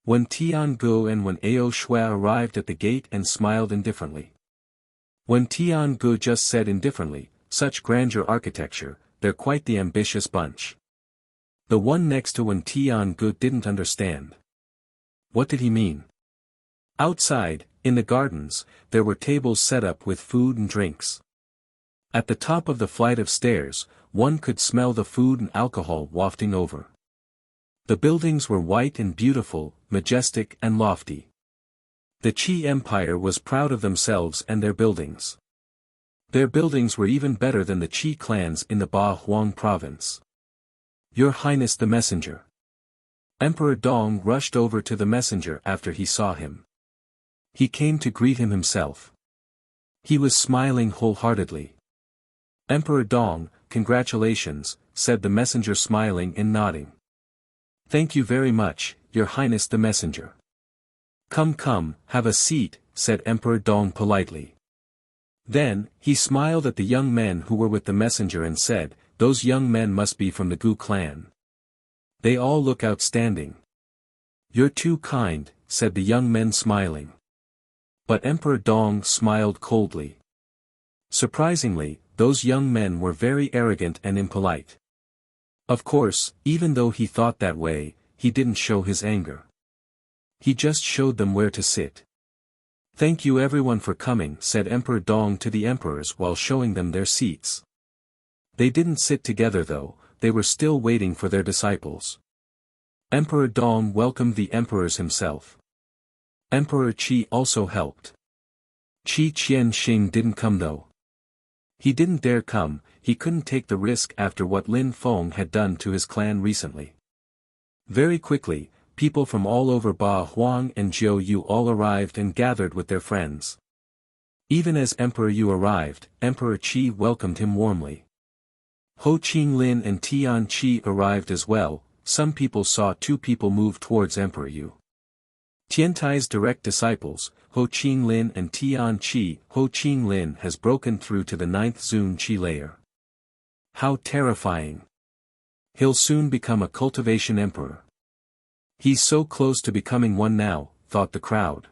Wen Tiangu and Wen Ao Shui arrived at the gate and smiled indifferently. Wen Tiangu just said indifferently, such grandeur architecture, they're quite the ambitious bunch. The one next to Wen Tiangu didn't understand. What did he mean? Outside, in the gardens, there were tables set up with food and drinks. At the top of the flight of stairs, one could smell the food and alcohol wafting over. The buildings were white and beautiful, majestic and lofty. The Qi Empire was proud of themselves and their buildings. Their buildings were even better than the Qi clans in the Ba Huang province. Your Highness the Messenger. Emperor Dong rushed over to the messenger after he saw him. He came to greet him himself. He was smiling wholeheartedly. Emperor Dong, congratulations, said the messenger smiling and nodding. Thank you very much, Your Highness the Messenger. Come, have a seat, said Emperor Dong politely. Then, he smiled at the young men who were with the messenger and said, those young men must be from the Gu clan. They all look outstanding. You're too kind, said the young men smiling. But Emperor Dong smiled coldly. Surprisingly, those young men were very arrogant and impolite. Of course, even though he thought that way, he didn't show his anger. He just showed them where to sit. Thank you everyone for coming, said Emperor Dong to the emperors while showing them their seats. They didn't sit together though, they were still waiting for their disciples. Emperor Dong welcomed the emperors himself. Emperor Qi also helped. Qi Qianxing didn't come though. He didn't dare come, he couldn't take the risk after what Lin Feng had done to his clan recently. Very quickly, people from all over Ba Huang and Jiu Yu all arrived and gathered with their friends. Even as Emperor Yu arrived, Emperor Qi welcomed him warmly. Ho Qinglin and Tian Qi arrived as well. Some people saw two people move towards Emperor Yu. Tiantai's direct disciples, Ho Qinglin and Tian Qi. Ho Qinglin has broken through to the 9th Zun Qi layer. How terrifying. He'll soon become a cultivation emperor. He's so close to becoming one now, thought the crowd.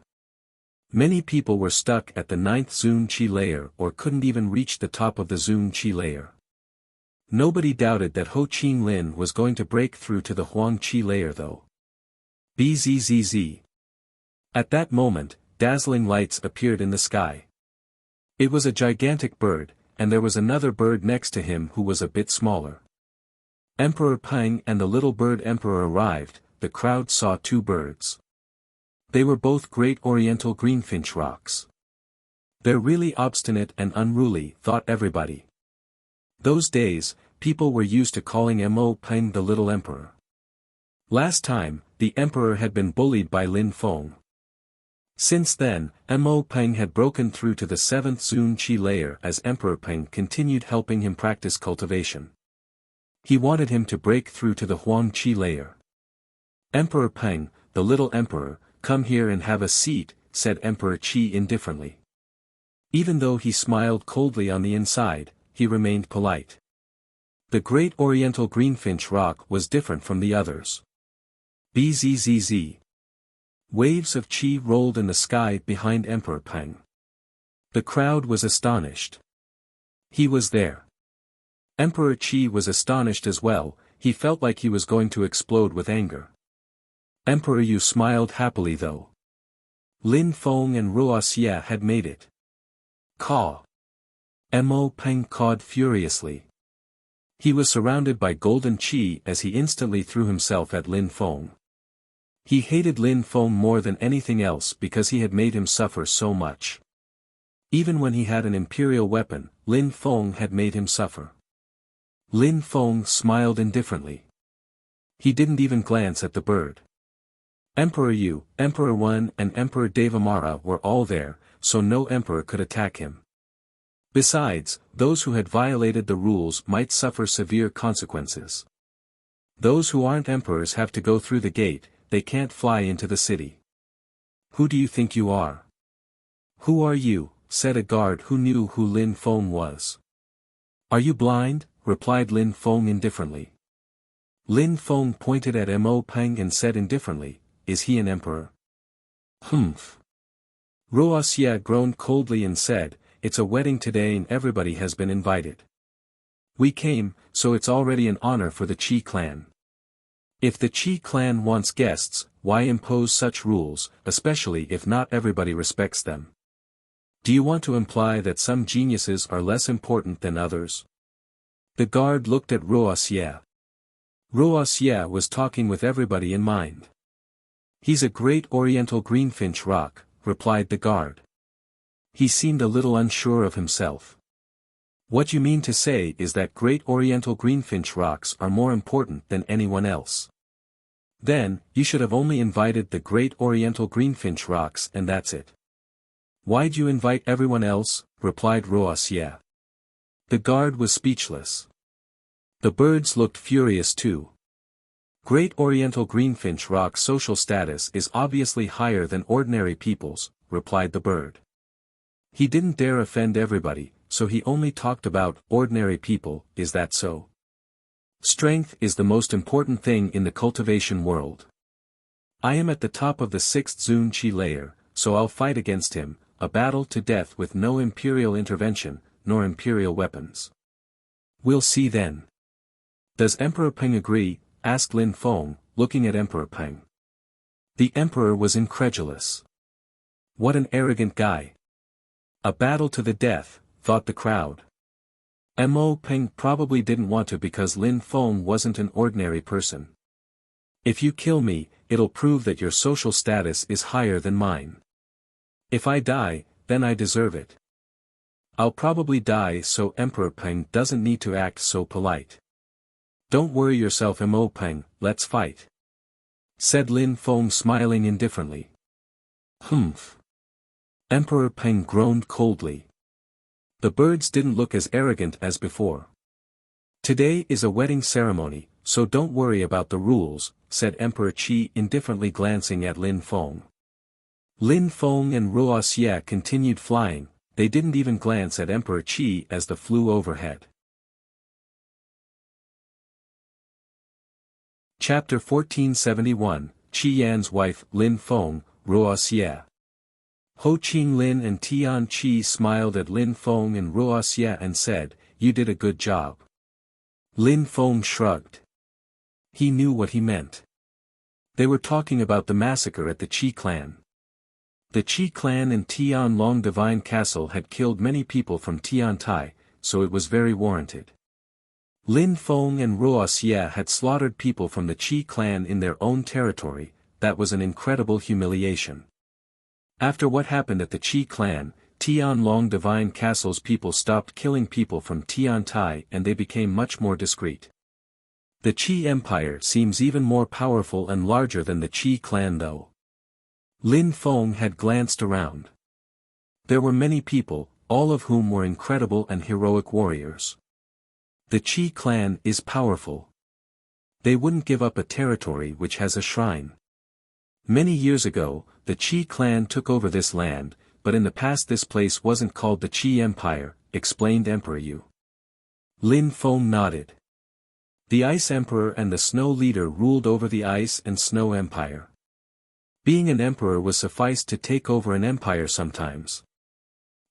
Many people were stuck at the 9th Zun Qi layer or couldn't even reach the top of the Zun Qi layer. Nobody doubted that Ho Qinglin was going to break through to the Huang Qi layer though. Bzzz. At that moment, dazzling lights appeared in the sky. It was a gigantic bird, and there was another bird next to him who was a bit smaller. Emperor Peng and the little bird emperor arrived. The crowd saw two birds. They were both great oriental greenfinch rocks. They're really obstinate and unruly, thought everybody. Those days, people were used to calling Mo Peng the little emperor. Last time, the emperor had been bullied by Lin Feng. Since then, Mo Peng had broken through to the 7th Zun Qi layer as Emperor Peng continued helping him practice cultivation. He wanted him to break through to the Huang Qi layer. Emperor Peng, the little emperor, come here and have a seat, said Emperor Qi indifferently. Even though he smiled coldly on the inside, he remained polite. The great oriental greenfinch rock was different from the others. Bzzz. Waves of qi rolled in the sky behind Emperor Peng. The crowd was astonished. He was there. Emperor Qi was astonished as well, he felt like he was going to explode with anger. Emperor Yu smiled happily though. Lin Feng and Ruo Xie had made it. Caw! Mo Peng cawed furiously. He was surrounded by golden qi as he instantly threw himself at Lin Feng. He hated Lin Feng more than anything else because he had made him suffer so much. Even when he had an imperial weapon, Lin Feng had made him suffer. Lin Feng smiled indifferently. He didn't even glance at the bird. Emperor Yu, Emperor Wen and Emperor Devamara were all there, so no emperor could attack him. Besides, those who had violated the rules might suffer severe consequences. Those who aren't emperors have to go through the gate, they can't fly into the city. Who do you think you are? Who are you? Said a guard who knew who Lin Feng was. Are you blind? Replied Lin Feng indifferently. Lin Feng pointed at Mo Peng and said indifferently, is he an emperor? Humph. Ruo Xie groaned coldly and said, it's a wedding today and everybody has been invited. We came, so it's already an honor for the Qi clan. If the Qi clan wants guests, why impose such rules, especially if not everybody respects them? Do you want to imply that some geniuses are less important than others? The guard looked at Ruo Xie. Ruo Xie was talking with everybody in mind. He's a great oriental greenfinch rock, replied the guard. He seemed a little unsure of himself. What you mean to say is that great oriental greenfinch rocks are more important than anyone else. Then, you should have only invited the great oriental greenfinch rocks and that's it. Why'd you invite everyone else? Replied Ruo Xie. The guard was speechless. The birds looked furious too. Great oriental greenfinch rock's social status is obviously higher than ordinary people's, replied the bird. He didn't dare offend everybody, so he only talked about ordinary people, is that so? Strength is the most important thing in the cultivation world. I am at the top of the 6th Zun Qi layer, so I'll fight against him, a battle to death with no imperial intervention, nor imperial weapons. We'll see then. Does Emperor Peng agree? Asked Lin Feng, looking at Emperor Peng. The emperor was incredulous. What an arrogant guy. A battle to the death, thought the crowd. Mo Peng probably didn't want to because Lin Feng wasn't an ordinary person. If you kill me, it'll prove that your social status is higher than mine. If I die, then I deserve it. I'll probably die so Emperor Peng doesn't need to act so polite. Don't worry yourself Mo Peng, let's fight. Said Lin Feng smiling indifferently. Humph. Emperor Peng groaned coldly. The birds didn't look as arrogant as before. Today is a wedding ceremony, so don't worry about the rules, said Emperor Qi indifferently glancing at Lin Feng. Lin Feng and Ruo Xie continued flying, they didn't even glance at Emperor Qi as they flew overhead. Chapter 1471, Qi Yan's wife, Lin Feng, Ruo Xie. Ho Qing Lin and Tian Qi smiled at Lin Feng and Ruo Xie and said, you did a good job. Lin Feng shrugged. He knew what he meant. They were talking about the massacre at the Qi clan. The Qi clan in Tianlong Divine Castle had killed many people from Tiantai, so it was very warranted. Lin Feng and Ruo Xie had slaughtered people from the Qi clan in their own territory, that was an incredible humiliation. After what happened at the Qi clan, Tianlong Divine Castle's people stopped killing people from Tiantai and they became much more discreet. The Qi Empire seems even more powerful and larger than the Qi clan though. Lin Feng had glanced around. There were many people, all of whom were incredible and heroic warriors. The Qi clan is powerful. They wouldn't give up a territory which has a shrine. Many years ago, the Qi clan took over this land, but in the past this place wasn't called the Qi Empire, explained Emperor Yu. Lin Feng nodded. The Ice Emperor and the Snow Leader ruled over the Ice and Snow Empire. Being an emperor was sufficed to take over an empire sometimes.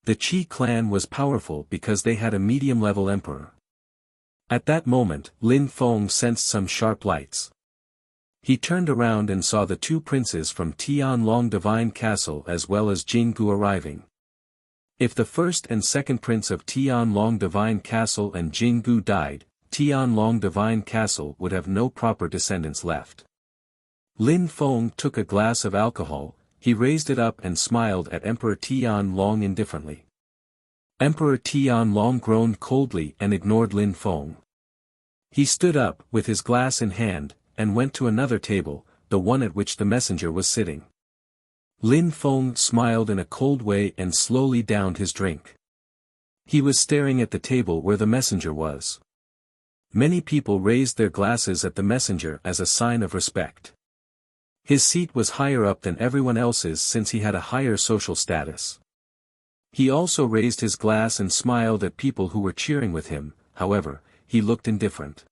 The Qi clan was powerful because they had a medium-level emperor. At that moment, Lin Feng sensed some sharp lights. He turned around and saw the two princes from Tianlong Divine Castle as well as Jinggu arriving. If the first and second prince of Tianlong Divine Castle and Jinggu died, Tianlong Divine Castle would have no proper descendants left. Lin Feng took a glass of alcohol, he raised it up and smiled at Emperor Tianlong indifferently. Emperor Tianlong groaned coldly and ignored Lin Feng. He stood up, with his glass in hand, and went to another table, the one at which the messenger was sitting. Lin Feng smiled in a cold way and slowly downed his drink. He was staring at the table where the messenger was. Many people raised their glasses at the messenger as a sign of respect. His seat was higher up than everyone else's since he had a higher social status. He also raised his glass and smiled at people who were cheering with him, however, he looked indifferent.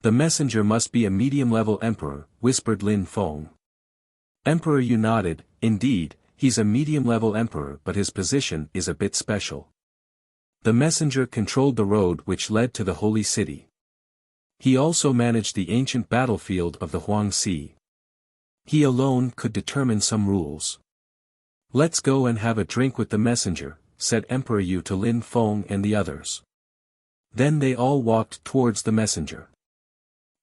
The messenger must be a medium-level emperor, whispered Lin Feng. Emperor Yu nodded, indeed, he's a medium-level emperor but his position is a bit special. The messenger controlled the road which led to the holy city. He also managed the ancient battlefield of the Huangxi. He alone could determine some rules. Let's go and have a drink with the messenger, said Emperor Yu to Lin Feng and the others. Then they all walked towards the messenger.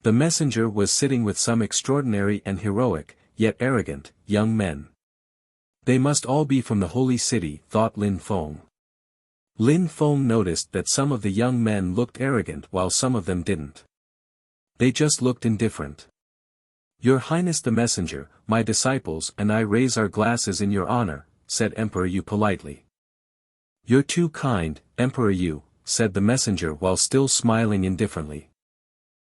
The messenger was sitting with some extraordinary and heroic, yet arrogant, young men. They must all be from the holy city, thought Lin Feng. Lin Feng noticed that some of the young men looked arrogant while some of them didn't. They just looked indifferent. Your Highness the Messenger, my disciples and I raise our glasses in your honor, said Emperor Yu politely. You're too kind, Emperor Yu, said the messenger while still smiling indifferently.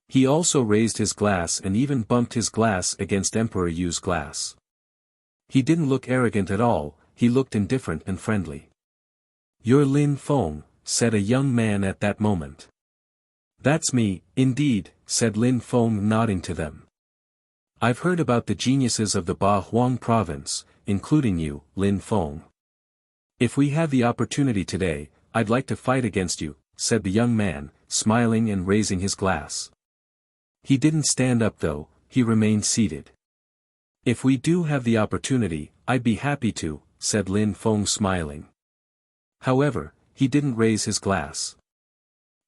He also raised his glass and even bumped his glass against Emperor Yu's glass. He didn't look arrogant at all, he looked indifferent and friendly. You're Lin Feng, said a young man at that moment. That's me, indeed, said Lin Feng nodding to them. I've heard about the geniuses of the Ba Huang province, including you, Lin Feng. If we have the opportunity today, I'd like to fight against you, said the young man, smiling and raising his glass. He didn't stand up though, he remained seated. If we do have the opportunity, I'd be happy to, said Lin Feng smiling. However, he didn't raise his glass.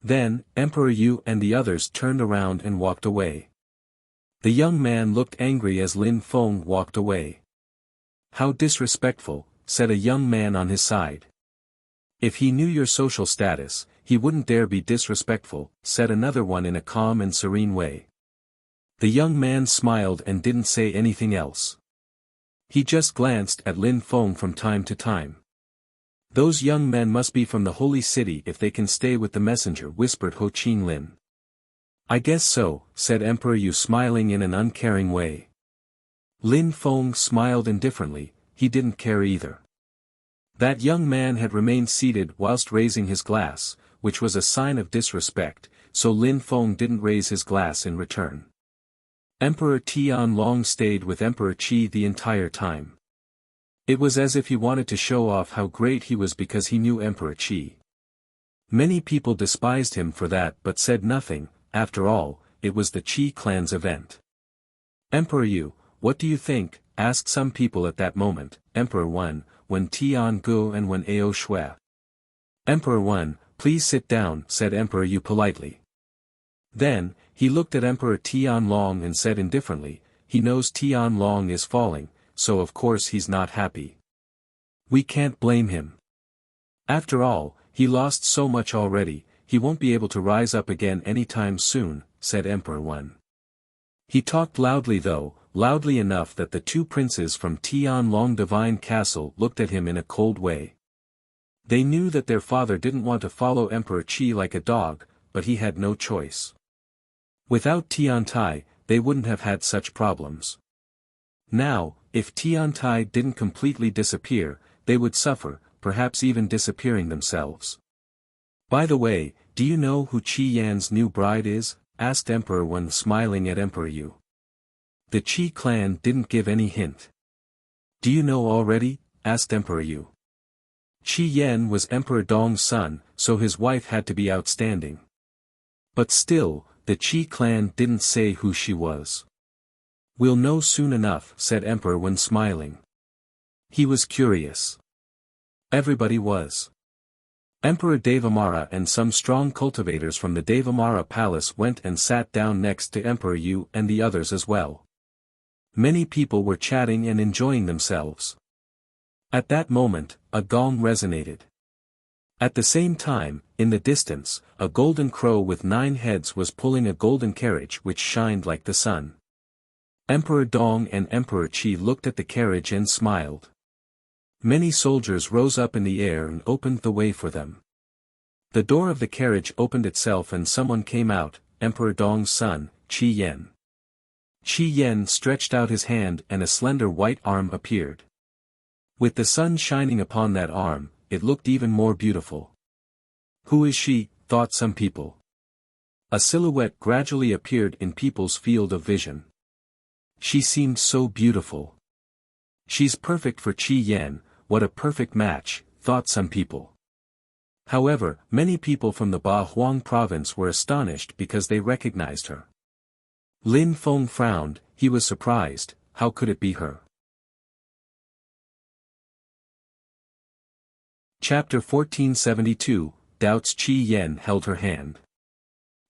Then, Emperor Yu and the others turned around and walked away. The young man looked angry as Lin Feng walked away. How disrespectful, said a young man on his side. If he knew your social status, he wouldn't dare be disrespectful, said another one in a calm and serene way. The young man smiled and didn't say anything else. He just glanced at Lin Feng from time to time. Those young men must be from the holy city if they can stay with the messenger, whispered Ho Qin Lin. I guess so, said Emperor Yu smiling in an uncaring way. Lin Feng smiled indifferently, he didn't care either. That young man had remained seated whilst raising his glass, which was a sign of disrespect, so Lin Feng didn't raise his glass in return. Emperor Tianlong stayed with Emperor Qi the entire time. It was as if he wanted to show off how great he was because he knew Emperor Qi. Many people despised him for that but said nothing. After all, it was the Qi clan's event. Emperor Yu, what do you think? Asked some people at that moment, Emperor Wen Tiangu and Wen Ao Shui. Emperor Wen, please sit down, said Emperor Yu politely. Then, he looked at Emperor Tianlong and said indifferently, he knows Tianlong is falling, so of course he's not happy. We can't blame him. After all, he lost so much already. He won't be able to rise up again anytime soon, said Emperor Wen. He talked loudly though, loudly enough that the two princes from Tianlong Divine Castle looked at him in a cold way. They knew that their father didn't want to follow Emperor Qi like a dog, but he had no choice. Without Tiantai, they wouldn't have had such problems. Now, if Tiantai didn't completely disappear, they would suffer, perhaps even disappearing themselves. By the way, do you know who Qi Yan's new bride is? Asked Emperor Wen smiling at Emperor Yu. The Qi clan didn't give any hint. Do you know already? Asked Emperor Yu. Qi Yan was Emperor Dong's son, so his wife had to be outstanding. But still, the Qi clan didn't say who she was. We'll know soon enough, said Emperor Wen smiling. He was curious. Everybody was. Emperor Devamara and some strong cultivators from the Devamara palace went and sat down next to Emperor Yu and the others as well. Many people were chatting and enjoying themselves. At that moment, a gong resonated. At the same time, in the distance, a golden crow with 9 heads was pulling a golden carriage which shined like the sun. Emperor Dong and Emperor Qi looked at the carriage and smiled. Many soldiers rose up in the air and opened the way for them. The door of the carriage opened itself and someone came out, Emperor Dong's son, Qi Yan. Qi Yan stretched out his hand and a slender white arm appeared. With the sun shining upon that arm, it looked even more beautiful. Who is she? Thought some people. A silhouette gradually appeared in people's field of vision. She seemed so beautiful. She's perfect for Qi Yan, what a perfect match, thought some people. However, many people from the Ba Huang province were astonished because they recognized her. Lin Feng frowned, he was surprised, how could it be her? Chapter 1472, Doubts. Qi Yan held her hand.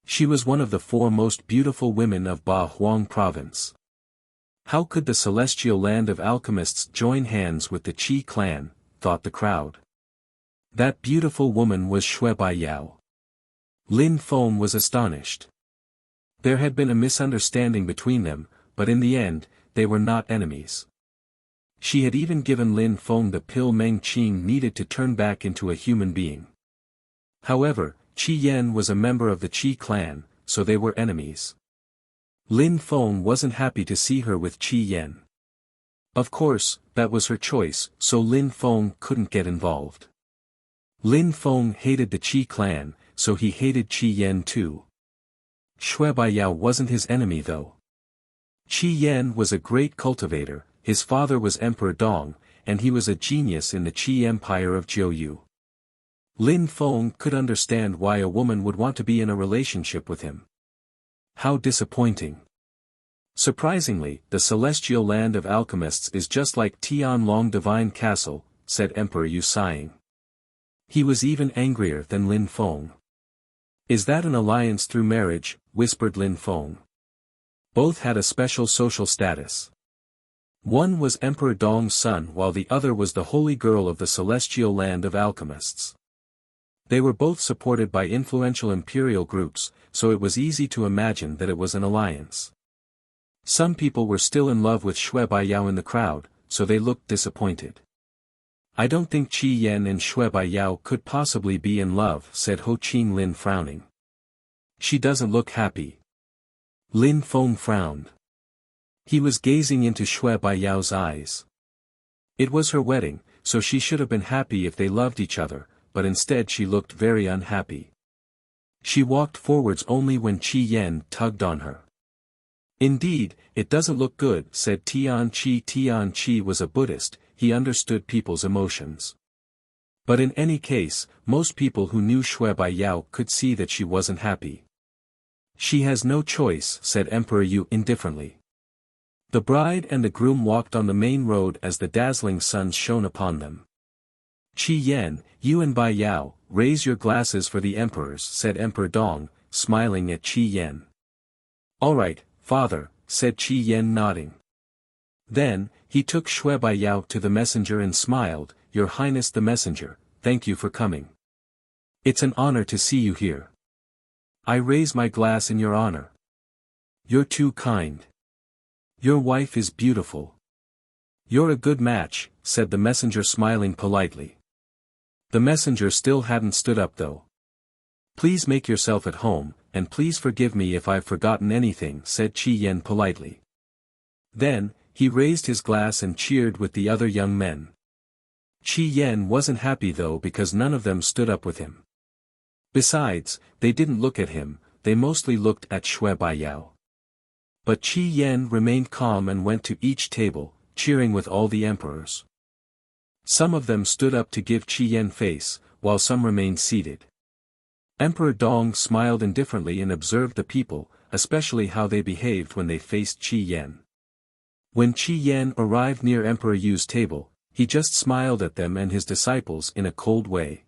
She was one of the 4 most beautiful women of Ba Huang province. How could the celestial land of alchemists join hands with the Qi clan, thought the crowd. That beautiful woman was Shui Baiyao. Lin Feng was astonished. There had been a misunderstanding between them, but in the end, they were not enemies. She had even given Lin Feng the pill Meng Qing needed to turn back into a human being. However, Qi Yan was a member of the Qi clan, so they were enemies. Lin Feng wasn't happy to see her with Qi Yan. Of course, that was her choice, so Lin Feng couldn't get involved. Lin Feng hated the Qi clan, so he hated Qi Yan too. Shui Baiyao wasn't his enemy though. Qi Yan was a great cultivator, his father was Emperor Dong, and he was a genius in the Qi Empire of Jiuyu. Lin Feng could understand why a woman would want to be in a relationship with him. How disappointing. Surprisingly, the celestial land of alchemists is just like Tianlong Divine Castle, said Emperor Yu sighing. He was even angrier than Lin Feng. Is that an alliance through marriage? Whispered Lin Feng. Both had a special social status. One was Emperor Dong's son while the other was the holy girl of the celestial land of alchemists. They were both supported by influential imperial groups, so it was easy to imagine that it was an alliance. Some people were still in love with Shui Baiyao in the crowd, so they looked disappointed. I don't think Qi Yan and Shui Baiyao could possibly be in love, said Ho Qing Lin frowning. She doesn't look happy. Lin Feng frowned. He was gazing into Shui Baiyao's eyes. It was her wedding, so she should have been happy if they loved each other, but instead she looked very unhappy. She walked forwards only when Qi Yan tugged on her. Indeed, it doesn't look good, said Tian Qi. Tian Qi was a Buddhist, he understood people's emotions. But in any case, most people who knew Shui Baiyao could see that she wasn't happy. She has no choice, said Emperor Yu indifferently. The bride and the groom walked on the main road as the dazzling sun shone upon them. Qi Yan, you and Baiyao, raise your glasses for the emperors, said Emperor Dong, smiling at Qi Yan. All right, father, said Qi Yan nodding. Then, he took Shui Baiyao to the messenger and smiled, Your Highness the messenger, thank you for coming. It's an honor to see you here. I raise my glass in your honor. You're too kind. Your wife is beautiful. You're a good match, said the messenger smiling politely. The messenger still hadn't stood up though. Please make yourself at home, and please forgive me if I've forgotten anything, said Qi Yan politely. Then, he raised his glass and cheered with the other young men. Qi Yan wasn't happy though because none of them stood up with him. Besides, they didn't look at him, they mostly looked at Shui Baiyao. But Qi Yan remained calm and went to each table, cheering with all the emperors. Some of them stood up to give Qi Yan face, while some remained seated. Emperor Dong smiled indifferently and observed the people, especially how they behaved when they faced Qi Yan. When Qi Yan arrived near Emperor Yu's table, he just smiled at them and his disciples in a cold way.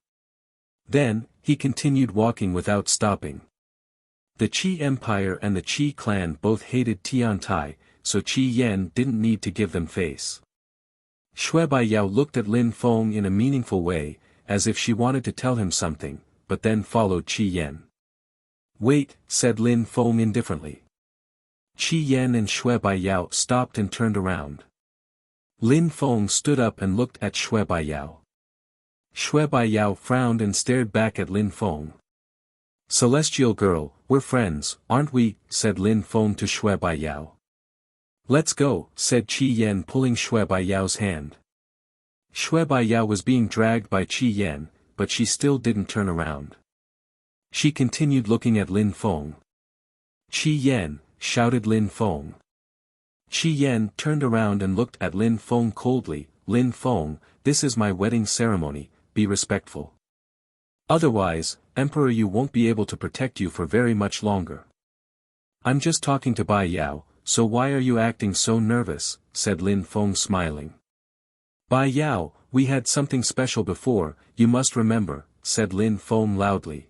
Then, he continued walking without stopping. The Qi Empire and the Qi clan both hated Tiantai, so Qi Yan didn't need to give them face. Shui Baiyao looked at Lin Feng in a meaningful way, as if she wanted to tell him something, but then followed Qi Yan. "Wait," said Lin Feng indifferently. Qi Yan and Shui Baiyao stopped and turned around. Lin Feng stood up and looked at Shui Baiyao. Shui Baiyao frowned and stared back at Lin Feng. "Celestial girl, we're friends, aren't we?" said Lin Feng to Shui Baiyao. "Let's go," said Qi Yan pulling Shui Baiyao's hand. Shui Baiyao was being dragged by Qi Yan, but she still didn't turn around. She continued looking at Lin Feng. "Qi Yan," shouted Lin Feng. Qi Yan turned around and looked at Lin Feng coldly. "Lin Feng, this is my wedding ceremony, be respectful. Otherwise, Emperor Yu won't be able to protect you for very much longer." "I'm just talking to Bai Yao, so why are you acting so nervous?" said Lin Feng smiling. "Bai Yao, we had something special before, you must remember," said Lin Feng loudly.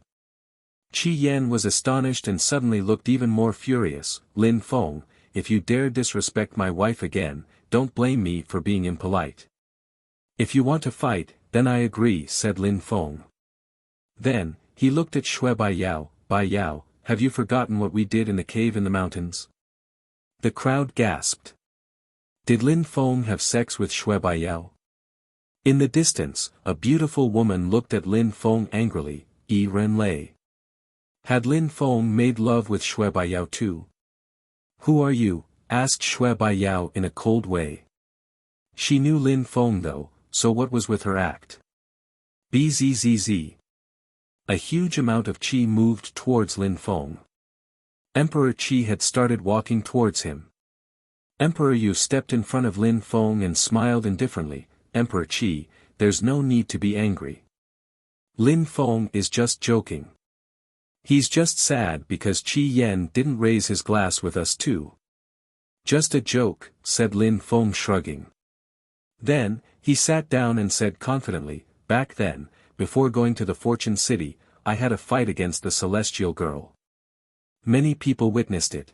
Qi Yan was astonished and suddenly looked even more furious. "Lin Feng, if you dare disrespect my wife again, don't blame me for being impolite. If you want to fight, then I agree," said Lin Feng. Then, he looked at Shui Baiyao. "Baiyao, have you forgotten what we did in the cave in the mountains?" The crowd gasped. Did Lin Feng have sex with Shui Baiyao? In the distance, a beautiful woman looked at Lin Feng angrily. Yi Renlei. Had Lin Feng made love with Shui Baiyao too? "Who are you?" asked Shui Baiyao in a cold way. She knew Lin Feng though, so what was with her act? Bzzz. A huge amount of qi moved towards Lin Feng. Emperor Qi had started walking towards him. Emperor Yu stepped in front of Lin Feng and smiled indifferently. "Emperor Qi, there's no need to be angry. Lin Feng is just joking. He's just sad because Qi Yan didn't raise his glass with us too." "Just a joke," said Lin Feng shrugging. Then, he sat down and said confidently, "Back then, before going to the Fortune City, I had a fight against the Celestial Girl. Many people witnessed it.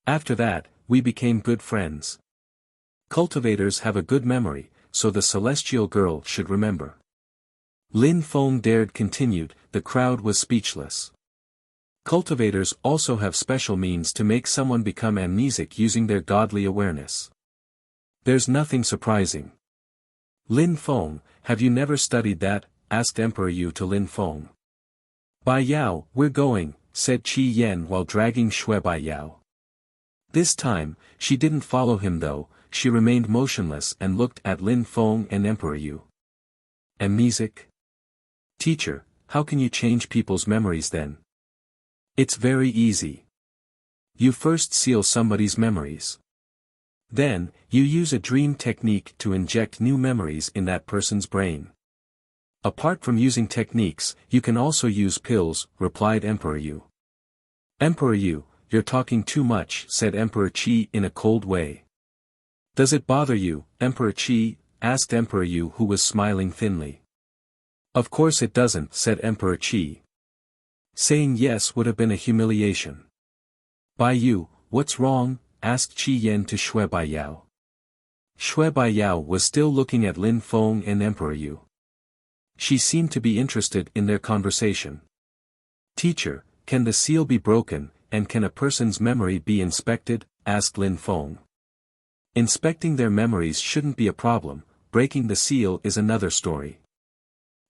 After that, we became good friends. Cultivators have a good memory, so the Celestial Girl should remember." Lin Feng dared continued, the crowd was speechless. Cultivators also have special means to make someone become amnesic using their godly awareness. There's nothing surprising. "Lin Feng, have you never studied that?" asked Emperor Yu to Lin Feng. "Bai Yao, we're going," said Qi Yan while dragging Shui Baiyao. This time, she didn't follow him though, she remained motionless and looked at Lin Feng and Emperor Yu. "Amnesic? Teacher, how can you change people's memories then?" "It's very easy. You first seal somebody's memories. Then, you use a dream technique to inject new memories in that person's brain. Apart from using techniques, you can also use pills," replied Emperor Yu. "Emperor Yu, you're talking too much," said Emperor Qi in a cold way. "Does it bother you, Emperor Qi?" asked Emperor Yu who was smiling thinly. "Of course it doesn't," said Emperor Qi. Saying yes would have been a humiliation. "Bai Yu, what's wrong?" asked Qi Yan to Shui Baiyao. Shui Baiyao was still looking at Lin Feng and Emperor Yu. She seemed to be interested in their conversation. "Teacher, can the seal be broken, and can a person's memory be inspected?" asked Lin Feng. "Inspecting their memories shouldn't be a problem, breaking the seal is another story.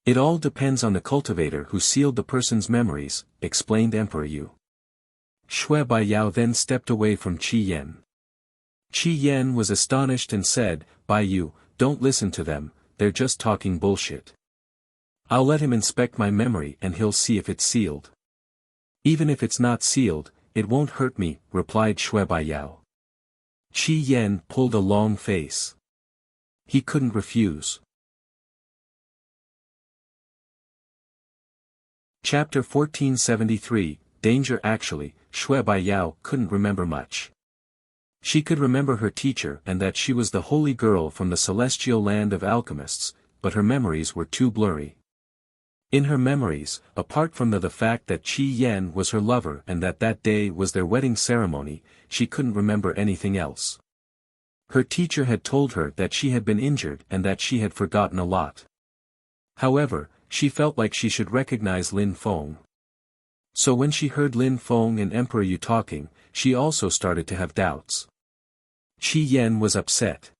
It all depends on the cultivator who sealed the person's memories," explained Emperor Yu. Shui Baiyao then stepped away from Qi Yan. Qi Yan was astonished and said, "Bai Yu, don't listen to them, they're just talking bullshit. I'll let him inspect my memory and he'll see if it's sealed." "Even if it's not sealed, it won't hurt me," replied Shui Baiyao. Qi Yan pulled a long face. He couldn't refuse. Chapter 1473, Danger. Actually, Shui Baiyao couldn't remember much. She could remember her teacher and that she was the holy girl from the celestial land of alchemists, but her memories were too blurry. In her memories, apart from the fact that Qi Yan was her lover and that day was their wedding ceremony, she couldn't remember anything else. Her teacher had told her that she had been injured and that she had forgotten a lot. However, she felt like she should recognize Lin Feng. So when she heard Lin Feng and Emperor Yu talking, she also started to have doubts. Qi Yan was upset.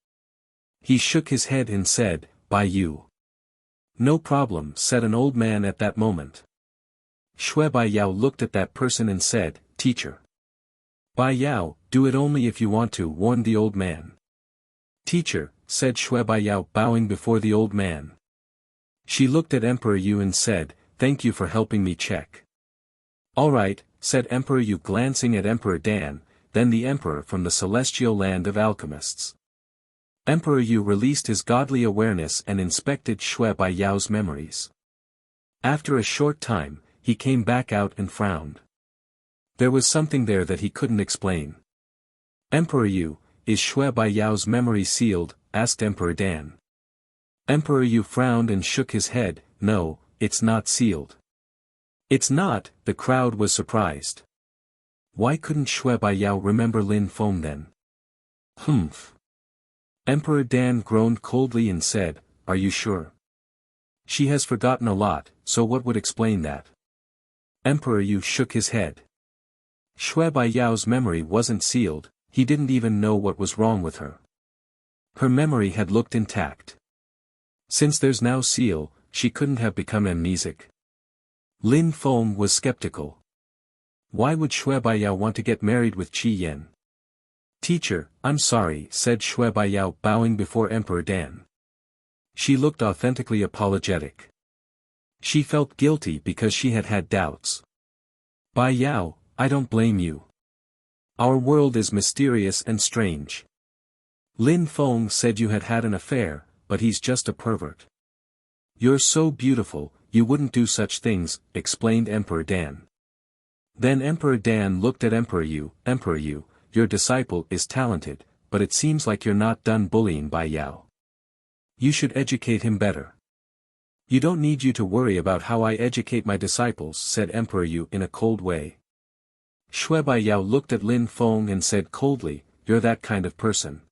He shook his head and said, "Bai Yu." "No problem," said an old man at that moment. Shui Baiyao looked at that person and said, "Teacher." "Baiyao, do it only if you want to," warned the old man. "Teacher," said Shui Baiyao, bowing before the old man. She looked at Emperor Yu and said, "Thank you for helping me check." "All right," said Emperor Yu, glancing at Emperor Dan, then the emperor from the celestial land of alchemists. Emperor Yu released his godly awareness and inspected Shui Baiyao's memories. After a short time, he came back out and frowned. There was something there that he couldn't explain. "Emperor Yu, is Shui Baiyao's memory sealed?" asked Emperor Dan. Emperor Yu frowned and shook his head. "No, it's not sealed." "It's not?" The crowd was surprised. Why couldn't Shui Baiyao remember Lin Feng then? "Humph." Emperor Dan groaned coldly and said, "Are you sure? She has forgotten a lot, so what would explain that?" Emperor Yu shook his head. Shui Baiyao's memory wasn't sealed, he didn't even know what was wrong with her. Her memory had looked intact. Since there's no seal, she couldn't have become amnesic. Lin Feng was skeptical. Why would Shui Baiyao want to get married with Qi Yan? "Teacher, I'm sorry," said Shui Baiyao, bowing before Emperor Dan. She looked authentically apologetic. She felt guilty because she had had doubts. "Baiyao, I don't blame you. Our world is mysterious and strange. Lin Feng said you had had an affair, but he's just a pervert." "You're so beautiful, you wouldn't do such things," explained Emperor Dan. Then Emperor Dan looked at Emperor Yu. "Emperor Yu, your disciple is talented, but it seems like you're not done bullying Baiyao. You should educate him better." "You don't need you to worry about how I educate my disciples," said Emperor Yu in a cold way. Shui Baiyao looked at Lin Feng and said coldly, "You're that kind of person.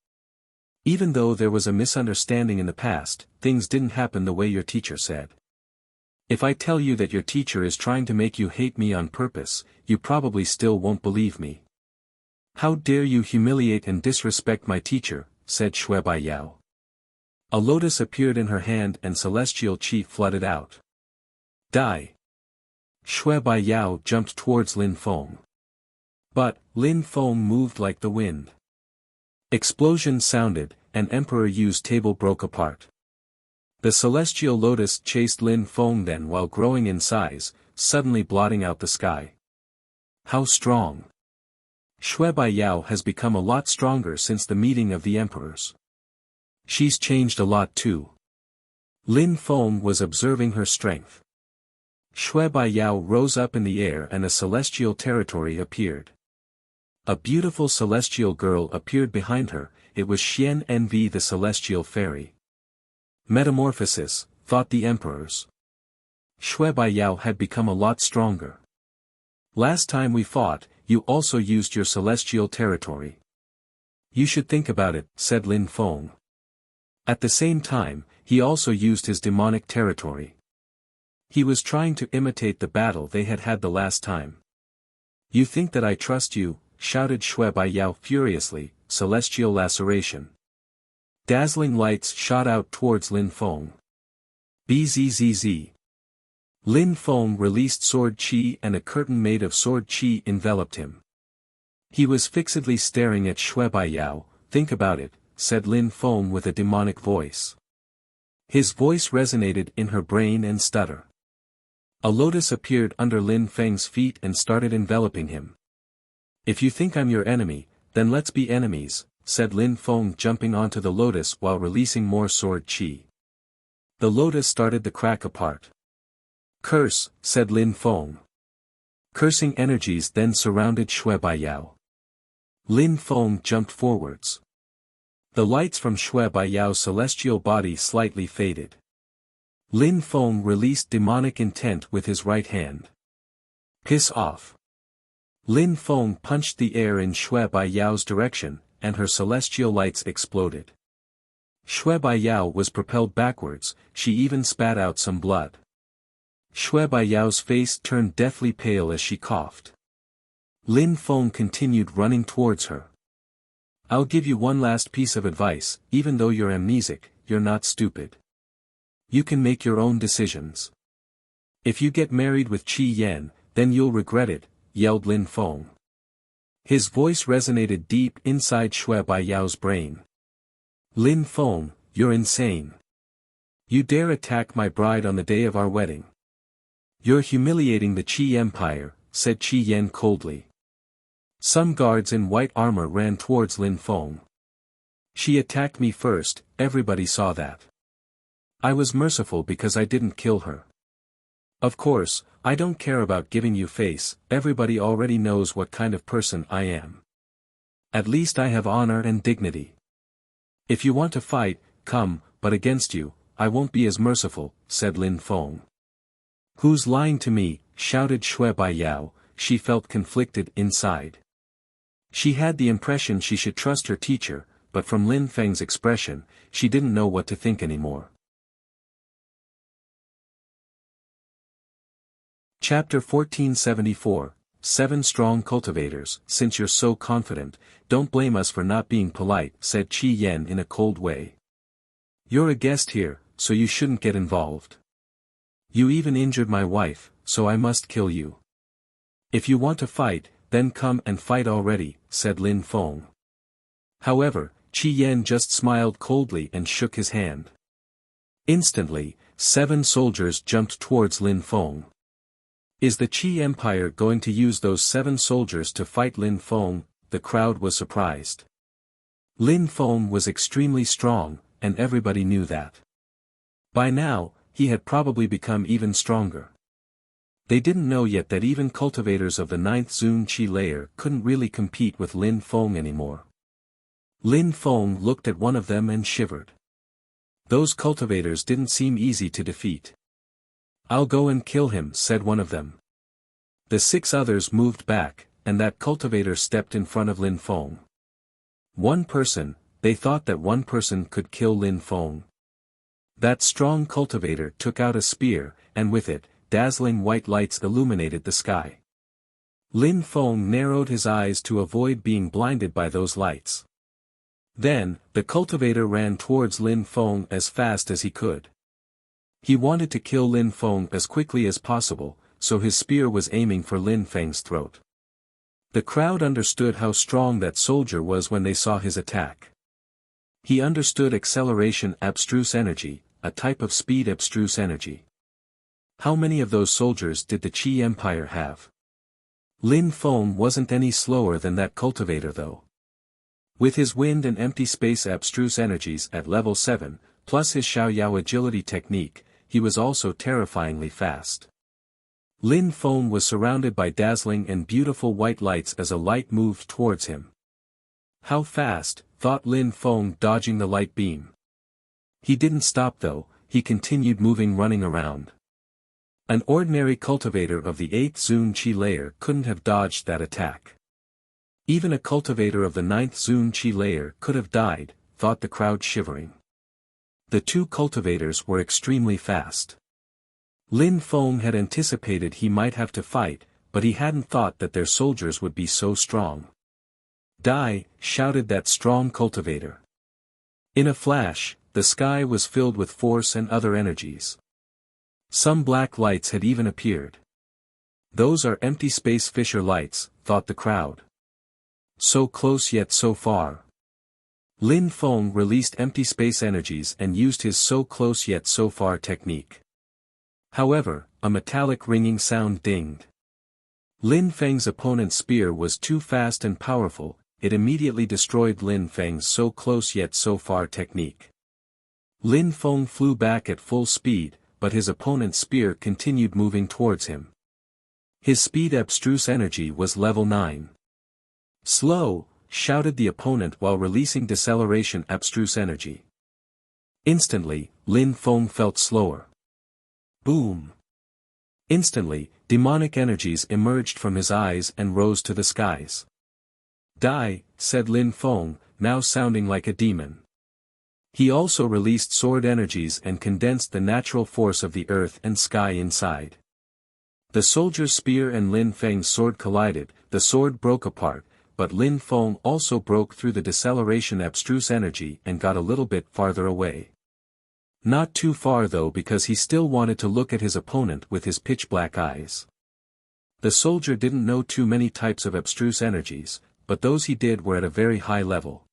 Even though there was a misunderstanding in the past, things didn't happen the way your teacher said. If I tell you that your teacher is trying to make you hate me on purpose, you probably still won't believe me." "How dare you humiliate and disrespect my teacher," said Shui Baiyao. A lotus appeared in her hand and celestial qi flooded out. "Die!" Shui Baiyao jumped towards Lin Feng. But, Lin Feng moved like the wind. Explosions sounded, and Emperor Yu's table broke apart. The celestial lotus chased Lin Feng then while growing in size, suddenly blotting out the sky. How strong! Shui Baiyao has become a lot stronger since the meeting of the emperors. She's changed a lot too. Lin Feng was observing her strength. Shui Baiyao rose up in the air and a celestial territory appeared. A beautiful celestial girl appeared behind her. It was Xian Envy, the celestial fairy. Metamorphosis, thought the emperors. Shui Baiyao had become a lot stronger. "Last time we fought, you also used your celestial territory. You should think about it," said Lin Feng. At the same time, he also used his demonic territory. He was trying to imitate the battle they had had the last time. "You think that I trust you?" shouted Shui Baiyao furiously. Celestial laceration. Dazzling lights shot out towards Lin Feng. Bzzz. Lin Feng released sword qi and a curtain made of sword qi enveloped him. He was fixedly staring at Shui Baiyao. "Think about it," said Lin Feng with a demonic voice. His voice resonated in her brain and stutter. A lotus appeared under Lin Feng's feet and started enveloping him. "If you think I'm your enemy, then let's be enemies," said Lin Feng, jumping onto the lotus while releasing more sword chi. The lotus started to crack apart. Curse, said Lin Feng. Cursing energies then surrounded Shui Baiyao. Lin Feng jumped forwards. The lights from Shui Baiyao's celestial body slightly faded. Lin Feng released demonic intent with his right hand. Piss off. Lin Feng punched the air in Shui Baiyao's direction, and her celestial lights exploded. Shui Baiyao was propelled backwards, she even spat out some blood. Shui Baiyao's face turned deathly pale as she coughed. Lin Feng continued running towards her. I'll give you one last piece of advice, even though you're amnesic, you're not stupid. You can make your own decisions. If you get married with Qi Yan, then you'll regret it, yelled Lin Feng. His voice resonated deep inside Shui Baiyao's brain. Lin Feng, you're insane. You dare attack my bride on the day of our wedding. You're humiliating the Qi Empire, said Qi Yan coldly. Some guards in white armor ran towards Lin Feng. She attacked me first, everybody saw that. I was merciful because I didn't kill her. Of course, I don't care about giving you face, everybody already knows what kind of person I am. At least I have honor and dignity. If you want to fight, come, but against you, I won't be as merciful, said Lin Feng. Who's lying to me, shouted Shui Baiyao, she felt conflicted inside. She had the impression she should trust her teacher, but from Lin Feng's expression, she didn't know what to think anymore. Chapter 1474, 7 Strong Cultivators. Since you're so confident, don't blame us for not being polite, said Qi Yan in a cold way. You're a guest here, so you shouldn't get involved. You even injured my wife, so I must kill you. If you want to fight, then come and fight already, said Lin Feng. However, Qi Yan just smiled coldly and shook his hand. Instantly, 7 soldiers jumped towards Lin Feng. Is the Qi Empire going to use those 7 soldiers to fight Lin Feng? The crowd was surprised. Lin Feng was extremely strong, and everybody knew that. By now, he had probably become even stronger. They didn't know yet that even cultivators of the 9th Zun Qi layer couldn't really compete with Lin Feng anymore. Lin Feng looked at one of them and shivered. Those cultivators didn't seem easy to defeat. I'll go and kill him, said one of them. The 6 others moved back, and that cultivator stepped in front of Lin Feng. One person, they thought that one person could kill Lin Feng. That strong cultivator took out a spear, and with it, dazzling white lights illuminated the sky. Lin Feng narrowed his eyes to avoid being blinded by those lights. Then, the cultivator ran towards Lin Feng as fast as he could. He wanted to kill Lin Feng as quickly as possible, so his spear was aiming for Lin Feng's throat. The crowd understood how strong that soldier was when they saw his attack. He understood acceleration abstruse energy, a type of speed abstruse energy. How many of those soldiers did the Qi Empire have? Lin Feng wasn't any slower than that cultivator though. With his wind and empty space abstruse energies at level 7, plus his Xiaoyao agility technique, he was also terrifyingly fast. Lin Feng was surrounded by dazzling and beautiful white lights as a light moved towards him. How fast, thought Lin Feng, dodging the light beam. He didn't stop though, he continued moving, running around. An ordinary cultivator of the 8th Zun Qi layer couldn't have dodged that attack. Even a cultivator of the 9th Zun Qi layer could have died, thought the crowd, shivering. The 2 cultivators were extremely fast. Lin Feng had anticipated he might have to fight, but he hadn't thought that their soldiers would be so strong. Die, shouted that strong cultivator. In a flash, the sky was filled with force and other energies. Some black lights had even appeared. Those are empty space fissure lights, thought the crowd. So close yet so far. Lin Feng released empty space energies and used his so close yet so far technique. However, a metallic ringing sound dinged. Lin Feng's opponent's spear was too fast and powerful, it immediately destroyed Lin Feng's so close yet so far technique. Lin Feng flew back at full speed, but his opponent's spear continued moving towards him. His speed abstruse energy was level 9. Slow, shouted the opponent while releasing deceleration abstruse energy. Instantly, Lin Feng felt slower. Boom! Instantly, demonic energies emerged from his eyes and rose to the skies. Die, said Lin Feng, now sounding like a demon. He also released sword energies and condensed the natural force of the earth and sky inside. The soldier's spear and Lin Feng's sword collided, the sword broke apart, but Lin Feng also broke through the deceleration abstruse energy and got a little bit farther away. Not too far though, because he still wanted to look at his opponent with his pitch-black eyes. The soldier didn't know too many types of abstruse energies, but those he did were at a very high level.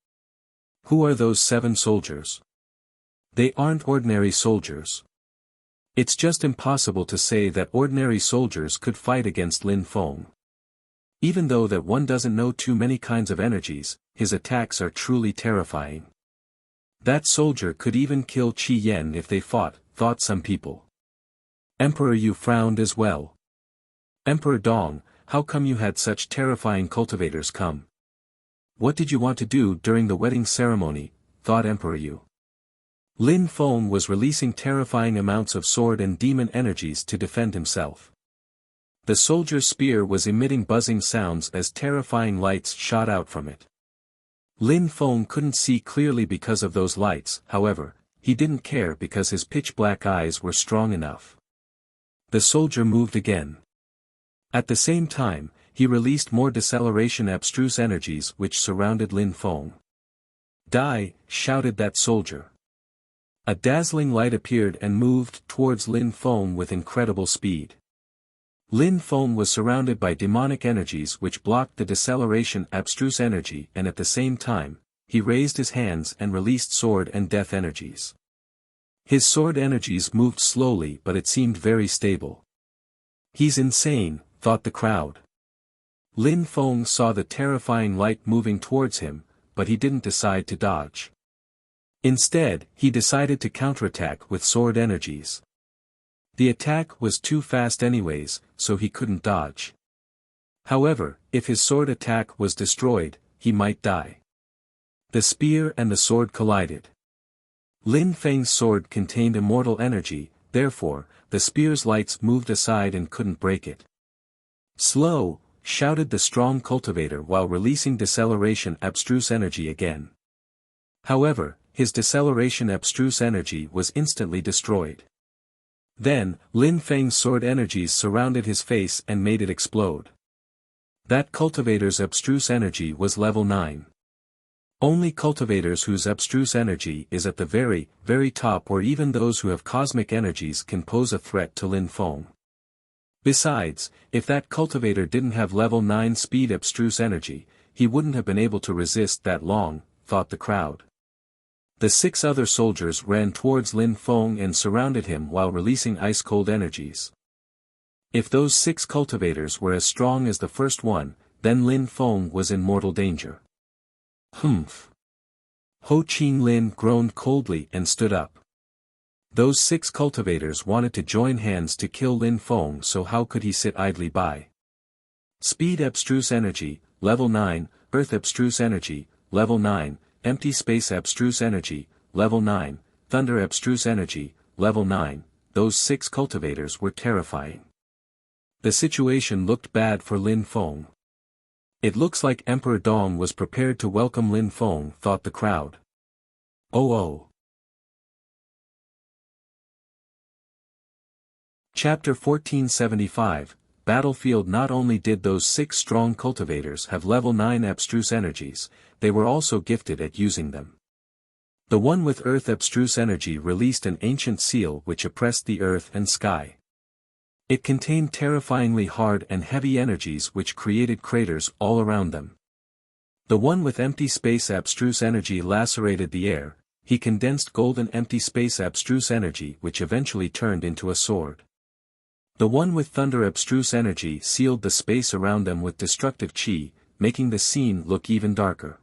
Who are those 7 soldiers? They aren't ordinary soldiers. It's just impossible to say that ordinary soldiers could fight against Lin Feng. Even though that one doesn't know too many kinds of energies, his attacks are truly terrifying. That soldier could even kill Qi Yan if they fought, thought some people. Emperor Yu frowned as well. Emperor Dong, how come you had such terrifying cultivators come? What did you want to do during the wedding ceremony, thought Emperor Yu. Lin Feng was releasing terrifying amounts of sword and demon energies to defend himself. The soldier's spear was emitting buzzing sounds as terrifying lights shot out from it. Lin Feng couldn't see clearly because of those lights, however, he didn't care because his pitch-black eyes were strong enough. The soldier moved again. At the same time, he released more deceleration abstruse energies which surrounded Lin Feng. Die, shouted that soldier. A dazzling light appeared and moved towards Lin Feng with incredible speed. Lin Feng was surrounded by demonic energies which blocked the deceleration abstruse energy, and at the same time, he raised his hands and released sword and death energies. His sword energies moved slowly, but it seemed very stable. He's insane, thought the crowd. Lin Feng saw the terrifying light moving towards him, but he didn't decide to dodge. Instead, he decided to counterattack with sword energies. The attack was too fast anyways, so he couldn't dodge. However, if his sword attack was destroyed, he might die. The spear and the sword collided. Lin Feng's sword contained immortal energy, therefore, the spear's lights moved aside and couldn't break it. Slow, shouted the strong cultivator while releasing deceleration abstruse energy again. However, his deceleration abstruse energy was instantly destroyed. Then, Lin Feng's sword energies surrounded his face and made it explode. That cultivator's abstruse energy was level 9. Only cultivators whose abstruse energy is at the very, very top, or even those who have cosmic energies, can pose a threat to Lin Feng. Besides, if that cultivator didn't have level 9 speed abstruse energy, he wouldn't have been able to resist that long, thought the crowd. The 6 other soldiers ran towards Lin Feng and surrounded him while releasing ice-cold energies. If those 6 cultivators were as strong as the first one, then Lin Feng was in mortal danger. Humph. Ho Qin Lin groaned coldly and stood up. Those 6 cultivators wanted to join hands to kill Lin Feng, so how could he sit idly by? Speed abstruse energy, level 9, earth abstruse energy, level 9, empty space abstruse energy, level 9, thunder abstruse energy, level 9, those 6 cultivators were terrifying. The situation looked bad for Lin Feng. It looks like Emperor Dong was prepared to welcome Lin Feng, thought the crowd. Oh. Chapter 1475, Battlefield. Not only did those 6 strong cultivators have level 9 abstruse energies, they were also gifted at using them. The one with earth abstruse energy released an ancient seal which oppressed the earth and sky. It contained terrifyingly hard and heavy energies which created craters all around them. The one with empty space abstruse energy lacerated the air. He condensed golden empty space abstruse energy which eventually turned into a sword. The one with thunder abstruse energy sealed the space around them with destructive chi. making the scene look even darker.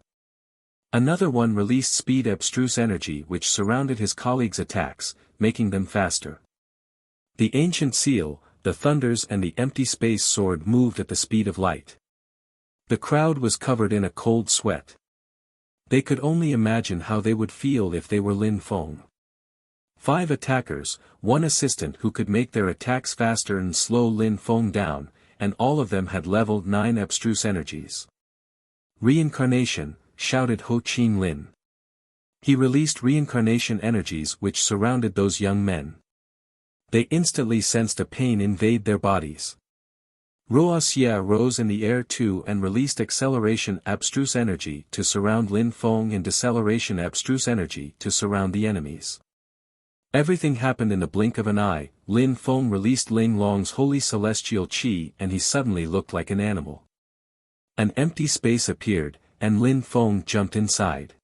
Another one released speed abstruse energy which surrounded his colleagues' attacks, making them faster. The ancient seal, the thunders and the empty space sword moved at the speed of light. The crowd was covered in a cold sweat. They could only imagine how they would feel if they were Lin Feng. 5 attackers, 1 assistant who could make their attacks faster and slow Lin Feng down, and all of them had leveled 9 abstruse energies. Reincarnation, shouted Ho Chin Lin. He released reincarnation energies which surrounded those young men. They instantly sensed a pain invade their bodies. Wuxia rose in the air too and released acceleration abstruse energy to surround Lin Feng and deceleration abstruse energy to surround the enemies. Everything happened in the blink of an eye. Lin Feng released Ling Long's holy celestial qi and he suddenly looked like an animal. An empty space appeared, and Lin Feng jumped inside.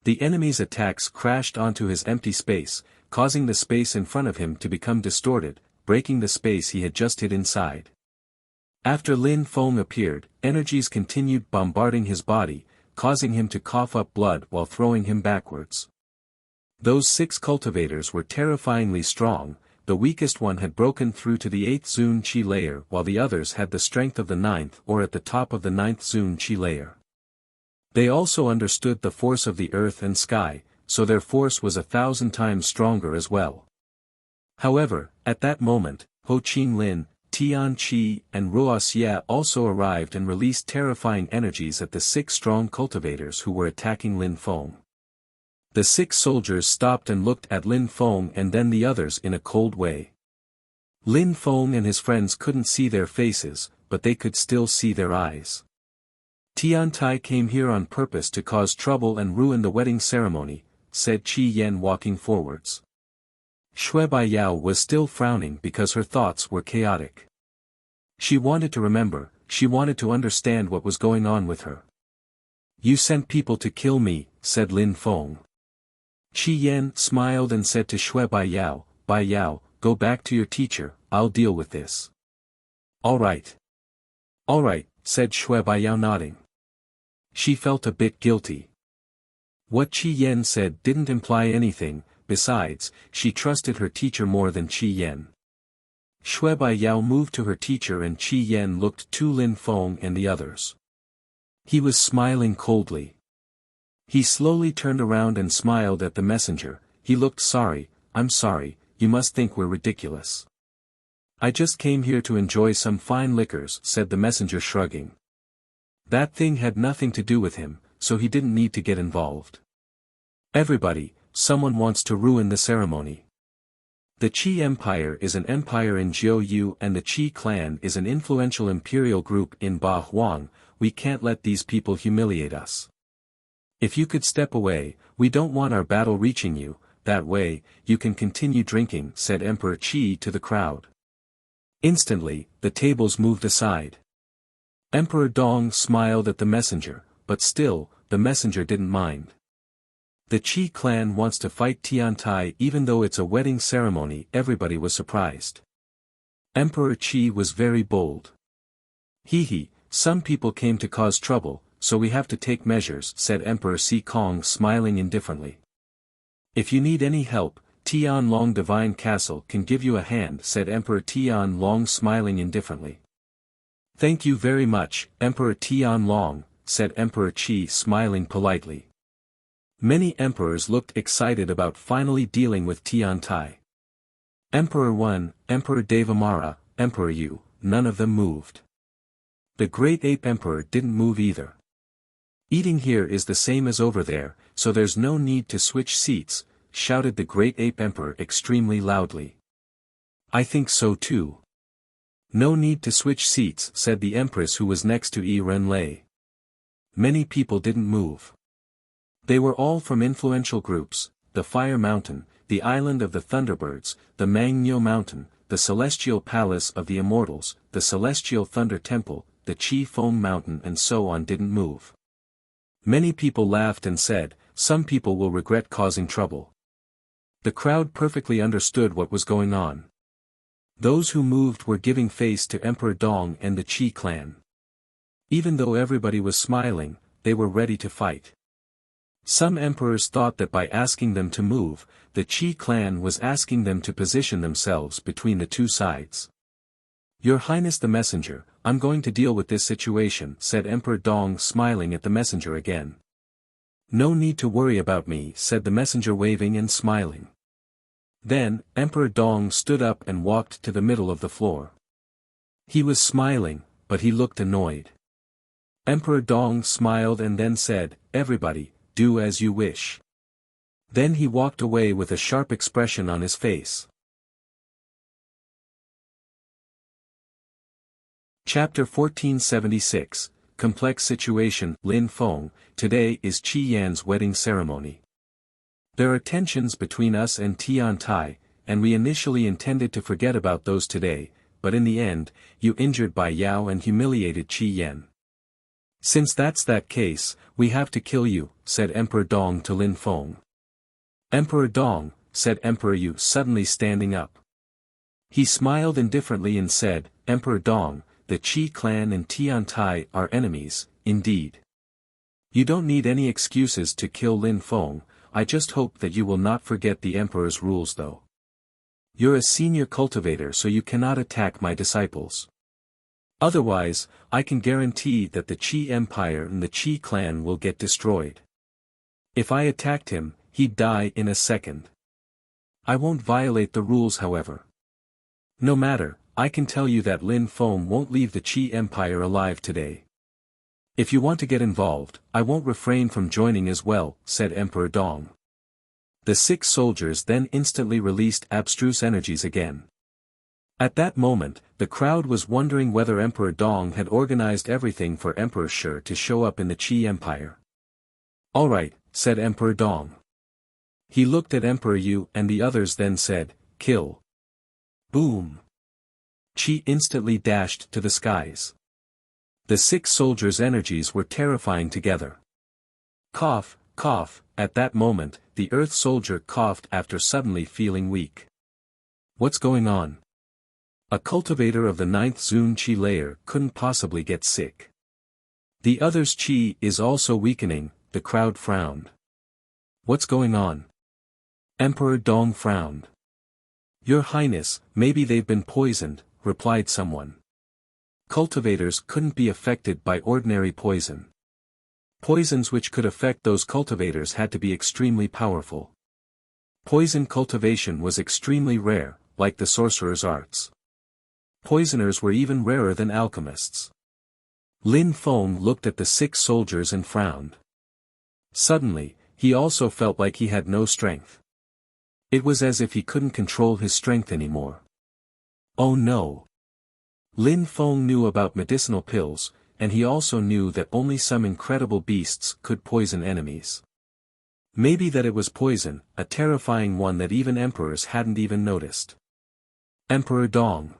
The enemy's attacks crashed onto his empty space, causing the space in front of him to become distorted, breaking the space he had just hid inside. After Lin Feng appeared, energies continued bombarding his body, causing him to cough up blood while throwing him backwards. Those 6 cultivators were terrifyingly strong. The weakest one had broken through to the 8th Zun Qi layer while the others had the strength of the 9th or at the top of the 9th Zun Qi layer. They also understood the force of the earth and sky, so their force was 1,000 times stronger as well. However, at that moment, Ho Chin Lin, Tian Qi and Wuxia also arrived and released terrifying energies at the 6 strong cultivators who were attacking Lin Feng. The 6 soldiers stopped and looked at Lin Feng and then the others in a cold way. Lin Feng and his friends couldn't see their faces, but they could still see their eyes. Tian Tai came here on purpose to cause trouble and ruin the wedding ceremony, said Qi Yen walking forwards. Shui Baiyao was still frowning because her thoughts were chaotic. She wanted to remember, she wanted to understand what was going on with her. You sent people to kill me, said Lin Feng. Qi Yen smiled and said to Shui Baiyao, go back to your teacher, I'll deal with this. All right, said Shui Baiyao nodding. She felt a bit guilty. What Qi Yen said didn't imply anything, besides, she trusted her teacher more than Qi Yen. Shui Baiyao moved to her teacher and Qi Yen looked to Lin Feng and the others. He was smiling coldly. He slowly turned around and smiled at the messenger. He looked sorry. I'm sorry, you must think we're ridiculous. I just came here to enjoy some fine liquors, said the messenger shrugging. That thing had nothing to do with him, so he didn't need to get involved. Everybody, someone wants to ruin the ceremony. The Qi Empire is an empire in Jiu and the Qi clan is an influential imperial group in Ba Huang. We can't let these people humiliate us. If you could step away, we don't want our battle reaching you, that way, you can continue drinking, said Emperor Qi to the crowd. Instantly, the tables moved aside. Emperor Dong smiled at the messenger, but still, the messenger didn't mind. The Qi clan wants to fight Tian Tai even though it's a wedding ceremony. Everybody was surprised. Emperor Qi was very bold. He, some people came to cause trouble, so we have to take measures, said Emperor Si Kong smiling indifferently. If you need any help, Tian Long Divine Castle can give you a hand, said Emperor Tian Long smiling indifferently. Thank you very much, Emperor Tian Long, said Emperor Qi smiling politely. Many emperors looked excited about finally dealing with Tian Tai. Emperor Wen, Emperor Devamara, Emperor Yu, none of them moved. The Great Ape Emperor didn't move either. Eating here is the same as over there, so there's no need to switch seats, shouted the Great Ape Emperor extremely loudly. I think so too. No need to switch seats, said the Empress who was next to Yi Renlei. Many people didn't move. They were all from influential groups, the Fire Mountain, the Island of the Thunderbirds, the Mangyo Mountain, the Celestial Palace of the Immortals, the Celestial Thunder Temple, the Qi Feng Mountain and so on didn't move. Many people laughed and said, some people will regret causing trouble. The crowd perfectly understood what was going on. Those who moved were giving face to Emperor Dong and the Qi clan. Even though everybody was smiling, they were ready to fight. Some emperors thought that by asking them to move, the Qi clan was asking them to position themselves between the two sides. Your Highness the Messenger, I'm going to deal with this situation, said Emperor Dong, smiling at the messenger again. No need to worry about me, said the messenger, waving and smiling. Then, Emperor Dong stood up and walked to the middle of the floor. He was smiling, but he looked annoyed. Emperor Dong smiled and then said, "Everybody, do as you wish." Then he walked away with a sharp expression on his face. Chapter 1476, Complex Situation. Lin Feng, today is Qi Yan's wedding ceremony. There are tensions between us and Tian Tai, and we initially intended to forget about those today, but in the end, you injured Bai Yao and humiliated Qi Yan. Since that's that case, we have to kill you, said Emperor Dong to Lin Feng. Emperor Dong, said Emperor Yu, suddenly standing up. He smiled indifferently and said, Emperor Dong, the Qi clan and Tian Tai are enemies, indeed. You don't need any excuses to kill Lin Feng. I just hope that you will not forget the Emperor's rules though. You're a senior cultivator, so you cannot attack my disciples. Otherwise, I can guarantee that the Qi Empire and the Qi clan will get destroyed. If I attacked him, he'd die in a second. I won't violate the rules, however. No matter, I can tell you that Lin Feng won't leave the Qi Empire alive today. If you want to get involved, I won't refrain from joining as well, said Emperor Dong. The 6 soldiers then instantly released abstruse energies again. At that moment, the crowd was wondering whether Emperor Dong had organized everything for Emperor Shi to show up in the Qi Empire. Alright, said Emperor Dong. He looked at Emperor Yu and the others, then said, kill. Boom. Qi instantly dashed to the skies. The 6 soldiers' energies were terrifying together. Cough, cough. At that moment, the Earth soldier coughed after suddenly feeling weak. What's going on? A cultivator of the 9th Zun Qi layer couldn't possibly get sick. The other's Qi is also weakening, the crowd frowned. What's going on? Emperor Dong frowned. Your Highness, maybe they've been poisoned, replied someone. Cultivators couldn't be affected by ordinary poison. Poisons which could affect those cultivators had to be extremely powerful. Poison cultivation was extremely rare, like the sorcerer's arts. Poisoners were even rarer than alchemists. Lin Feng looked at the 6 soldiers and frowned. Suddenly, he also felt like he had no strength. It was as if he couldn't control his strength anymore. Oh no! Lin Feng knew about medicinal pills, and he also knew that only some incredible beasts could poison enemies. Maybe that it was poison, a terrifying one that even emperors hadn't even noticed. Emperor Dong.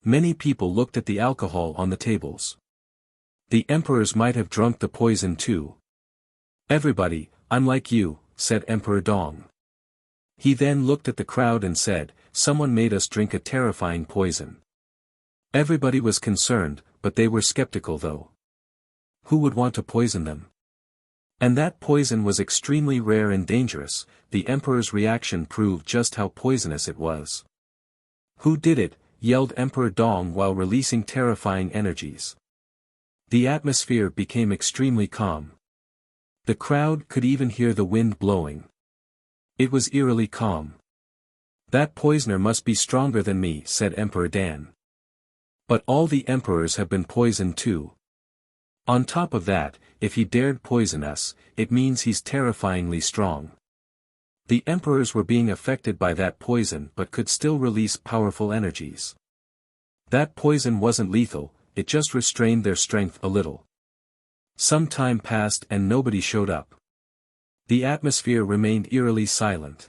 Many people looked at the alcohol on the tables. The emperors might have drunk the poison too. Everybody, I'm like you, said Emperor Dong. He then looked at the crowd and said, someone made us drink a terrifying poison. Everybody was concerned, but they were skeptical though. Who would want to poison them? And that poison was extremely rare and dangerous. The emperor's reaction proved just how poisonous it was. Who did it? Yelled Emperor Dong while releasing terrifying energies. The atmosphere became extremely calm. The crowd could even hear the wind blowing. It was eerily calm. That poisoner must be stronger than me, said Emperor Dan. But all the emperors have been poisoned too. On top of that, if he dared poison us, it means he's terrifyingly strong. The emperors were being affected by that poison but could still release powerful energies. That poison wasn't lethal, it just restrained their strength a little. Some time passed and nobody showed up. The atmosphere remained eerily silent.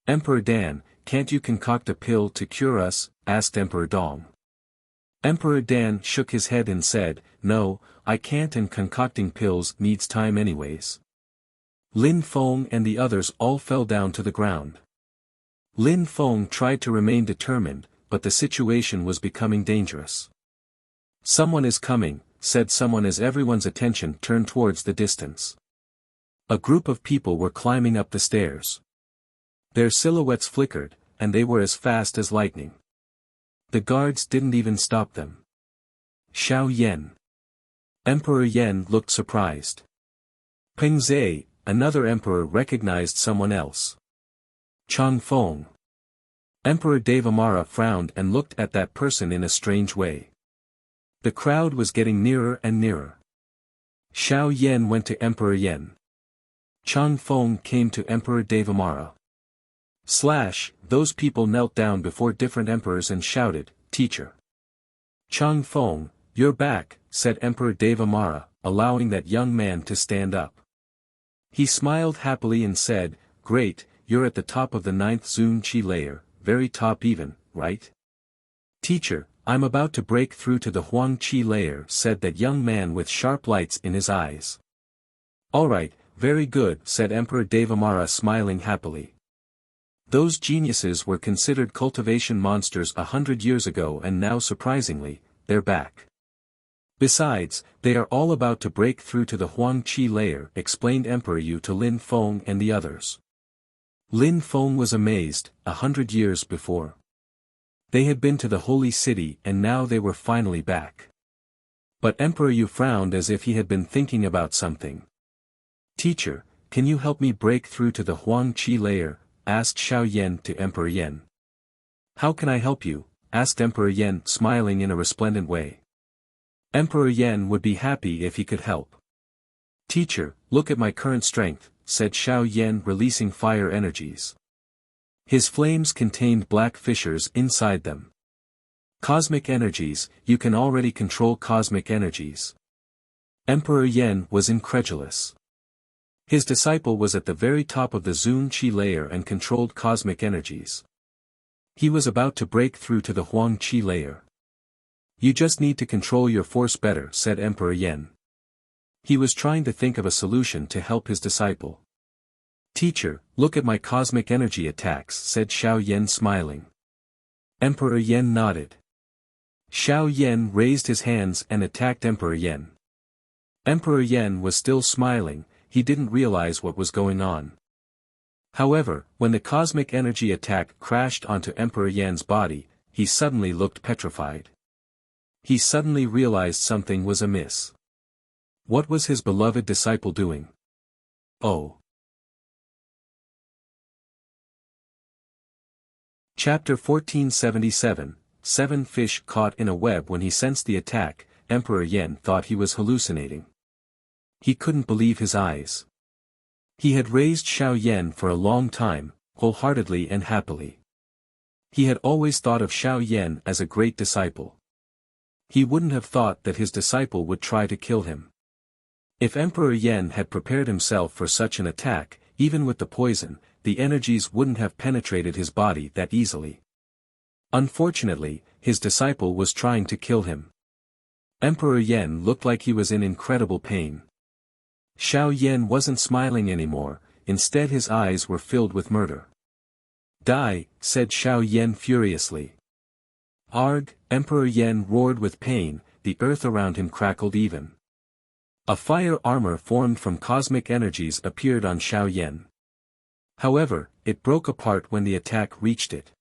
Emperor Dan, can't you concoct a pill to cure us? Asked Emperor Dong. Emperor Dan shook his head and said, no, I can't, and concocting pills needs time anyways. Lin Feng and the others all fell down to the ground. Lin Feng tried to remain determined, but the situation was becoming dangerous. Someone is coming, said someone as everyone's attention turned towards the distance. A group of people were climbing up the stairs. Their silhouettes flickered, and they were as fast as lightning. The guards didn't even stop them. Xiao Yan. Emperor Yan looked surprised. Peng Zhe, another emperor, recognized someone else. Chang Feng. Emperor Devamara frowned and looked at that person in a strange way. The crowd was getting nearer and nearer. Xiao Yan went to Emperor Yan. Chang Feng came to Emperor Devamara. Those people knelt down before different emperors and shouted, "Teacher!" Chang Feng, "You're back," said Emperor Devamara, allowing that young man to stand up. He smiled happily and said, "Great, you're at the top of the 9th Zun Qi layer, very top even, right?" "Teacher, I'm about to break through to the Huang Qi layer," said that young man with sharp lights in his eyes. "Alright, very good," said Emperor Devamara, smiling happily. Those geniuses were considered cultivation monsters 100 years ago, and now surprisingly, they're back. Besides, they are all about to break through to the Huang Qi layer, explained Emperor Yu to Lin Feng and the others. Lin Feng was amazed. 100 years before, they had been to the holy city and now they were finally back. But Emperor Yu frowned as if he had been thinking about something. "Teacher, can you help me break through to the Huang Qi layer?" asked Xiao Yan to Emperor Yan. "How can I help you?" asked Emperor Yan, smiling in a resplendent way. Emperor Yan would be happy if he could help. "Teacher, look at my current strength," said Xiao Yan, releasing fire energies. His flames contained black fissures inside them. "Cosmic energies, you can already control cosmic energies." Emperor Yan was incredulous. His disciple was at the very top of the Zun Qi layer and controlled cosmic energies. He was about to break through to the Huang Qi layer. "You just need to control your force better," said Emperor Yan. He was trying to think of a solution to help his disciple. "Teacher, look at my cosmic energy attacks," said Xiao Yan, smiling. Emperor Yan nodded. Xiao Yan raised his hands and attacked Emperor Yan. Emperor Yan was still smiling. He didn't realize what was going on. However, when the cosmic energy attack crashed onto Emperor Yan's body, he suddenly looked petrified. He suddenly realized something was amiss. What was his beloved disciple doing? Oh! Chapter 1477, 7 Fish Caught in a Web. When he sensed the attack, Emperor Yan thought he was hallucinating. He couldn't believe his eyes. He had raised Xiao Yan for a long time, wholeheartedly and happily. He had always thought of Xiao Yan as a great disciple. He wouldn't have thought that his disciple would try to kill him. If Emperor Yan had prepared himself for such an attack, even with the poison, the energies wouldn't have penetrated his body that easily. Unfortunately, his disciple was trying to kill him. Emperor Yan looked like he was in incredible pain. Xiao Yan wasn't smiling anymore, instead his eyes were filled with murder. "Die," said Xiao Yan furiously. "Arg!" Emperor Yan roared with pain, the earth around him crackled even. A fire armor formed from cosmic energies appeared on Xiao Yan. However, it broke apart when the attack reached it.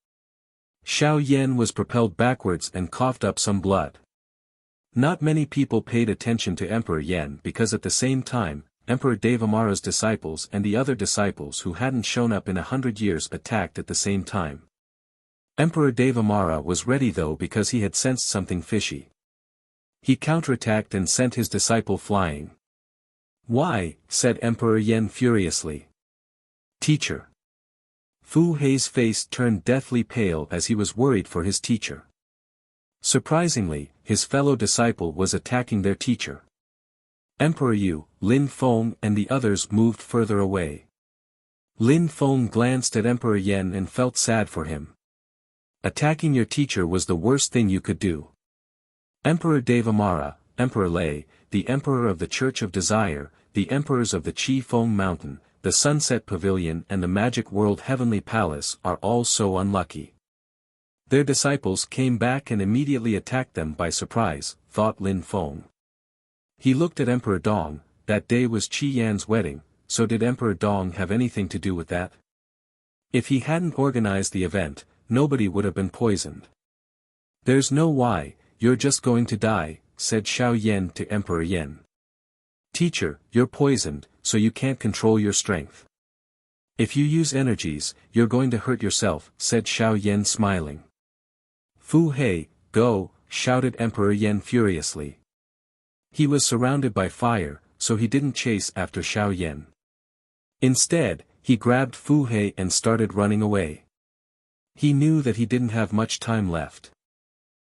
Xiao Yan was propelled backwards and coughed up some blood. Not many people paid attention to Emperor Yan because at the same time, Emperor Devamara's disciples and the other disciples who hadn't shown up in 100 years attacked at the same time. Emperor Devamara was ready though because he had sensed something fishy. He counterattacked and sent his disciple flying. "Why?" said Emperor Yan furiously. "Teacher." Fu Hei's face turned deathly pale as he was worried for his teacher. Surprisingly, his fellow disciple was attacking their teacher. Emperor Yu, Lin Feng and the others moved further away. Lin Feng glanced at Emperor Yan and felt sad for him. Attacking your teacher was the worst thing you could do. Emperor Devamara, Emperor Lei, the Emperor of the Church of Desire, the Emperors of the Qi Feng Mountain, the Sunset Pavilion and the Magic World Heavenly Palace are all so unlucky. Their disciples came back and immediately attacked them by surprise, thought Lin Feng. He looked at Emperor Dong. That day was Qi Yan's wedding, so did Emperor Dong have anything to do with that? If he hadn't organized the event, nobody would have been poisoned. There's no why, you're just going to die, said Xiao Yan to Emperor Yan. Teacher, you're poisoned, so you can't control your strength. If you use energies, you're going to hurt yourself, said Xiao Yan smiling. Fu Hei, go, shouted Emperor Yan furiously. He was surrounded by fire, so he didn't chase after Xiao Yan. Instead, he grabbed Fu Hei and started running away. He knew that he didn't have much time left.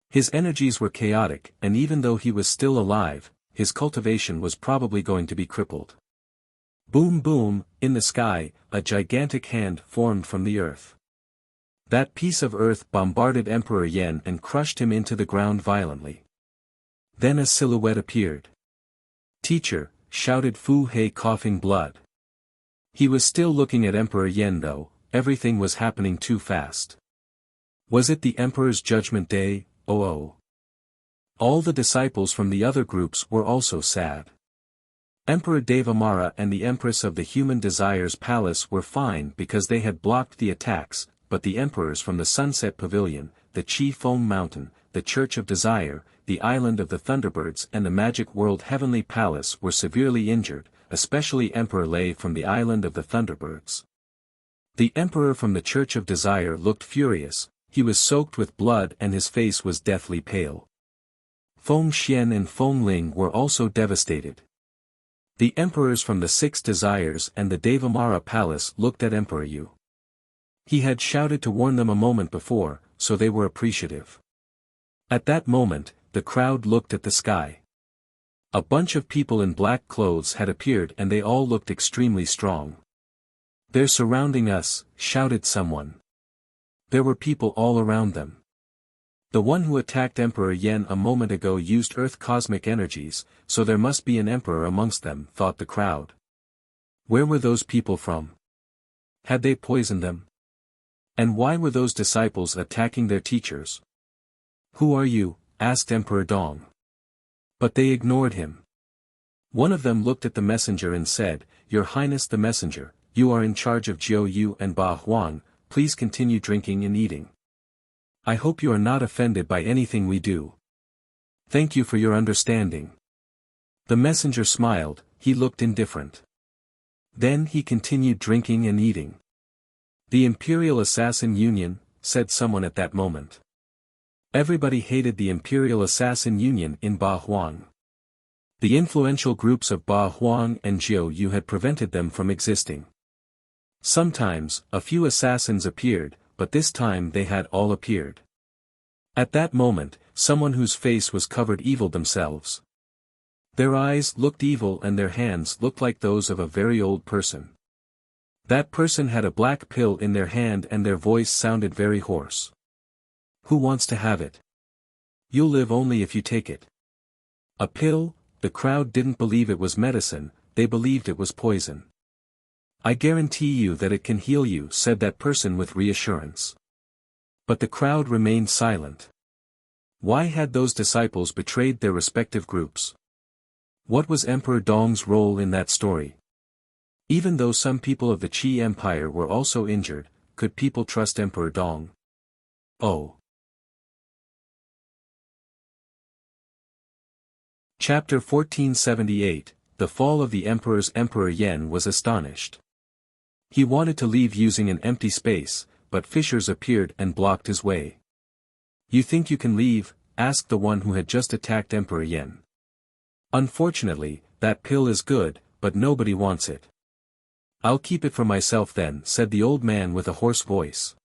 His energies were chaotic, and even though he was still alive, his cultivation was probably going to be crippled. Boom boom, in the sky, a gigantic hand formed from the earth. That piece of earth bombarded Emperor Yan and crushed him into the ground violently. Then a silhouette appeared. Teacher, shouted Fu Hei coughing blood. He was still looking at Emperor Yan though, everything was happening too fast. Was it the Emperor's Judgment Day? Oh. All the disciples from the other groups were also sad. Emperor Devamara and the Empress of the Human Desires Palace were fine because they had blocked the attacks, but the emperors from the Sunset Pavilion, the Qi Foam Mountain, the Church of Desire, the Island of the Thunderbirds and the Magic World Heavenly Palace were severely injured, especially Emperor Lei from the Island of the Thunderbirds. The Emperor from the Church of Desire looked furious, he was soaked with blood and his face was deathly pale. Feng Xian and Feng Ling were also devastated. The emperors from the Six Desires and the Devamara Palace looked at Emperor Yu. He had shouted to warn them a moment before, so they were appreciative. At that moment, the crowd looked at the sky. A bunch of people in black clothes had appeared and they all looked extremely strong. They're surrounding us, shouted someone. There were people all around them. The one who attacked Emperor Yan a moment ago used earth cosmic energies, so there must be an emperor amongst them, thought the crowd. Where were those people from? Had they poisoned them? And why were those disciples attacking their teachers? Who are you? Asked Emperor Dong. But they ignored him. One of them looked at the messenger and said, Your Highness the messenger, you are in charge of Jiu Yu and Ba Huang, please continue drinking and eating. I hope you are not offended by anything we do. Thank you for your understanding. The messenger smiled, he looked indifferent. Then he continued drinking and eating. The Imperial Assassin Union, said someone at that moment. Everybody hated the Imperial Assassin Union in Ba Huang. The influential groups of Ba Huang and Jiu Yu had prevented them from existing. Sometimes, a few assassins appeared, but this time they had all appeared. At that moment, someone whose face was covered evil themselves. Their eyes looked evil and their hands looked like those of a very old person. That person had a black pill in their hand and their voice sounded very hoarse. Who wants to have it? You'll live only if you take it. A pill? The crowd didn't believe it was medicine, they believed it was poison. I guarantee you that it can heal you, said that person with reassurance. But the crowd remained silent. Why had those disciples betrayed their respective groups? What was Emperor Dong's role in that story? Even though some people of the Qi Empire were also injured, could people trust Emperor Dong? Oh. Chapter 1478, The Fall of the Emperors. Emperor Yan was astonished. He wanted to leave using an empty space, but fissures appeared and blocked his way. You think you can leave? Asked the one who had just attacked Emperor Yan. Unfortunately, that pill is good, but nobody wants it. I'll keep it for myself then, said the old man with a hoarse voice.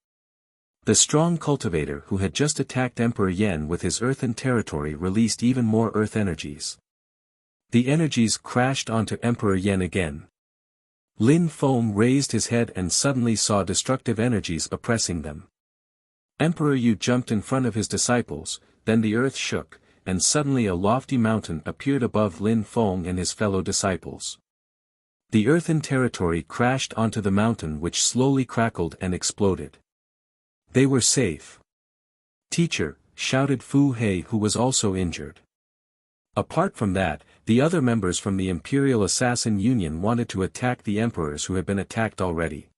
The strong cultivator who had just attacked Emperor Yan with his earthen territory released even more earth energies. The energies crashed onto Emperor Yan again. Lin Feng raised his head and suddenly saw destructive energies oppressing them. Emperor Yu jumped in front of his disciples, then the earth shook, and suddenly a lofty mountain appeared above Lin Feng and his fellow disciples. The earthen territory crashed onto the mountain which slowly crackled and exploded. They were safe. Teacher, shouted Fu Hei who was also injured. Apart from that, the other members from the Imperial Assassin Union wanted to attack the emperors who had been attacked already.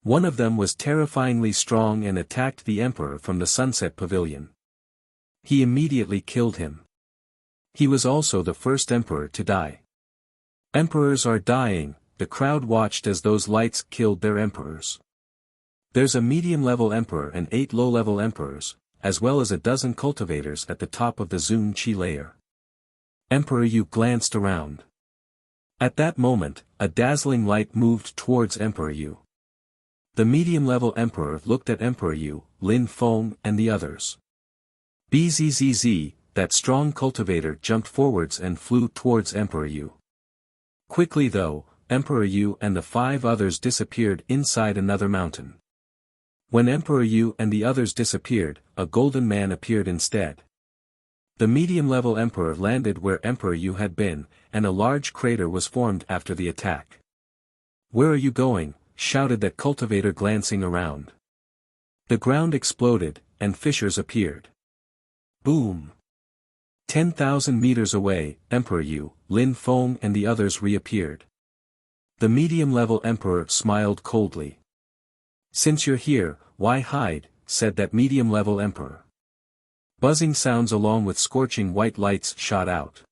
One of them was terrifyingly strong and attacked the emperor from the Sunset Pavilion. He immediately killed him. He was also the first emperor to die. Emperors are dying, the crowd watched as those lights killed their emperors. There's a medium-level emperor and 8 low-level emperors, as well as a dozen cultivators at the top of the Zun Qi layer. Emperor Yu glanced around. At that moment, a dazzling light moved towards Emperor Yu. The medium-level emperor looked at Emperor Yu, Lin Feng and the others. Bzzz, that strong cultivator jumped forwards and flew towards Emperor Yu. Quickly though, Emperor Yu and the 5 others disappeared inside another mountain. When Emperor Yu and the others disappeared, a golden man appeared instead. The medium-level emperor landed where Emperor Yu had been, and a large crater was formed after the attack. "Where are you going?" shouted that cultivator glancing around. The ground exploded, and fissures appeared. Boom! 10,000 meters away, Emperor Yu, Lin Feng and the others reappeared. The medium-level emperor smiled coldly. "Since you're here, why hide?" said that medium-level emperor. Buzzing sounds along with scorching white lights shot out.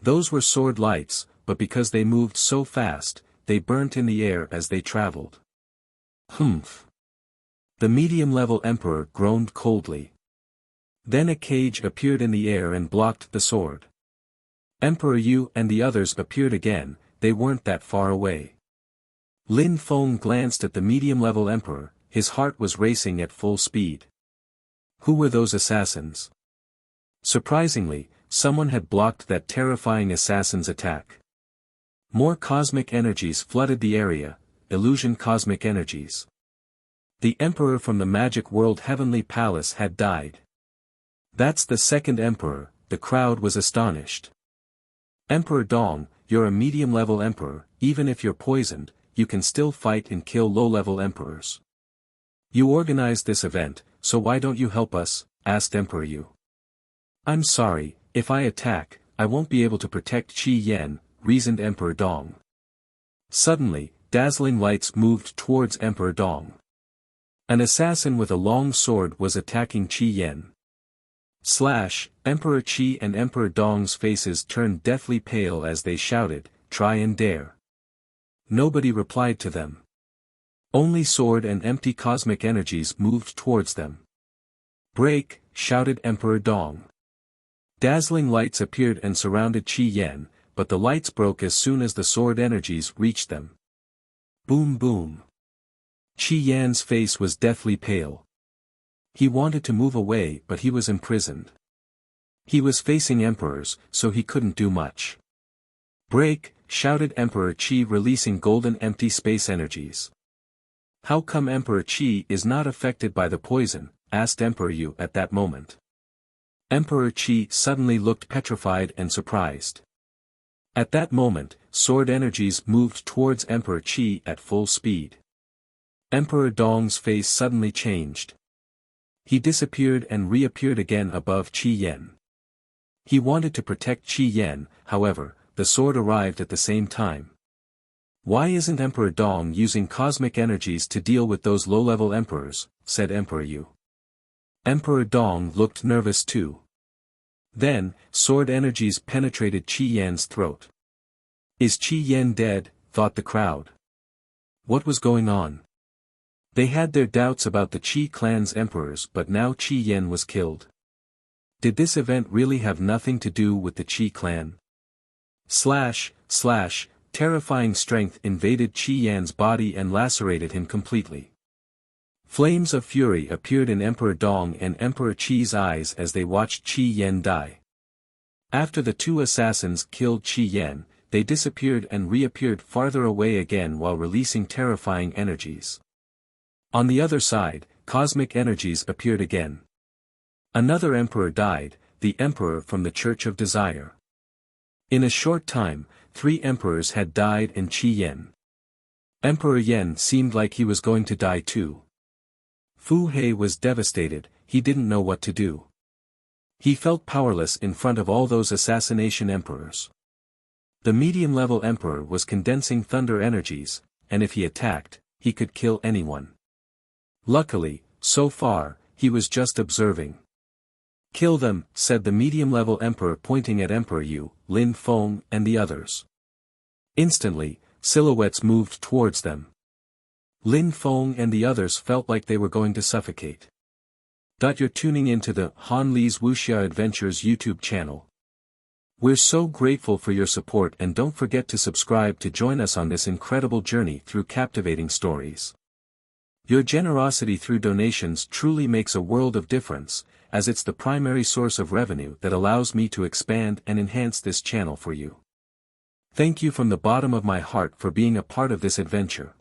Those were sword lights, but because they moved so fast, they burnt in the air as they traveled. Humph! The medium-level emperor groaned coldly. Then a cage appeared in the air and blocked the sword. Emperor Yu and the others appeared again, they weren't that far away. Lin Feng glanced at the medium-level emperor, his heart was racing at full speed. Who were those assassins? Surprisingly, someone had blocked that terrifying assassin's attack. More cosmic energies flooded the area, illusion cosmic energies. The emperor from the magic world Heavenly Palace had died. That's the second emperor, the crowd was astonished. Emperor Dong, you're a medium-level emperor, even if you're poisoned, you can still fight and kill low-level emperors. You organized this event, so why don't you help us? Asked Emperor Yu. I'm sorry, if I attack, I won't be able to protect Qi Yan, reasoned Emperor Dong. Suddenly, dazzling lights moved towards Emperor Dong. An assassin with a long sword was attacking Qi Yan. Emperor Qi and Emperor Dong's faces turned deathly pale as they shouted, "Try and dare." Nobody replied to them. Only sword and empty cosmic energies moved towards them. "Break!" shouted Emperor Dong. Dazzling lights appeared and surrounded Qi Yan, but the lights broke as soon as the sword energies reached them. Boom boom. Qi Yan's face was deathly pale. He wanted to move away but he was imprisoned. He was facing emperors, so he couldn't do much. "Break!" shouted Emperor Qi releasing golden empty space energies. How come Emperor Qi is not affected by the poison? Asked Emperor Yu at that moment. Emperor Qi suddenly looked petrified and surprised. At that moment, sword energies moved towards Emperor Qi at full speed. Emperor Dong's face suddenly changed. He disappeared and reappeared again above Qi Yan. He wanted to protect Qi Yan, however, the sword arrived at the same time. Why isn't Emperor Dong using cosmic energies to deal with those low-level emperors? Said Emperor Yu. Emperor Dong looked nervous too. Then, sword energies penetrated Qi Yan's throat. Is Qi Yan dead? Thought the crowd. What was going on? They had their doubts about the Qi clan's emperors, but now Qi Yan was killed. Did this event really have nothing to do with the Qi clan? Terrifying strength invaded Qi Yan's body and lacerated him completely. Flames of fury appeared in Emperor Dong and Emperor Qi's eyes as they watched Qi Yan die. After the two assassins killed Qi Yan, they disappeared and reappeared farther away again while releasing terrifying energies. On the other side, cosmic energies appeared again. Another emperor died, the emperor from the Church of Desire. In a short time, 3 emperors had died in Qi Yan. Emperor Yan seemed like he was going to die too. Fu He was devastated, he didn't know what to do. He felt powerless in front of all those assassination emperors. The medium-level emperor was condensing thunder energies, and if he attacked, he could kill anyone. Luckily, so far, he was just observing. "Kill them," said the medium-level emperor pointing at Emperor Yu, Lin Feng and the others. Instantly, silhouettes moved towards them. Lin Feng and the others felt like they were going to suffocate. You're tuning into the Han Li's Wuxia Adventures YouTube channel. We're so grateful for your support, and don't forget to subscribe to join us on this incredible journey through captivating stories. Your generosity through donations truly makes a world of difference, as it's the primary source of revenue that allows me to expand and enhance this channel for you. Thank you from the bottom of my heart for being a part of this adventure.